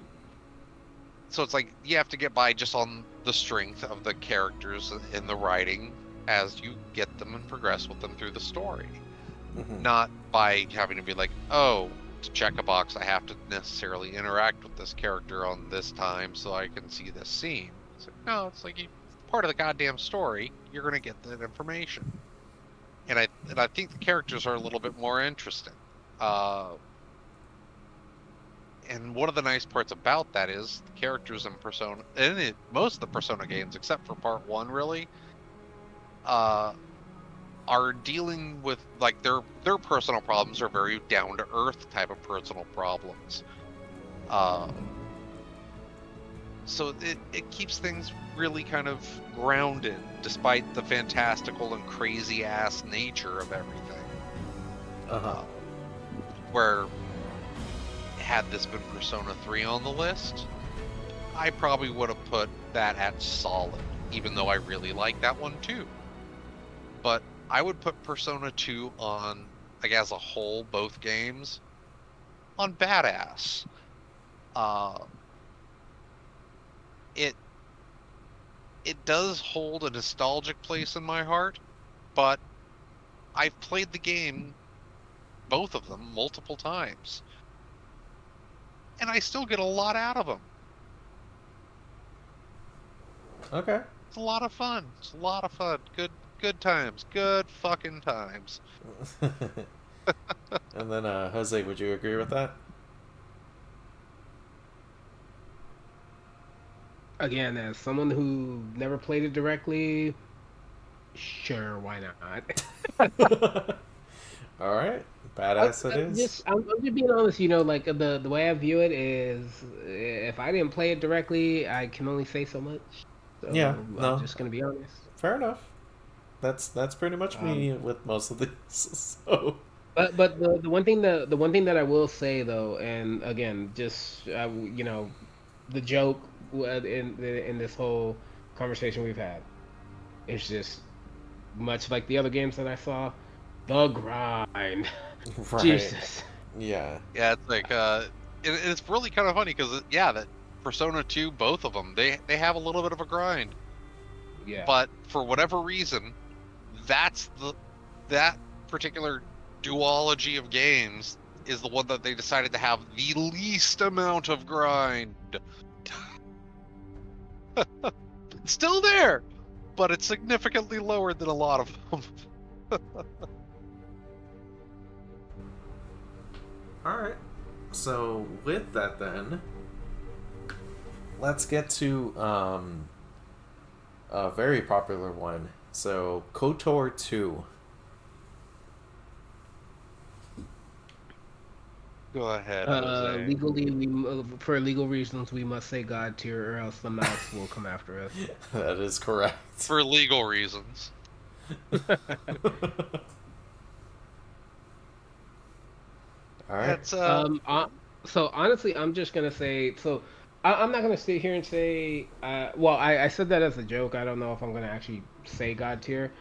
So it's like you have to get by just on the strength of the characters in the writing as you get them and progress with them through the story. mm-hmm. Not by having to be like, oh, to check a box, I have to necessarily interact with this character on this time so I can see this scene. It's like, no, it's like part of the goddamn story. You're going to get that information. And I think the characters are a little bit more interesting. And one of the nice parts about that is the characters in Persona, and most of the Persona games, except for Part 1, really, are dealing with, like, their personal problems are very down-to-earth type of personal problems. So it keeps things really kind of grounded, despite the fantastical and crazy-ass nature of everything. Uh-huh. Where, had this been Persona 3 on the list, I probably would have put that at solid, even though I really like that one too. But I would put Persona 2 on, like, as a whole, both games, on badass. It does hold a nostalgic place in my heart, but I've played the game, both of them, multiple times, and I still get a lot out of them. Okay. It's a lot of fun. It's a lot of fun. Good times. Good fucking times. And then, Jose, would you agree with that? Again, as someone who never played it directly, sure, why not? All right, badass it is. I'm just being honest. You know, like the way I view it is, if I didn't play it directly, I can only say so much. So Yeah, no, I'm just gonna be honest. fair enough. That's pretty much me with most of these. So, But the one thing that I will say though, and again, just you know, the joke in this whole conversation we've had, it's just much like the other games that I saw, the grind. right. Jesus. Yeah. Yeah, it's like it's really kind of funny because that Persona 2, both of them, they have a little bit of a grind. Yeah. But for whatever reason, that particular duology of games is the one that they decided to have the least amount of grind. It's still there, but it's significantly lower than a lot of them. All right. So with that, then, let's get to a very popular one. So KOTOR 2. Go ahead, Jose. Legally, for legal reasons, we must say God tier, or else the mouse will come after us. That is correct. For legal reasons. All right. That's So honestly, I'm just gonna say. So I'm not gonna sit here and say. Well, I said that as a joke. I don't know if I'm gonna actually say God tier.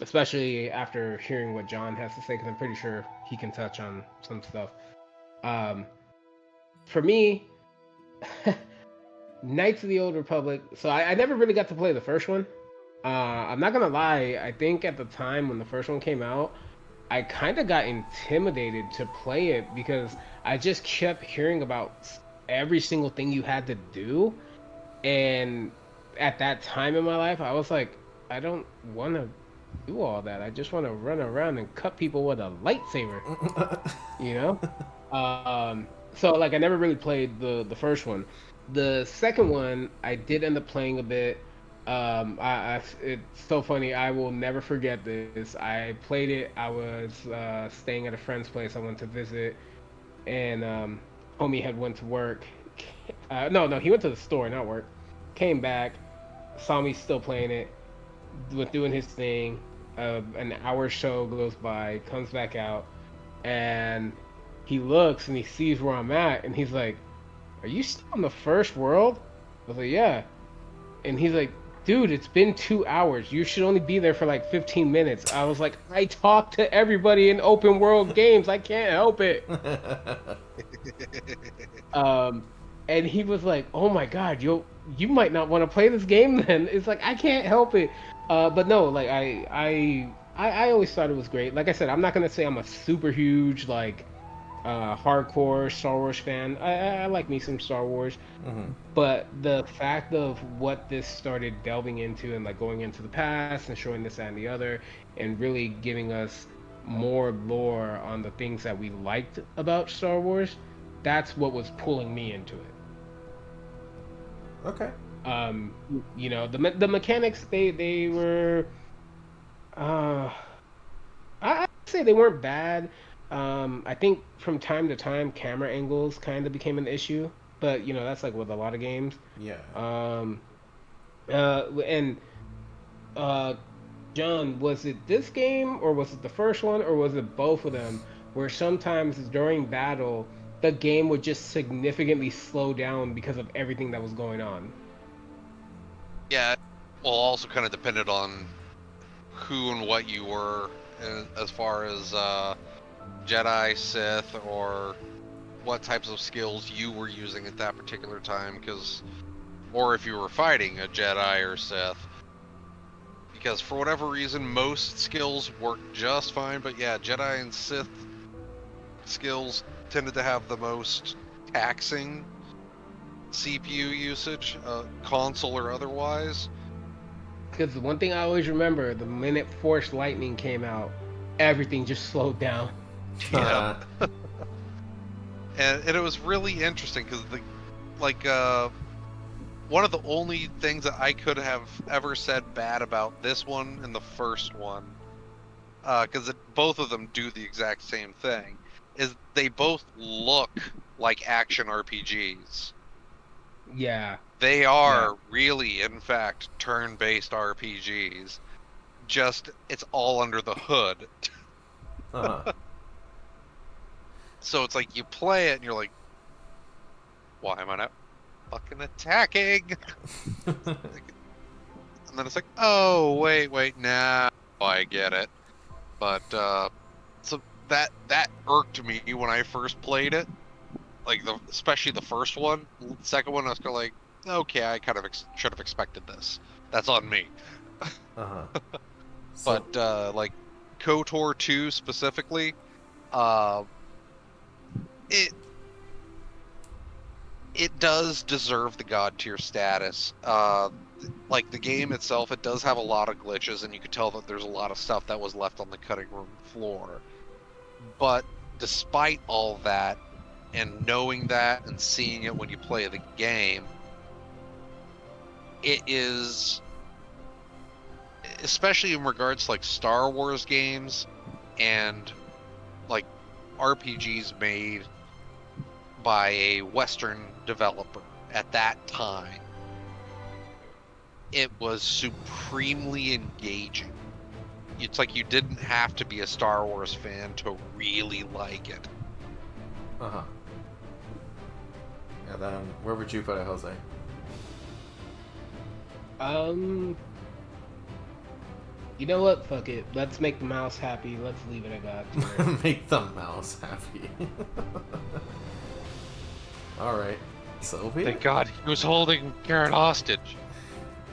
Especially after hearing what John has to say, because I'm pretty sure he can touch on some stuff. Um, for me, Knights of the Old Republic. So I never really got to play the first one. I'm not gonna lie. I think at the time when the first one came out, I kind of got intimidated to play it because I just kept hearing about every single thing you had to do. And at that time in my life, I was like, I don't want to do all that. I just want to run around and cut people with a lightsaber, you know? So like I never really played the first one. The second one I did end up playing a bit. It's so funny. I will never forget this. I played it. I was staying at a friend's place. I went to visit, and homie had went to work. No, he went to the store, not work. Came back, saw me still playing it, was doing his thing. An hour show goes by, comes back out, and he looks and he sees where I'm at, and he's like, "Are you still in the first world?" I was like, "Yeah." And he's like, "Dude, it's been 2 hours. You should only be there for like 15 minutes." I was like, "I talk to everybody in open world games. I can't help it." Um, and he was like, "Oh my God, you might not want to play this game then." It's like I can't help it. But no, like I always thought it was great. Like I said, I'm not gonna say I'm a super huge like hardcore Star Wars fan. I like me some Star Wars, Hmm. but the fact of what this started delving into and like going into the past and showing this and the other, and really giving us more lore on the things that we liked about Star Wars, that's what was pulling me into it. Okay. Um, the mechanics they were uh I'd say they weren't bad. I think from time to time, camera angles kind of became an issue, but that's like with a lot of games. Yeah. Um, and uh, John, was it this game or was it the first one or was it both of them? Where sometimes during battle, the game would just significantly slow down because of everything that was going on. yeah. Well, also kind of depended on who and what you were, as far as Jedi, Sith, or what types of skills you were using at that particular time, or if you were fighting a Jedi or Sith. Because for whatever reason, most skills work just fine, but yeah, Jedi and Sith skills tended to have the most taxing CPU usage, console or otherwise. Because the one thing I always remember, the minute Force Lightning came out, everything just slowed down. Yeah. And it was really interesting because one of the only things that I could have ever said bad about this one and the first one, because both of them do the exact same thing, is they both look like action RPGs. Yeah. They are really, in fact, turn-based RPGs. Just, it's all under the hood. Uh-huh. So it's like you play it and you're like, why am I not fucking attacking? And then it's like, oh, wait, now I get it. But, so that irked me when I first played it. Like, especially the first one. The second one, I was kind of like, okay, I kind of should have expected this. That's on me. Uh-huh. So, But, like, KOTOR 2 specifically, uh, it does deserve the god tier status. Like the game itself, it does have a lot of glitches, and you could tell that there's a lot of stuff that was left on the cutting room floor. But despite all that, and knowing that and seeing it when you play the game, it is, especially in regards to like Star Wars games and like RPGs made by a Western developer at that time, it was supremely engaging. It's like you didn't have to be a Star Wars fan to really like it. Uh-huh. And then, where would you put it, Jose? You know what? Fuck it. Let's make the mouse happy. Let's leave it at God tier. Make the mouse happy. Alright. Sylvia? Thank God he was holding Karen hostage.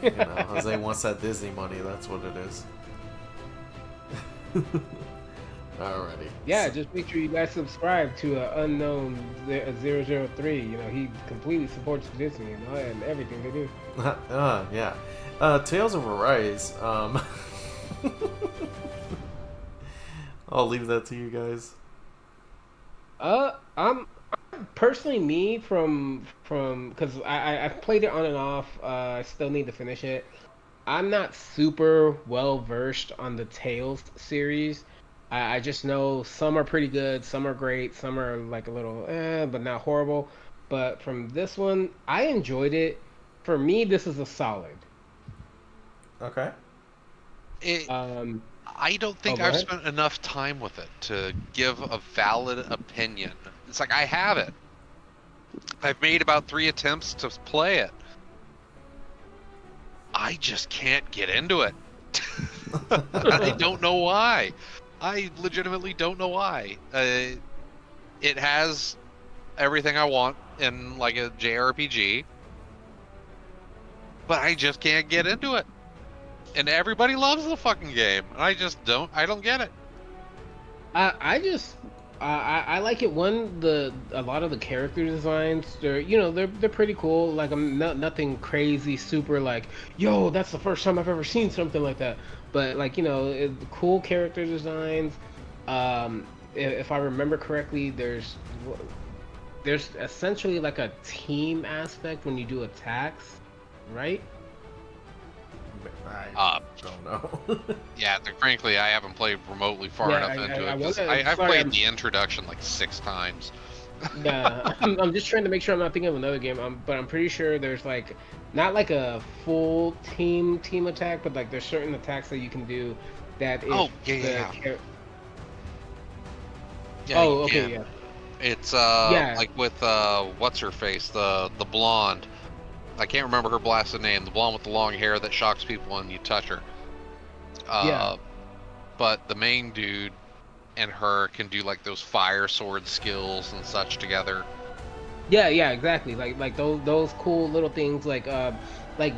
You know, Jose wants that Disney money, that's what it is. Alrighty. Yeah, just make sure you guys subscribe to Unknown 003. You know, he completely supports Disney, and everything they do. Yeah. Tales of Arise. I'll leave that to you guys. I'm personally me from because I've played it on and off. I still need to finish it. I'm not super well versed on the Tales series. I just know some are pretty good, some are great, some are like a little but not horrible. But from this one, I enjoyed it. For me, this is a solid. Okay. I don't think go I've ahead. spent enough time with it to give a valid opinion. It's like I have it. I've made about 3 attempts to play it. I just can't get into it. I don't know why. I legitimately don't know why. It has everything I want in like a JRPG, but I just can't get into it. And everybody loves the fucking game. I don't get it. I like it. A lot of the character designs, they're pretty cool. Like I'm nothing crazy, super like, yo, that's the first time I've ever seen something like that. But like cool character designs. If I remember correctly, there's essentially like a team aspect when you do attacks, right? I don't know. Yeah, frankly, I haven't played remotely far enough into it. 'Cause I've played the introduction like 6 times. Yeah, I'm just trying to make sure I'm not thinking of another game. But I'm pretty sure there's like not like a full team attack, but like there's certain attacks that you can do that if Yeah, oh, you okay, can. yeah. It's Yeah. like with what's her face, the blonde. I can't remember her blasted name. The blonde with the long hair that shocks people when you touch her. Yeah. But the main dude and her can do like those fire sword skills and such together. Yeah, exactly. Like those cool little things. Like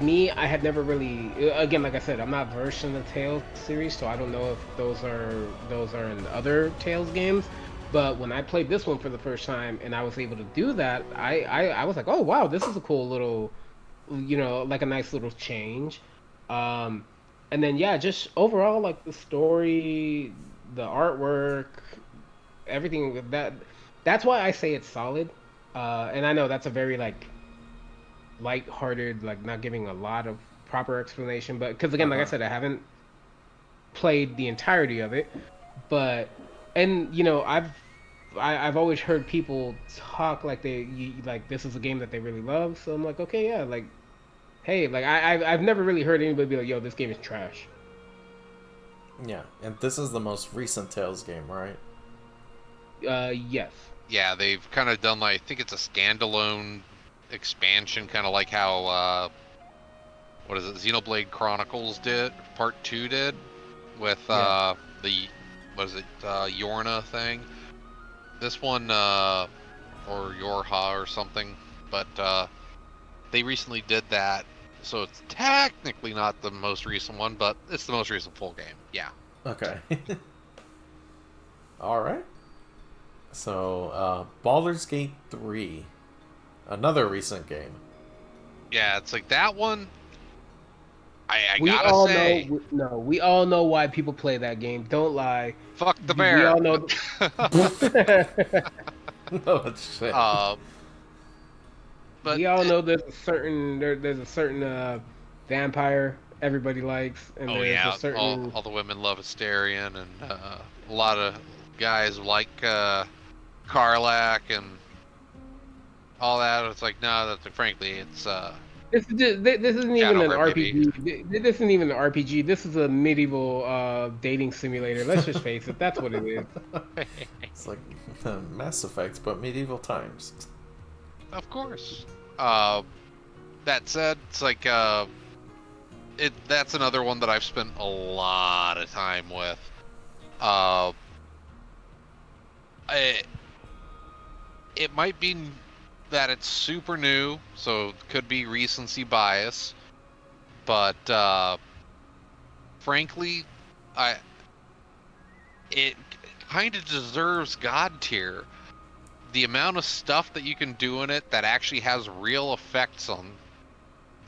me, I had never really. Again, like I said, I'm not versed in the Tales series, so I don't know if those are in other Tales games. But when I played this one for the first time and I was able to do that, I was like, oh wow, this is a cool little, like a nice little change. Um, and then yeah, just overall like the story, the artwork, everything with that. That's why I say it's solid. And I know that's a very like light-hearted, like not giving a lot of proper explanation, but because again, like I said, I haven't played the entirety of it, but and I've always heard people talk like like this is a game that they really love, so I'm like, okay, yeah, like hey, like I've never really heard anybody be like, yo, this game is trash. Yeah, and this is the most recent Tales game, right? Yes. Yeah, they've kind of done like I think it's a standalone expansion, kind of like how what is it, Xenoblade Chronicles did, Part 2 did, with the what is it, Yorna thing. This one or Yorha or something, but they recently did that, so it's technically not the most recent one, but it's the most recent full game. Yeah. Okay. Alright. So, Baldur's Gate 3. Another recent game. Yeah, it's like that one. I We gotta all say, know, we all know why people play that game. Don't lie. fuck the We bear. all know. Oh, shit. But We all know there's a certain vampire everybody likes, and oh there's a yeah, certain all the women love Asterion, and a lot of guys like Karlach and all that. It's like no, that's frankly, it's This isn't even Shadow an Heart, maybe. RPG. This isn't even an RPG. This is a medieval dating simulator. Let's just face it. That's what it is. It's like Mass Effect, but medieval times. Of course. That said, it's like that's another one that I've spent a lot of time with. It might be that it's super new, so it could be recency bias, but frankly, it kind of deserves God tier. The amount of stuff that you can do in it that actually has real effects on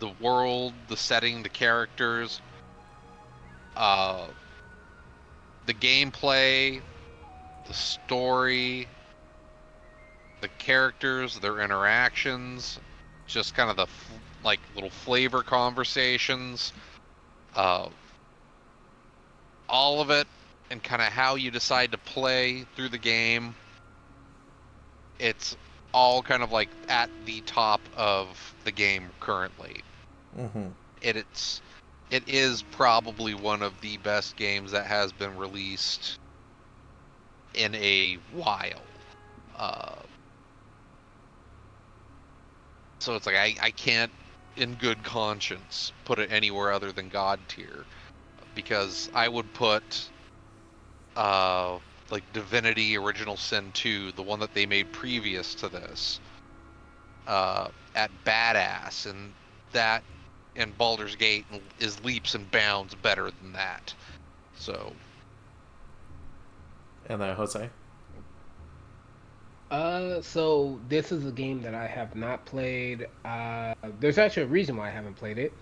the world, the setting, the characters, the gameplay, the story, the characters, their interactions, just kind of the like little flavor conversations, all of it, and kind of how you decide to play through the game. It's all kind of like at the top of the game currently. Mm-hmm. It is probably one of the best games that has been released in a while. So it's like I can't, in good conscience, put it anywhere other than God tier, because I would put like Divinity Original Sin 2, the one that they made previous to this, at badass, and that and Baldur's Gate is leaps and bounds better than that. So. And then Jose? So this is a game that I have not played. There's actually a reason why I haven't played it.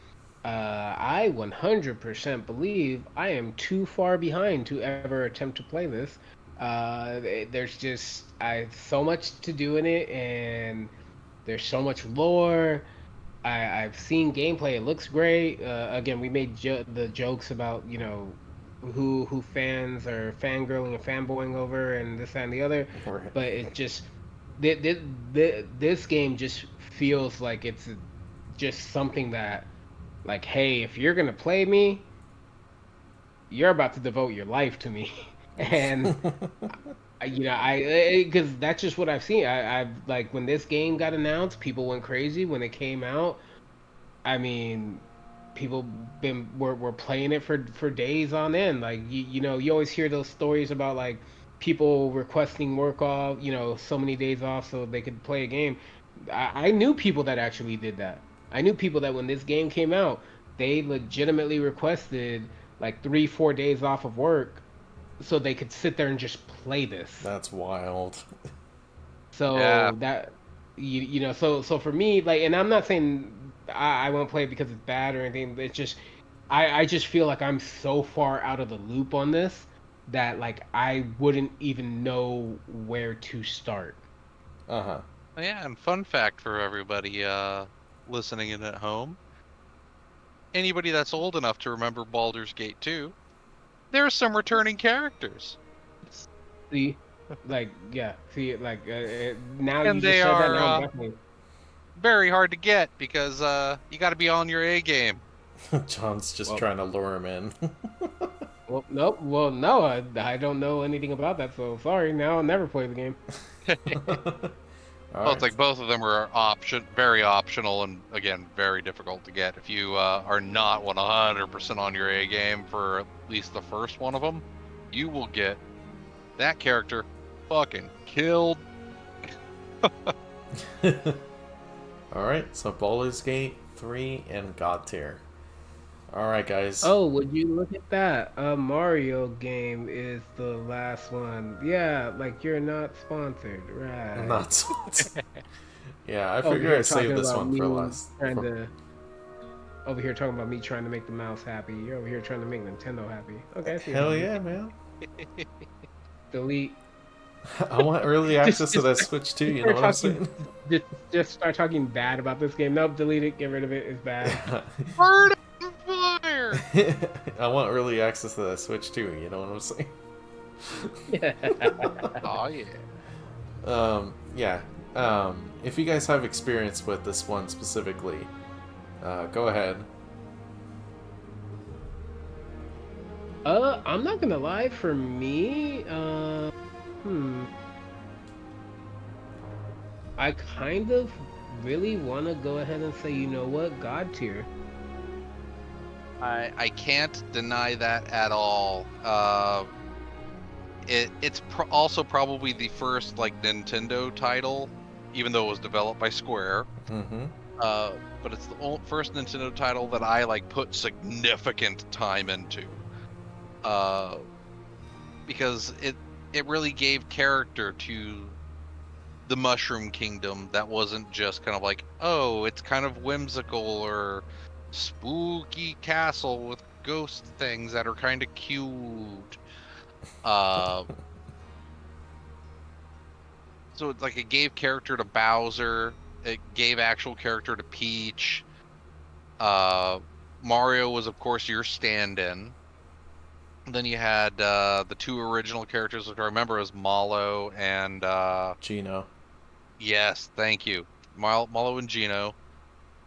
I 100% believe I am too far behind to ever attempt to play this. There's just so much to do in it, and there's so much lore. I've seen gameplay. It looks great. Again, we made the jokes about who fans are fangirling and fanboying over and this that, and the other. Right. But it just this game just feels like it's just something that, like, hey, if you're gonna play me, you're about to devote your life to me. And I because that's just what I've seen. I've like, when this game got announced, people went crazy when it came out. I mean, people were playing it for days on end. Like, you always hear those stories about, like, people requesting work off, so many days off so they could play a game. I knew people that actually did that. I knew people that when this game came out, they legitimately requested like 3-4 days off of work so they could sit there and just play this. That's wild. So Yeah. that so for me, like, and I'm not saying I won't play it because it's bad or anything. It's just I just feel like I'm so far out of the loop on this that, like, I wouldn't even know where to start. Uh-huh. Yeah, and fun fact for everybody listening in at home. Anybody that's old enough to remember Baldur's Gate 2, there are some returning characters. See, like, yeah, see, like, now And you they just said that, now I'm are definitely. very hard to get because you got to be on your A game. John's just Well, trying to lure him in. well, nope. Well, no, I don't know anything about that, so sorry. Now I'll never play the game. All Well, it's right. like both of them are very optional, and again, very difficult to get. If you are not 100% on your A game for at least the first one of them, you will get that character fucking killed. All right, so Baldur's Gate 3 and God tier. All right, guys. Oh, would you look at that? A Mario game is the last one. Yeah, like, you're not sponsored, right? Not yeah, I Over figure here I saved talking this about one for me last. trying to. Over here talking about me trying to make the mouse happy. You're over here trying to make Nintendo happy. Okay, I see what Hell you did. yeah, man. Delete. I want early access to that Switch too, you know what I'm saying? Just start talking bad about this game. Nope, delete it. Get rid of it. It's bad. Bird of fire! I want early access to that Switch too, you know what I'm saying? Oh yeah. Yeah. If you guys have experience with this one specifically, Go ahead. I'm not gonna lie. For me, I kind of really want to go ahead and say, you know what, God tier. I can't deny that at all. It's also probably the first like Nintendo title, even though it was developed by Square. Mm-hmm. But it's the first Nintendo title that I like put significant time into. Because it really gave character to the Mushroom Kingdom that wasn't just kind of like, oh, it's kind of whimsical or spooky castle with ghost things that are kind of cute. So it's like it gave character to Bowser, it gave actual character to Peach. Mario was of course your stand-in. Then you had the two original characters, which I remember as Mallow and Gino. yes, thank you, Mallow and Gino,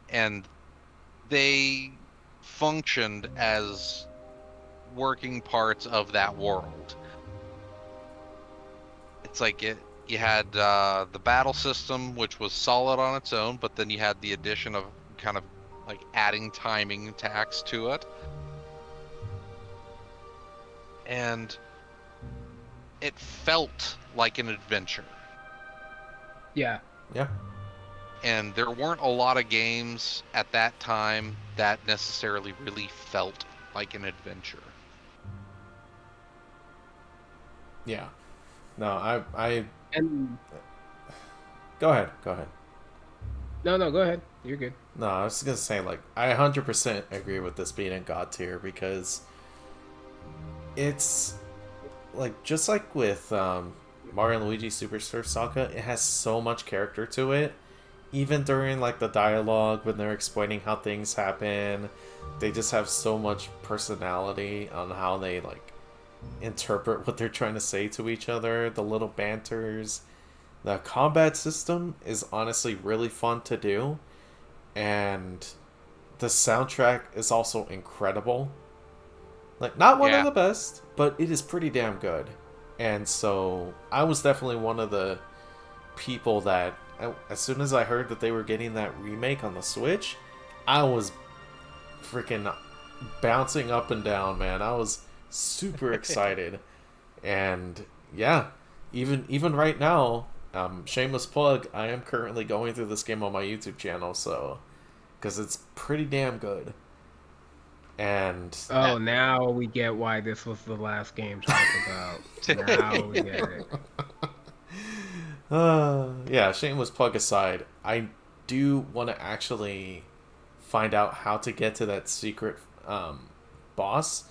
and they functioned as working parts of that world. It's like you had the battle system, which was solid on its own, but then you had the addition of kind of like adding timing tax to it, and it felt like an adventure. Yeah. Yeah. And there weren't a lot of games at that time that necessarily really felt like an adventure. Yeah. No, I. And Go ahead. Go ahead. no, go ahead. You're good. No, I was just gonna say, like, I 100% agree with this being in God tier because it's like just like with Mario and Luigi Superstar Saga, it has so much character to it. Even during like the dialogue when they're explaining how things happen, they just have so much personality on how they like interpret what they're trying to say to each other. The little banters, the combat system is honestly really fun to do, and the soundtrack is also incredible. Like, not one of Yeah. the best, but it is pretty damn good. And so, I was definitely one of the people that, as soon as I heard that they were getting that remake on the Switch, I was freaking bouncing up and down, man. I was super excited. And yeah, even right now, shameless plug, I am currently going through this game on my YouTube channel, so because it's pretty damn good. And Oh, now we get why this was the last game to talk about. Now we get it. yeah, shameless plug aside, I do want to actually find out how to get to that secret boss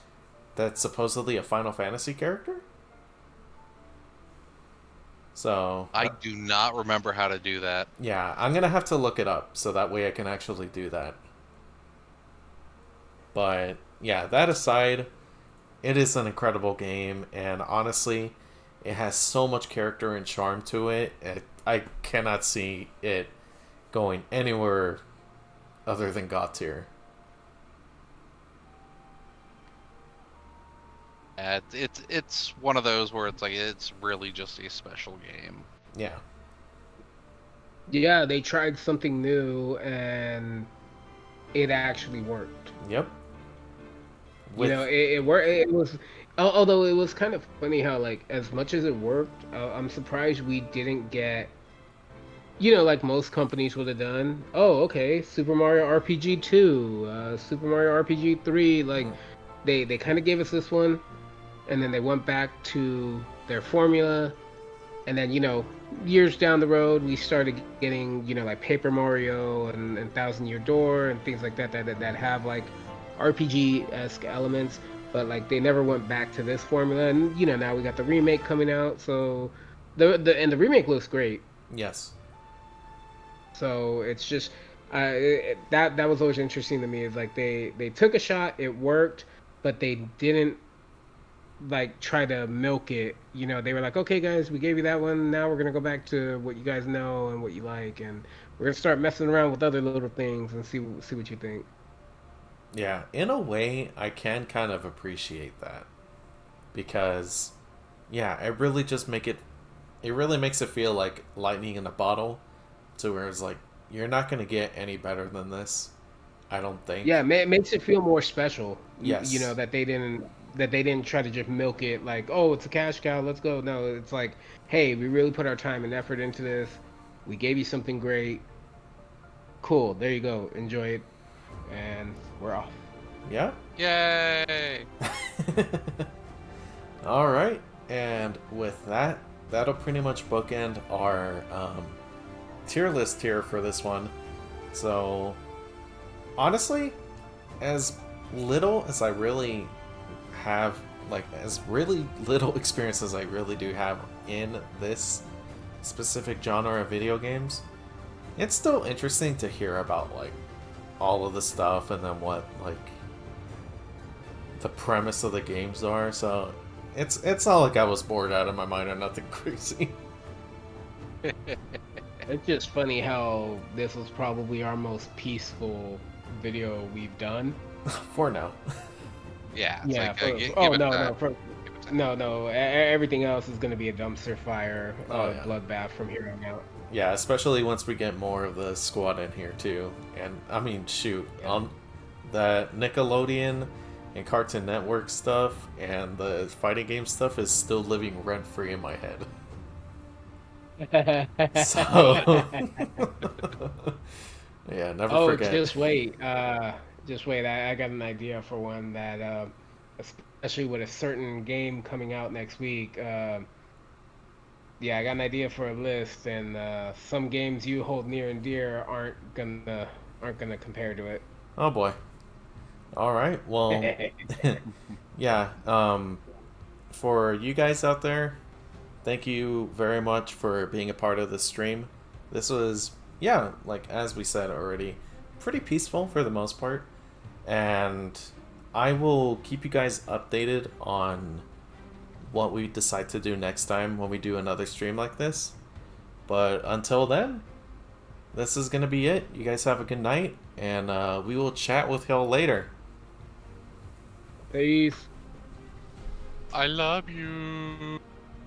that's supposedly a Final Fantasy character. So I do not remember how to do that. yeah, I'm gonna have to look it up so that way I can actually do that. But yeah, that aside, it is an incredible game, and honestly, it has so much character and charm to it. I cannot see it going anywhere other than God tier. It's one of those where it's like it's really just a special game. Yeah. Yeah, they tried something new and it actually worked. Yep. You With know, it worked. It was, although it was kind of funny how like as much as it worked, I'm surprised we didn't get, you know, like most companies would have done. Oh, okay, Super Mario RPG 2, Super Mario RPG 3. Like mm, they kind of gave us this one, and then they went back to their formula, and then years down the road we started getting like Paper Mario and Thousand Year Door and things like that have like RPG-esque elements, but like they never went back to this formula. And now we got the remake coming out, so the remake looks great. yes. So it's just that was always interesting to me, is like they took a shot, it worked, but they didn't like try to milk it. They were like, okay guys, we gave you that one, now we're gonna go back to what you guys know and what you like, and We're gonna start messing around with other little things and see what you think. Yeah, in a way, I can kind of appreciate that because, yeah, it really just make it. It really makes it feel like lightning in a bottle, to where it's like you're not gonna get any better than this. I don't Yeah, think. it makes it feel more special. You know Yes. that they didn't try to just milk it like, oh, it's a cash cow, let's go. No, it's like, hey, we really put our time and effort into this. We gave you something great. Cool. There you go. Enjoy it, and we're off. Yeah. Yay! All right, and with that, that'll pretty much bookend our tier list here for this one. So, honestly, as little as I really have, like, as really little experience as I really do have in this specific genre of video games, it's still interesting to hear about, like, all of the stuff and then what, like, the premise of the games are. So, it's not like I was bored out of my mind or nothing crazy. It's just funny how this was probably our most peaceful video we've done. For now. Yeah, it's Yeah. like Oh give it no, time. no, Give it time. no. Everything else is gonna be a dumpster fire, Oh yeah. bloodbath from here on out. Yeah, especially once we get more of the squad in here too. And I mean, shoot, Yeah. on the Nickelodeon and Cartoon Network stuff and the fighting game stuff is still living rent free in my head. So yeah, never Oh, forget. just wait. Just wait. I got an idea for one that, especially with a certain game coming out next week. Yeah, I got an idea for a list, and some games you hold near and dear aren't gonna compare to Oh boy. All right. Well, it. yeah. For you guys out there, thank you very much for being a part of this stream. This was, yeah, like as we said already, pretty peaceful for the most part. And I will keep you guys updated on what we decide to do next time when we do another stream like this. But until then, this is going to be it. You guys have a good night, and we will chat with y'all later. Peace. I love you.